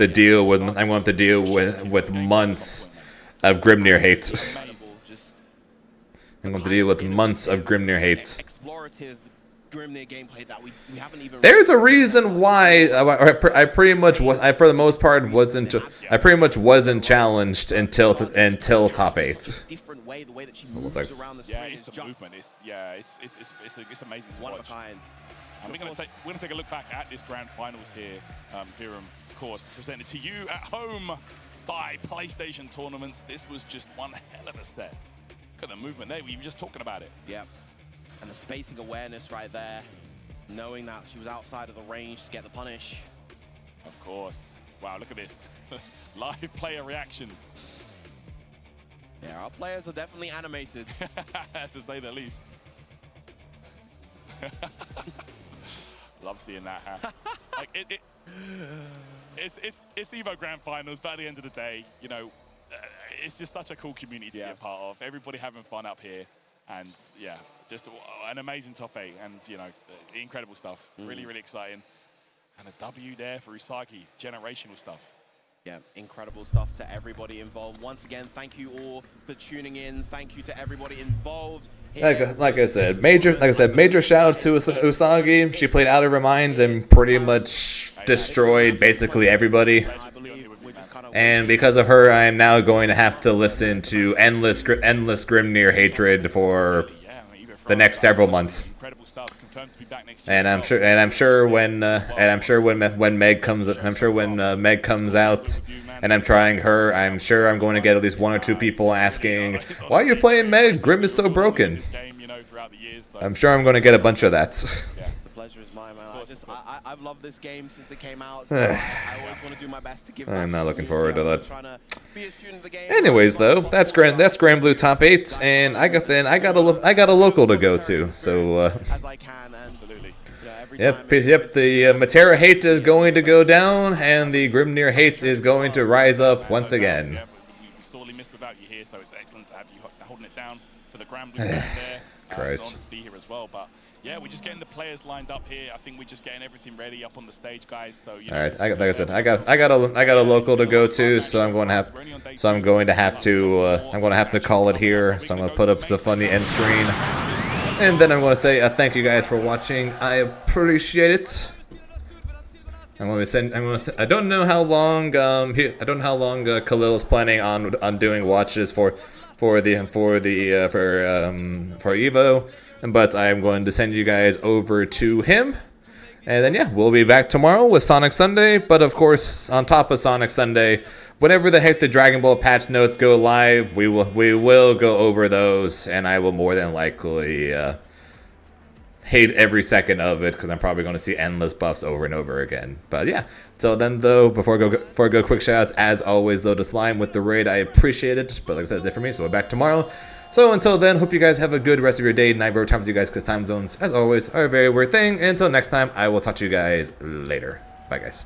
deal with months of Grimnir hate. I'm going to deal with months of Grimnir hate. There's a reason why I pretty much for the most part wasn't challenged until top 8. Yeah, it's the movement. It's amazing to watch. And we're going to take a look back at this grand finals here, Virum, of course, presented to you at home by PlayStation Tournaments. This was just one hell of a set. Look at the movement there. We were just talking about it. Yep. And the spacing awareness right there, knowing that she was outside of the range to get the punish. Of course. Wow, look at this. Live player reaction. Yeah, our players are definitely animated. To say the least. Love seeing that happen. Like it's Evo Grand Finals, but at the end of the day, you know, it's just such a cool community to be a part of. Everybody having fun up here, and yeah, just an amazing top 8, and you know, incredible stuff. Really, really exciting, and a W there for Usagi. Generational stuff. Yeah, incredible stuff to everybody involved. Once again, thank you all for tuning in. Thank you to everybody involved. Like I said, major shouts to Usagi. She played out of her mind and pretty much destroyed basically everybody. And because of her, I am now going to have to listen to endless Grimnir hatred for the next several months. Incredible stuff. confirmed to be back next year. And I'm sure when Meg comes out and I'm trying her, I'm sure I'm going to get at least 1 or 2 people asking, "Why are you playing Meg? Grim is so broken." I'm sure I'm going to get a bunch of that. Yeah, the pleasure is mine, man. I've loved this game since it came out. So I always want to do my best to give. I'm not looking forward to that. Anyways, though, that's Grand Blue top 8, and I got a local to go to. So as I can, absolutely. Yep. The Matera hate is going to go down, and the Grimnir hate is going to rise up once again. Yeah, we sorely missed without you here, so it's excellent to have you holding it down for the Grand Blue there. Christ. It's an honor to be here as well, but yeah, we're just getting the players lined up here. I think we're just getting everything ready up on the stage, guys. So you know, all right, like I said, I got a local to go to, so I'm going to have to call it here. So I'm going to put up the funny end screen, and then I'm going to say thank you guys for watching. I appreciate it. I don't know how long Khalil is planning on doing watches for Evo. But I'm going to send you guys over to him. And then, yeah, we'll be back tomorrow with Sonic Sunday. But, of course, on top of Sonic Sunday, whenever the heck the Dragon Ball patch notes go live, we will go over those. And I will more than likely hate every second of it, because I'm probably going to see endless buffs over and over again. But, yeah. Till then, though, before I go, quick shout-outs. As always, though, to Slime with the raid. I appreciate it. But, like I said, that's it for me. So, we're back tomorrow. So until then, hope you guys have a good rest of your day, night, whatever time with you guys, because time zones, as always, are a very weird thing. Until next time, I will talk to you guys later. Bye, guys.